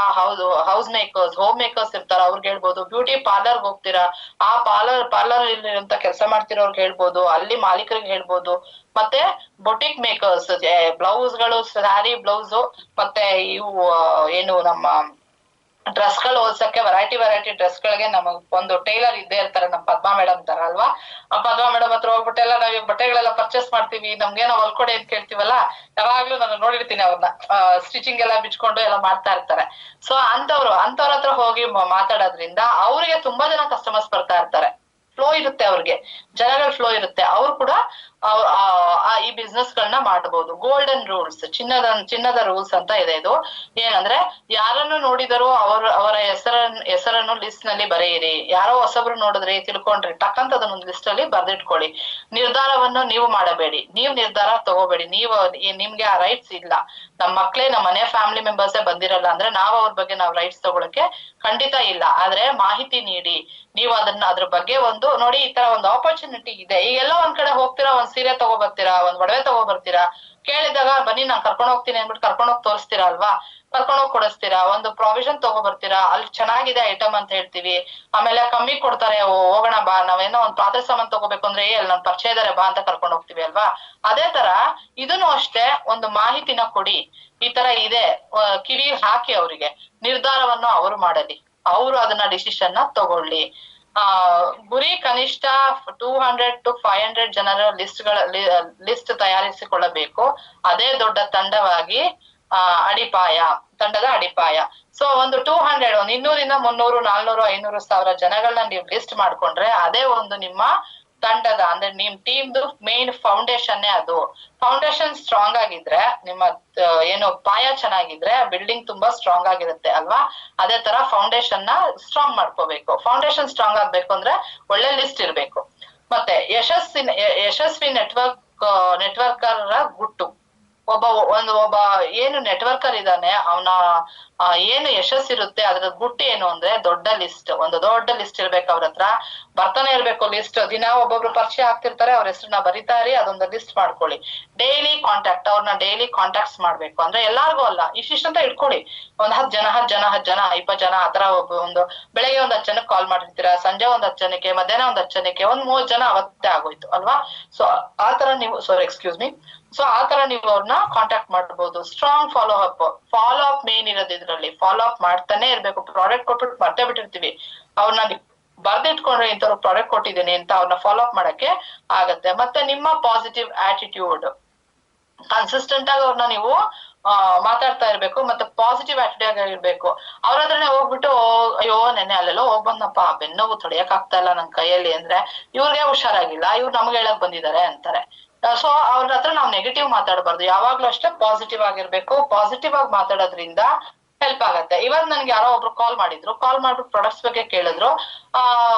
ಹೌಸ್ ಮೇಕರ್ಸ್, ಹೋಮ್ ಮೇಕರ್ಸ್ ಇರ್ತಾರ, ಅವ್ರಿಗೆ ಹೇಳ್ಬೋದು. ಬ್ಯೂಟಿ ಪಾರ್ಲರ್ ಹೋಗ್ತೀರಾ, ಆ ಪಾರ್ಲರ್ ಇರುವಂತ ಕೆಲಸ ಮಾಡ್ತಿರೋರ್ಗೆ ಹೇಳ್ಬೋದು, ಅಲ್ಲಿ ಮಾಲೀಕರಿಗೆ ಹೇಳ್ಬೋದು. ಮತ್ತೆ ಬೊಟಿಕ್ ಮೇಕರ್ಸ್, ಬ್ಲೌಸ್ ಗಳು, ಸ್ಯಾರಿ ಬ್ಲೌಸ್, ಮತ್ತೆ ಇವು ಏನು ನಮ್ಮ ಡ್ರೆಸ್ ಗಳು ಹೊಲ್ಸಕ್ಕೆ ವೆರೈಟಿ ಡ್ರೆಸ್ ಗಳಿಗೆ ನಮಗ್ ಒಂದು ಟೈಲರ್ ಇದ್ದೇ ಇರ್ತಾರೆ, ನಮ್ ಪದ್ಮಾ ಮೇಡಮ್ ತರ ಅಲ್ವಾ. ಆ ಪದ್ಮಾ ಮೇಡಮ್ ಹತ್ರ ಹೋಗ್ಬಿಟ್ಟೆಲ್ಲ ನಾವ್ ಬಟ್ಟೆಗಳೆಲ್ಲ ಪರ್ಚೇಸ್ ಮಾಡ್ತೀವಿ, ನಮ್ಗೇನೋ ಹೊಲ್ಕೊಡಿ ಅಂತ ಕೇಳ್ತೀವಲ್ಲ, ಯಾವಾಗ್ಲೂ ನಾನು ನೋಡಿರ್ತೀನಿ ಅವ್ರನ್ನ ಸ್ಟಿಚಿಂಗ್ ಎಲ್ಲ ಬಿಚ್ಕೊಂಡು ಎಲ್ಲ ಮಾಡ್ತಾ ಇರ್ತಾರೆ. ಸೊ ಅಂತವ್ರ ಹತ್ರ ಹೋಗಿ ಮಾತಾಡೋದ್ರಿಂದ ಅವ್ರಿಗೆ ತುಂಬಾ ಜನ ಕಸ್ಟಮರ್ಸ್ ಬರ್ತಾ ಇರ್ತಾರೆ. ಫ್ಲೋ ಇರುತ್ತೆ ಅವ್ರಿಗೆ, ಜನಗಳ ಫ್ಲೋ ಇರುತ್ತೆ. ಅವ್ರು ಕೂಡ ಈ ಬಿಸ್ನೆಸ್ ಗಳನ್ನ ಮಾಡಬಹುದು. ಗೋಲ್ಡನ್ ರೂಲ್ಸ್, ಚಿನ್ನದ ರೂಲ್ಸ್ ಅಂತ ಇದೆ. ಇದು ಏನಂದ್ರೆ, ಯಾರನ್ನು ನೋಡಿದರೂ ಅವರ ಹೆಸರನ್ನು ಲಿಸ್ಟ್ ನಲ್ಲಿ ಬರೆಯಿರಿ. ಯಾರೋ ಹೊಸಬ್ರು ನೋಡಿದ್ರಿ, ತಿಳ್ಕೊಂಡ್ರಿ, ಟಕ್ಕಂತ ಅದನ್ನೊಂದು ಲಿಸ್ಟ್ ಅಲ್ಲಿ ಬರ್ದಿಟ್ಕೊಳ್ಳಿ. ನಿರ್ಧಾರವನ್ನು ನೀವು ಮಾಡಬೇಡಿ, ನೀವು ನಿರ್ಧಾರ ತಗೋಬೇಡಿ. ನಿಮ್ಗೆ ಆ ರೈಟ್ಸ್ ಇಲ್ಲ. ನಮ್ ಮಕ್ಳೇ, ನಮ್ಮ ಮನೆ ಫ್ಯಾಮಿಲಿ ಮೆಂಬರ್ಸೇ ಬಂದಿರಲ್ಲ ಅಂದ್ರೆ ನಾವ್ ಅವ್ರ ಬಗ್ಗೆ ನಾವ್ ರೈಟ್ಸ್ ತಗೊಳಕ್ಕೆ ಖಂಡಿತ ಇಲ್ಲ. ಆದ್ರೆ ಮಾಹಿತಿ ನೀಡಿ, ನೀವು ಅದ್ರ ಬಗ್ಗೆ ನೋಡಿ, ಈ ತರ ಒಂದು ಆಪರ್ಚುನಿಟಿ ಇದೆ. ಈಗೆಲ್ಲ ಒಂದ್ ಕಡೆ ಹೋಗ್ತೀರಾ, ಒಂದ್ ಸೀರೆ ತಗೋಬರ್ತೀರಾ, ಒಂದ್ ಒಡವೆ ತಗೋಬರ್ತೀರಾ, ಕೇಳಿದಾಗ ಬನ್ನಿ ನಾನ್ ಕರ್ಕೊಂಡ್ ಹೋಗ್ತೀನಿ ಅಂದ್ಬಿಟ್ಟು ಕರ್ಕೊಂಡ್ ಹೋಗಿ ತೋರಿಸ್ತೀರಾ ಅಲ್ವಾ, ಕರ್ಕೊಂಡ್ ಹೋಗಿ ಕೊಡಿಸ್ತೀರಾ. ಒಂದು ಪ್ರಾವಿಷನ್ ತಗೋಬರ್ತೀರಾ, ಅಲ್ಲಿ ಚೆನ್ನಾಗಿದೆ ಐಟಮ್ ಅಂತ ಹೇಳ್ತೀವಿ, ಆಮೇಲೆ ಕಮ್ಮಿ ಕೊಡ್ತಾರೆ, ಹೋಗೋಣ ಬಾ, ನಾವೇನೋ ಒಂದ್ ಪಾತ್ರೆ ಸಾಮಾನ್ ತಗೋಬೇಕು ಅಂದ್ರೆ ಅಲ್ಲಿ ನನ್ ಪರಿಚಯ ಇದಾರೆ ಬಾ ಅಂತ ಕರ್ಕೊಂಡ್ ಹೋಗ್ತೀವಿ ಅಲ್ವಾ. ಅದೇ ತರ ಇದನ್ನು ಅಷ್ಟೇ, ಒಂದು ಮಾಹಿತಿನ ಕೊಡಿ, ಈ ತರ ಇದೆ, ಕಿವಿ ಹಾಕಿ ಅವರಿಗೆ, ನಿರ್ಧಾರವನ್ನು ಅವರು ಮಾಡಲಿ, ಅವರು ಅದನ್ನ ಡಿಸಿಷನ್ ನ ತಗೊಳ್ಳಿ. ಗುರಿ ಕನಿಷ್ಠ 200 to 500 ಜನರ ಲಿಸ್ಟ್ ತಯಾರಿಸಿಕೊಳ್ಳಬೇಕು. ಅದೇ ದೊಡ್ಡ ತಂಡದ ಅಡಿಪಾಯ. ಸೊ ಒಂದು 200, ಒಂದು 200 300 400 500 1000 ಜನಗಳನ್ನ ನೀವು ಲಿಸ್ಟ್ ಮಾಡ್ಕೊಂಡ್ರೆ, ಅದೇ ಒಂದು ನಿಮ್ಮ ತಂಡದ, ಅಂದ್ರೆ ನಿಮ್ ಟೀಮ್ದು ಮೇನ್ ಫೌಂಡೇಶನ್ನೇ ಅದು. ಫೌಂಡೇಶನ್ ಸ್ಟ್ರಾಂಗ್ ಆಗಿದ್ರೆ, ನಿಮ್ಮ ಏನು ಪಾಯ ಚೆನ್ನಾಗಿದ್ರೆ, ಬಿಲ್ಡಿಂಗ್ ತುಂಬಾ ಸ್ಟ್ರಾಂಗ್ ಆಗಿರುತ್ತೆ ಅಲ್ವಾ. ಅದೇ ತರ ಫೌಂಡೇಶನ್ ನ ಸ್ಟ್ರಾಂಗ್ ಮಾಡ್ಕೋಬೇಕು. ಫೌಂಡೇಶನ್ ಸ್ಟ್ರಾಂಗ್ ಆಗ್ಬೇಕು ಅಂದ್ರೆ ಒಳ್ಳೆ ಲಿಸ್ಟ್ ಇರ್ಬೇಕು. ಮತ್ತೆ ಯಶಸ್ವಿ ನೆಟ್ವರ್ಕರ್ ಗುಟ್ಟು. ಒಬ್ಬ ಏನು ನೆಟ್ವರ್ಕರ್ ಇದ್ದಾನೆ, ಅವನ ಏನು ಯಶಸ್ಸಿರುತ್ತೆ ಅದ್ರ ಗುಟ್ಟು ಏನು ಅಂದ್ರೆ, ಒಂದು ದೊಡ್ಡ ಲಿಸ್ಟ್ ಇರ್ಬೇಕು ಅವ್ರ ಹತ್ರ. ಬರ್ತಾನೆ ಇರ್ಬೇಕು ಲಿಸ್ಟ್. ದಿನ ಒಬ್ಬೊಬ್ರು ಪರಿಚಯ ಆಗ್ತಿರ್ತಾರೆ, ಅವ್ರ ಹೆಸರನ್ನ ಬರಿತಾ ಇರಿ, ಅದೊಂದು ಲಿಸ್ಟ್ ಮಾಡ್ಕೊಳ್ಳಿ. ಡೈಲಿ ಅವ್ರನ್ನ ಡೈಲಿ ಕಾಂಟ್ಯಾಕ್ಟ್ಸ್ ಮಾಡ್ಬೇಕು. ಅಂದ್ರೆ ಎಲ್ಲಾರ್ಗು ಅಲ್ಲ, ಇಷ್ಟಿಷ್ಟಂತ ಇಟ್ಕೊಳ್ಳಿ. ಒಂದ್ 10 ಜನ 20 ಜನ ಆತರ ಒಂದು ಬೆಳಗ್ಗೆ ಒಂದ್ 10 ಜನಕ್ಕೆ ಕಾಲ್ ಮಾಡಿರ್ತೀರಾ, ಸಂಜೆ ಒಂದ್ 10 ಜನಕ್ಕೆ, ಮಧ್ಯಾಹ್ನ ಒಂದ್ 10 ಜನಕ್ಕೆ, ಒಂದ್ 30 ಜನ ಅವತ್ತೇ ಆಗೋಯ್ತು ಅಲ್ವಾ. ಸೊ ಆತರ ನೀವು ಆತರ ನೀವು ಅವ್ರನ್ನ ಕಾಂಟ್ಯಾಕ್ಟ್ ಮಾಡ್ಬೋದು. ಸ್ಟ್ರಾಂಗ್ ಫಾಲೋ ಅಪ್ ಮೇನ್ ಇರೋದು ಇದ್ರಲ್ಲಿ. ಫಾಲೋ ಅಪ್ ಮಾಡ್ತಾನೆ ಇರ್ಬೇಕು. ಪ್ರಾಡಕ್ಟ್ ಕೊಟ್ಬಿಟ್ಟು ಮರ್ತೇ ಬಿಟ್ಟಿರ್ತೀವಿ, ಅವ್ರನ್ನ ಬರ್ದಿಟ್ಕೊಂಡ್ರೆ ಇಂಥವ್ರು ಪ್ರಾಡಕ್ಟ್ ಕೊಟ್ಟಿದ್ದೀನಿ ಅಂತ ಅವ್ರನ್ನ ಫಾಲೋ ಅಪ್ ಮಾಡಕ್ಕೆ ಆಗತ್ತೆ. ಮತ್ತೆ ನಿಮ್ಮ ಪಾಸಿಟಿವ್ ಆಟಿಟ್ಯೂಡ್, ಕನ್ಸಿಸ್ಟೆಂಟ್ ಆಗಿ ಅವ್ರನ್ನ ನೀವು ಮಾತಾಡ್ತಾ ಇರ್ಬೇಕು. ಮತ್ತೆ ಪಾಸಿಟಿವ್ ಆಟಿಟ್ಯೂಡ್ ಆಗಿರ್ಬೇಕು. ಅವ್ರ ಹತ್ರನೇ ಹೋಗ್ಬಿಟ್ಟು, ಅಯ್ಯೋ ನೆನ್ನೆ ಅಲ್ಲೆಲ್ಲೋ ಬಂದಪ್ಪ, ಬೆನ್ನೋವು ತಡೆಯಕ್ ಆಗ್ತಾ ಇಲ್ಲ ನನ್ ಕೈಯಲ್ಲಿ ಅಂದ್ರೆ, ಇವ್ರಿಗೆ ಹುಷಾರಾಗಿಲ್ಲ, ಇವ್ರು ನಮ್ಗೆ ಹೇಳಕ್ ಬಂದಿದ್ದಾರೆ ಅಂತಾರೆ. ಸೊ ಅವ್ರ ಹತ್ರ ನಾವ್ ನೆಗೆಟಿವ್ ಮಾತಾಡಬಾರ್ದು. ಯಾವಾಗ್ಲೂ ಅಷ್ಟೇ ಪಾಸಿಟಿವ್ ಆಗಿರ್ಬೇಕು. ಪಾಸಿಟಿವ್ ಆಗಿ ಮಾತಾಡೋದ್ರಿಂದ ಹೆಲ್ಪ್ ಆಗತ್ತೆ. ಇವಾಗ ನನ್ಗೆ ಯಾರೋ ಒಬ್ರು ಕಾಲ್ ಮಾಡಿದ್ರು, ಕಾಲ್ ಮಾಡ್ಬಿಟ್ಟು ಪ್ರಾಡಕ್ಟ್ಸ್ ಬಗ್ಗೆ ಕೇಳಿದ್ರು, ಆ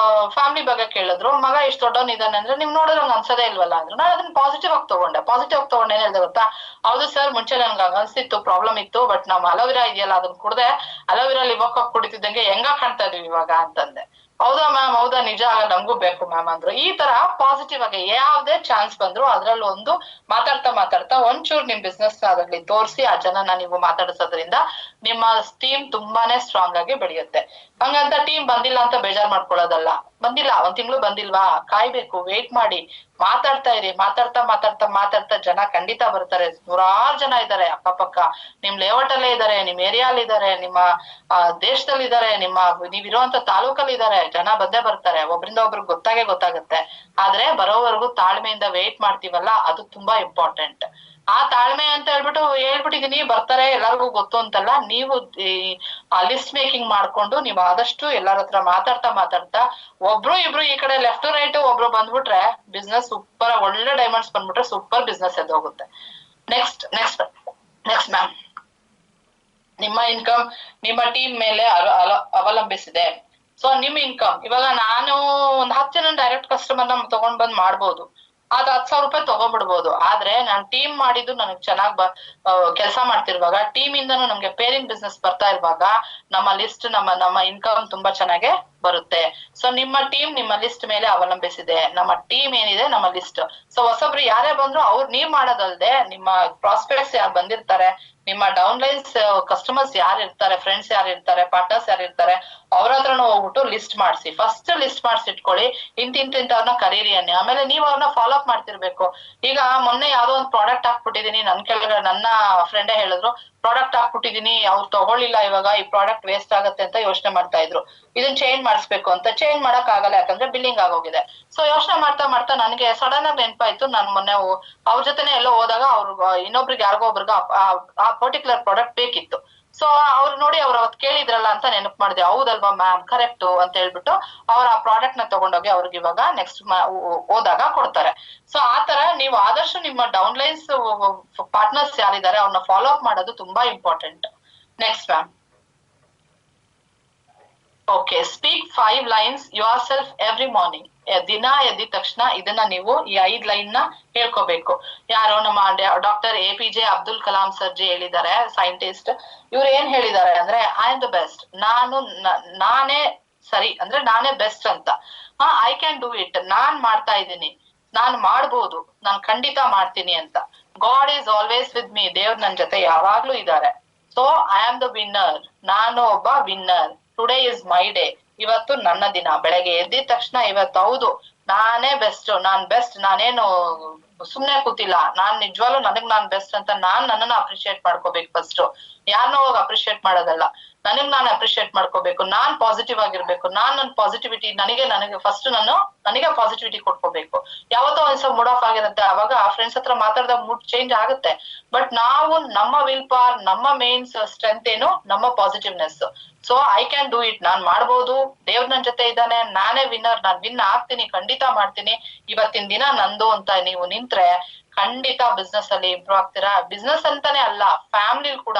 ಫ್ಯಾಮಿಲಿ ಬಗ್ಗೆ ಕೇಳಿದ್ರು, ಮಗ ಇಷ್ಟು ದೊಡ್ಡವನ್ ಇದಾನೆ ಅಂದ್ರೆ ನಿಮ್ ನೋಡಿದ್ರೆ ನಂಗೆ ಅನ್ಸದೇ ಇಲ್ವಲ್ಲ ಅಂದ್ರು. ನಾನು ಅದನ್ನ ಪಾಸಿಟಿವ್ ಆಗಿ ತಗೊಂಡೆ. ಪಾಸಿಟಿವ್ ಆಗಿ ತಗೊಂಡು ಏನ್ ಹೇಳ್ದೆ ಗೊತ್ತಾ, ಹೌದು ಸರ್ ಮುಂಚೆ ನನ್ಗೆ ಅನ್ಸಿತ್ತು ಪ್ರಾಬ್ಲಮ್ ಇತ್ತು, ಬಟ್ ನಾವ್ ಅಲೋವಿರಾ ಇದೆಯಲ್ಲ ಅದನ್ನ ಕುಡ್ದೆ, ಅಲೋವಿರಾ ಲಿವಕ್ ಹಾಕಿ ಕುಡಿತಿದ್ದಂಗೆ ಹೆಂಗ ಕಾಣ್ತಾ ಇದೀವಿ ಇವಾಗ ಅಂತಂದೆ. ಹೌದಾ ಮ್ಯಾಮ್, ಹೌದಾ ನಿಜ, ನಮಗೂ ಬೇಕು ಮ್ಯಾಮ್ ಅಂದ್ರು. ಈ ತರ ಪಾಸಿಟಿವ್ ಆಗಿ ಯಾವ್ದೇ ಚಾನ್ಸ್ ಬಂದ್ರು ಅದ್ರಲ್ಲಿ ಒಂದು ಮಾತಾಡ್ತಾ ಮಾತಾಡ್ತಾ ಒಂಚೂರು ನಿಮ್ ಬಿಸ್ನೆಸ್ ಅದ್ರಲ್ಲಿ ತೋರಿಸಿ ಆ ಜನನ ನೀವು ಮಾತಾಡಿಸೋದ್ರಿಂದ ನಿಮ್ಮ ಟೀಮ್ ತುಂಬಾನೇ ಸ್ಟ್ರಾಂಗ್ ಆಗಿ ಬೆಳೆಯುತ್ತೆ. ಹಂಗಂತ ಟೀಮ್ ಬಂದಿಲ್ಲ ಅಂತ ಬೇಜಾರ್ ಮಾಡ್ಕೊಳ್ಳೋದಲ್ಲ. ಬಂದಿಲ್ಲ, ಒಂದ್ ತಿಂಗಳು ಬಂದಿಲ್ವಾ, ಕಾಯ್ಬೇಕು, ವೇಟ್ ಮಾಡಿ, ಮಾತಾಡ್ತಾ ಇರಿ. ಮಾತಾಡ್ತಾ ಮಾತಾಡ್ತಾ ಮಾತಾಡ್ತಾ ಜನ ಖಂಡಿತ ಬರ್ತಾರೆ. ನೂರಾರು ಜನ ಇದ್ದಾರೆ ಅಕ್ಕಪಕ್ಕ, ನಿಮ್ ಲೇಔಟ್ ಅಲ್ಲೇ ಇದಾರೆ, ನಿಮ್ ಏರಿಯಾಲ್ ಇದಾರೆ, ನಿಮ್ಮ ದೇಶದಲ್ಲಿ ಇದಾರೆ, ನಿಮ್ಮ ನೀವಿರುವಂತ ತಾಲೂಕಲ್ಲಿ ಇದಾರೆ. ಜನ ಬಂದೇ ಬರ್ತಾರೆ, ಒಬ್ರಿಂದ ಒಬ್ರಿಗೆ ಗೊತ್ತಾಗುತ್ತೆ. ಆದ್ರೆ ಬರೋವರೆಗೂ ತಾಳ್ಮೆಯಿಂದ ವೇಟ್ ಮಾಡ್ತೀವಲ್ಲ, ಅದು ತುಂಬಾ ಇಂಪಾರ್ಟೆಂಟ್. ಆ ತಾಳ್ಮೆ ಅಂತ ಹೇಳ್ಬಿಟ್ಟಿದೀನಿ, ಬರ್ತಾರೆ ಎಲ್ಲಾರ್ಗು ಗೊತ್ತು ಅಂತಲ್ಲ. ನೀವು ಲಿಸ್ಟ್ ಮೇಕಿಂಗ್ ಮಾಡ್ಕೊಂಡು ನೀವು ಆದಷ್ಟು ಎಲ್ಲಾರ ಹತ್ರ ಮಾತಾಡ್ತಾ ಮಾತಾಡ್ತಾ ಒಬ್ರು ಇಬ್ರು ಈ ಕಡೆ ಲೆಫ್ಟ್ ರೈಟ್ ಒಬ್ರು ಬಂದ್ಬಿಟ್ರೆ ಬಿಸ್ನೆಸ್ ಸೂಪರ್, ಒಳ್ಳೆ ಡೈಮಂಡ್ಸ್ ಬಂದ್ಬಿಟ್ರೆ ಸೂಪರ್ ಬಿಸ್ನೆಸ್ ಎದ್ದೋಗುತ್ತೆ. ನೆಕ್ಸ್ಟ್ ನೆಕ್ಸ್ಟ್ ನೆಕ್ಸ್ಟ್ ಮ್ಯಾಮ್, ನಿಮ್ಮ ಇನ್ಕಮ್ ನಿಮ್ಮ ಟೀಮ್ ಮೇಲೆ ಅವಲಂಬಿಸಿದೆ. ಸೊ ನಿಮ್ ಇನ್ಕಮ್ ಇವಾಗ ನಾನು ಒಂದ್ 10 ಜನ ಡೈರೆಕ್ಟ್ ಕಸ್ಟಮರ್ ನ ತಗೊಂಡ್ ಬಂದ್ ಮಾಡ್ಬೋದು, ಅದ್ 10,000 ರೂಪಾಯಿ ತಗೊಂಡ್ಬಿಡ್ಬೋದು. ಆದ್ರೆ ನಾನ್ ಟೀಮ್ ಮಾಡಿದ್ದು ನನಗ್ ಚೆನ್ನಾಗ್ ಕೆಲಸ ಮಾಡ್ತಿರುವಾಗ, ಟೀಮ್ ಇಂದನು ನಮ್ಗೆ ಪೇರಿಂಗ್ ಬಿಸ್ನೆಸ್ ಬರ್ತಾ ಇರುವಾಗ ನಮ್ಮ ಲಿಸ್ಟ್ ನಮ್ಮ ಇನ್ಕಮ್ ತುಂಬಾ ಚೆನ್ನಾಗೆ ಬರುತ್ತೆ. ಸೊ ನಿಮ್ಮ ಟೀಮ್ ನಿಮ್ಮ ಲಿಸ್ಟ್ ಮೇಲೆ ಅವಲಂಬಿಸಿದೆ. ನಮ್ಮ ಟೀಮ್ ಏನಿದೆ ನಮ್ಮ ಲಿಸ್ಟ್. ಸೊ ಹೊಸಬ್ರು ಯಾರೇ ಬಂದ್ರು ನೀವ್ ಮಾಡೋದಲ್ದೆ ನಿಮ್ಮ ಪ್ರಾಸ್ಪೆಕ್ಟ್ಸ್ ಯಾರು ಬಂದಿರ್ತಾರೆ, ನಿಮ್ಮ ಡೌನ್ಲೈನ್ಸ್ ಕಸ್ಟಮರ್ಸ್ ಯಾರು ಇರ್ತಾರೆ, ಫ್ರೆಂಡ್ಸ್ ಯಾರು ಇರ್ತಾರೆ, ಪಾರ್ಟ್ನರ್ಸ್ ಯಾರು ಇರ್ತಾರೆ, ಅವ್ರ ಹತ್ರನು ಹೋಗ್ಬಿಟ್ಟು ಲಿಸ್ಟ್ ಮಾಡಿಸಿ. ಫಸ್ಟ್ ಲಿಸ್ಟ್ ಮಾಡಿಸಿ ಇಟ್ಕೊಳ್ಳಿ, ಇಂತಿಂತವ್ರನ್ನ ಕರೀರಿ ಅನ್ನಿ. ಆಮೇಲೆ ನೀವು ಅವ್ರನ್ನ ಫಾಲೋ ಅಪ್ ಮಾಡ್ತಿರ್ಬೇಕು. ಈಗ ಮೊನ್ನೆ ಯಾವ್ದೋ ಒಂದು ಪ್ರಾಡಕ್ಟ್ ಹಾಕ್ಬಿಟ್ಟಿದೀನಿ, ನನ್ನ ಫ್ರೆಂಡೇ ಹೇಳಿದ್ರು, ಪ್ರಾಡಕ್ಟ್ ಹಾಕ್ಬಿಟ್ಟಿದೀನಿ, ಅವ್ರು ತಗೊಳ್ಳಿಲ್ಲ, ಇವಾಗ ಈ ಪ್ರಾಡಕ್ಟ್ ವೇಸ್ಟ್ ಆಗತ್ತೆ ಅಂತ ಯೋಚನೆ ಮಾಡ್ತಾ ಇದ್ರು. ಇದನ್ನ ಚೇಂಜ್ ಮಾಡಿಸ್ಬೇಕು ಅಂತ. ಚೇಂಜ್ ಮಾಡಕ್ ಆಗಲ್ಲ, ಯಾಕಂದ್ರೆ ಬಿಲ್ಲಿಂಗ್ ಆಗೋಗಿದೆ. ಸೊ ಯೋಚನೆ ಮಾಡ್ತಾ ಮಾಡ್ತಾ ನನಗೆ ಸಡನ್ ಆಗಿ ನೆನಪಾಯ್ತು, ನಾನ್ ಮೊನ್ನೆ ಅವ್ರ ಜೊತೆನೆ ಎಲ್ಲೋ ಹೋದಾಗ ಅವ್ರಿಗೆ ಇನ್ನೊಬ್ರಿಗೆ ಯಾರಿಗೋ ಒಬ್ರಿಗೆ ಆ ಪರ್ಟಿಕ್ಯುಲರ್ ಪ್ರಾಡಕ್ಟ್ ಬೇಕಿತ್ತು. ಸೊ ಅವ್ರು ನೋಡಿ ಅವ್ರು ಅವತ್ ಕೇಳಿದ್ರಲ್ಲ ಅಂತ ನೆನಪು ಮಾಡಿದೆ. ಹೌದಲ್ವಾ ಮ್ಯಾಮ್, ಕರೆಕ್ಟು ಅಂತ ಹೇಳ್ಬಿಟ್ಟು ಅವ್ರ ಆ ಪ್ರಾಡಕ್ಟ್ ನ ತಗೊಂಡೋಗಿ ಅವ್ರಿಗೆ ಇವಾಗ ನೆಕ್ಸ್ಟ್ ಹೋದಾಗ ಕೊಡ್ತಾರೆ. ಸೊ ಆತರ ನೀವು ಆದಷ್ಟು ನಿಮ್ಮ ಡೌನ್ಲೈನ್ಸ್ ಪಾರ್ಟ್ನರ್ಸ್ ಯಾರಿದ್ದಾರೆ ಅವ್ರನ್ನ ಫಾಲೋ ಅಪ್ ಮಾಡೋದು ತುಂಬಾ important. Next ma'am, okay, speak 5 lines your self every morning. ದಿನ ಎದ್ದಿದ ತಕ್ಷಣ ಇದನ್ನ ನೀವು ಈ 5 ಲೈನ್ ನ ಹೇಳ್ಕೋಬೇಕು. ಯಾರೋ ನಮ್ಮ ಡಾಕ್ಟರ್ APJ ಅಬ್ದುಲ್ ಕಲಾಂ ಸರ್ಜಿ ಹೇಳಿದ್ದಾರೆ, ಸೈಂಟಿಸ್ಟ್. ಇವ್ರು ಏನ್ ಹೇಳಿದ್ದಾರೆ ಅಂದ್ರೆ, ಐ ಆಮ್ ದ ಬೆಸ್ಟ್. ನಾನೇ ಸರಿ ಅಂದ್ರೆ ನಾನೇ ಬೆಸ್ಟ್ ಅಂತ. ಐ ಕ್ಯಾನ್ ಡೂ ಇಟ್, ನಾನ್ ಮಾಡ್ತಾ ಇದ್ದೀನಿ, ನಾನ್ ಮಾಡ್ಬೋದು, ನಾನ್ ಖಂಡಿತ ಮಾಡ್ತೀನಿ ಅಂತ. God is always with me, ದೇವ್ರು ನನ್ ಜೊತೆ ಯಾವಾಗ್ಲೂ ಇದ್ದಾರೆ. So I am the winner, ನಾನು ಒಬ್ಬ winner. Today is my day, ಇವತ್ತು ನನ್ನ ದಿನ. ಬೆಳಗ್ಗೆ ಎದ್ದಿದ ತಕ್ಷಣ ಇವತ್ತು ಹೌದು ನಾನೇ ಬೆಸ್ಟ್, ನಾನೇನು ಸುಮ್ನೆ ಕೂತಿಲ್ಲ, ನಾನ್ ನಿಜವಾಗ್ಲೂ ನಾನ್ ಬೆಸ್ಟ್ ಅಂತ ನನ್ನನ್ನ ಅಪ್ರಿಶಿಯೇಟ್ ಮಾಡ್ಕೋಬೇಕು. ಫಸ್ಟ್ ಯಾರನ್ನೋ ಹೋಗಿ ಅಪ್ರಿಶಿಯೇಟ್ ಮಾಡೋದಲ್ಲ, ನಾನ್ ಅಪ್ರಿಶಿಯೇಟ್ ಮಾಡ್ಕೋಬೇಕು. ನಾನ್ ಪಾಸಿಟಿವ್ ಆಗಿರ್ಬೇಕು. ನನ್ನ ಪಾಸಿಟಿವಿಟಿ ನನಗೆ ಫಸ್ಟ್ ನನಗೆ ಪಾಸಿಟಿವಿಟಿ ಕೊಟ್ಕೋಬೇಕು. ಯಾವತ್ತೋ ಒಂದ್ಸಲ ಮೂಡ್ ಆಫ್ ಆಗಿರುತ್ತೆ, ಅವಾಗ ಫ್ರೆಂಡ್ಸ್ ಹತ್ರ ಮಾತಾಡಿದಾಗ ಮೂಡ್ ಚೇಂಜ್ ಆಗುತ್ತೆ. ಬಟ್ ನಾವು ನಮ್ಮ ವಿಲ್ ಪವರ್, ನಮ್ಮ ಮೇನ್ ಸ್ಟ್ರೆಂತ್ ಏನು, ನಮ್ಮ positiveness. So I can do it, ನಾನ್ ಮಾಡ್ಬೋದು, ದೇವ್ರ ನನ್ ಜೊತೆ ಇದ್ದಾನೆ, ನಾನೇ ವಿನ್ನರ್, ನಾನ್ ವಿನ್ ಆಗ್ತೀನಿ, ಖಂಡಿತ ಮಾಡ್ತೀನಿ, ಇವತ್ತಿನ ದಿನ ನಂದು ಅಂತ ನೀವು ನಿಂತ್ರೆ ಖಂಡಿತ ಬಿಸ್ನೆಸ್ ಅಲ್ಲಿ ಇಂಪ್ರೂವ್ ಆಗ್ತೀರಾ. ಬಿಸ್ನೆಸ್ ಅಂತಾನೆ ಅಲ್ಲ, ಫ್ಯಾಮಿಲಿ ಕೂಡ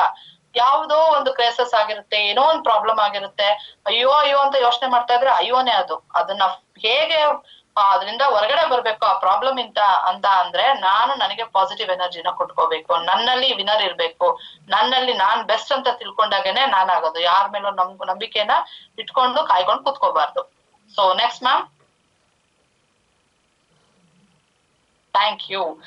ಯಾವ್ದೋ ಒಂದು ಕ್ರೈಸಸ್ ಆಗಿರುತ್ತೆ, ಏನೋ ಒಂದು ಪ್ರಾಬ್ಲಮ್ ಆಗಿರುತ್ತೆ, ಅಯ್ಯೋ ಅಯ್ಯೋ ಅಂತ ಯೋಚನೆ ಮಾಡ್ತಾ ಇದ್ರೆ ಅಯ್ಯೋನೇ ಅದು. ಅದನ್ನ ಹೇಗೆ ಅದರಿಂದ ಹೊರಗಡೆ ಬರ್ಬೇಕು ಆ ಪ್ರಾಬ್ಲಮ್ ಅಂತ ಅಂದ್ರೆ, ನನಗೆ ಪಾಸಿಟಿವ್ ಎನರ್ಜಿನ ಕೊಟ್ಕೋಬೇಕು, ನನ್ನಲ್ಲಿ ವಿನರ್ ಇರ್ಬೇಕು, ನನ್ನಲ್ಲಿ ನಾನ್ ಬೆಸ್ಟ್ ಅಂತ ತಿಳ್ಕೊಂಡಾಗೇನೆ ಆಗೋದು. ಯಾರ ಮೇಲೂ ನಂಬಿಕೆನ ಇಟ್ಕೊಂಡು ಕಾಯ್ಕೊಂಡು ಕುತ್ಕೋಬಾರ್ದು. So next ma'am, thank you.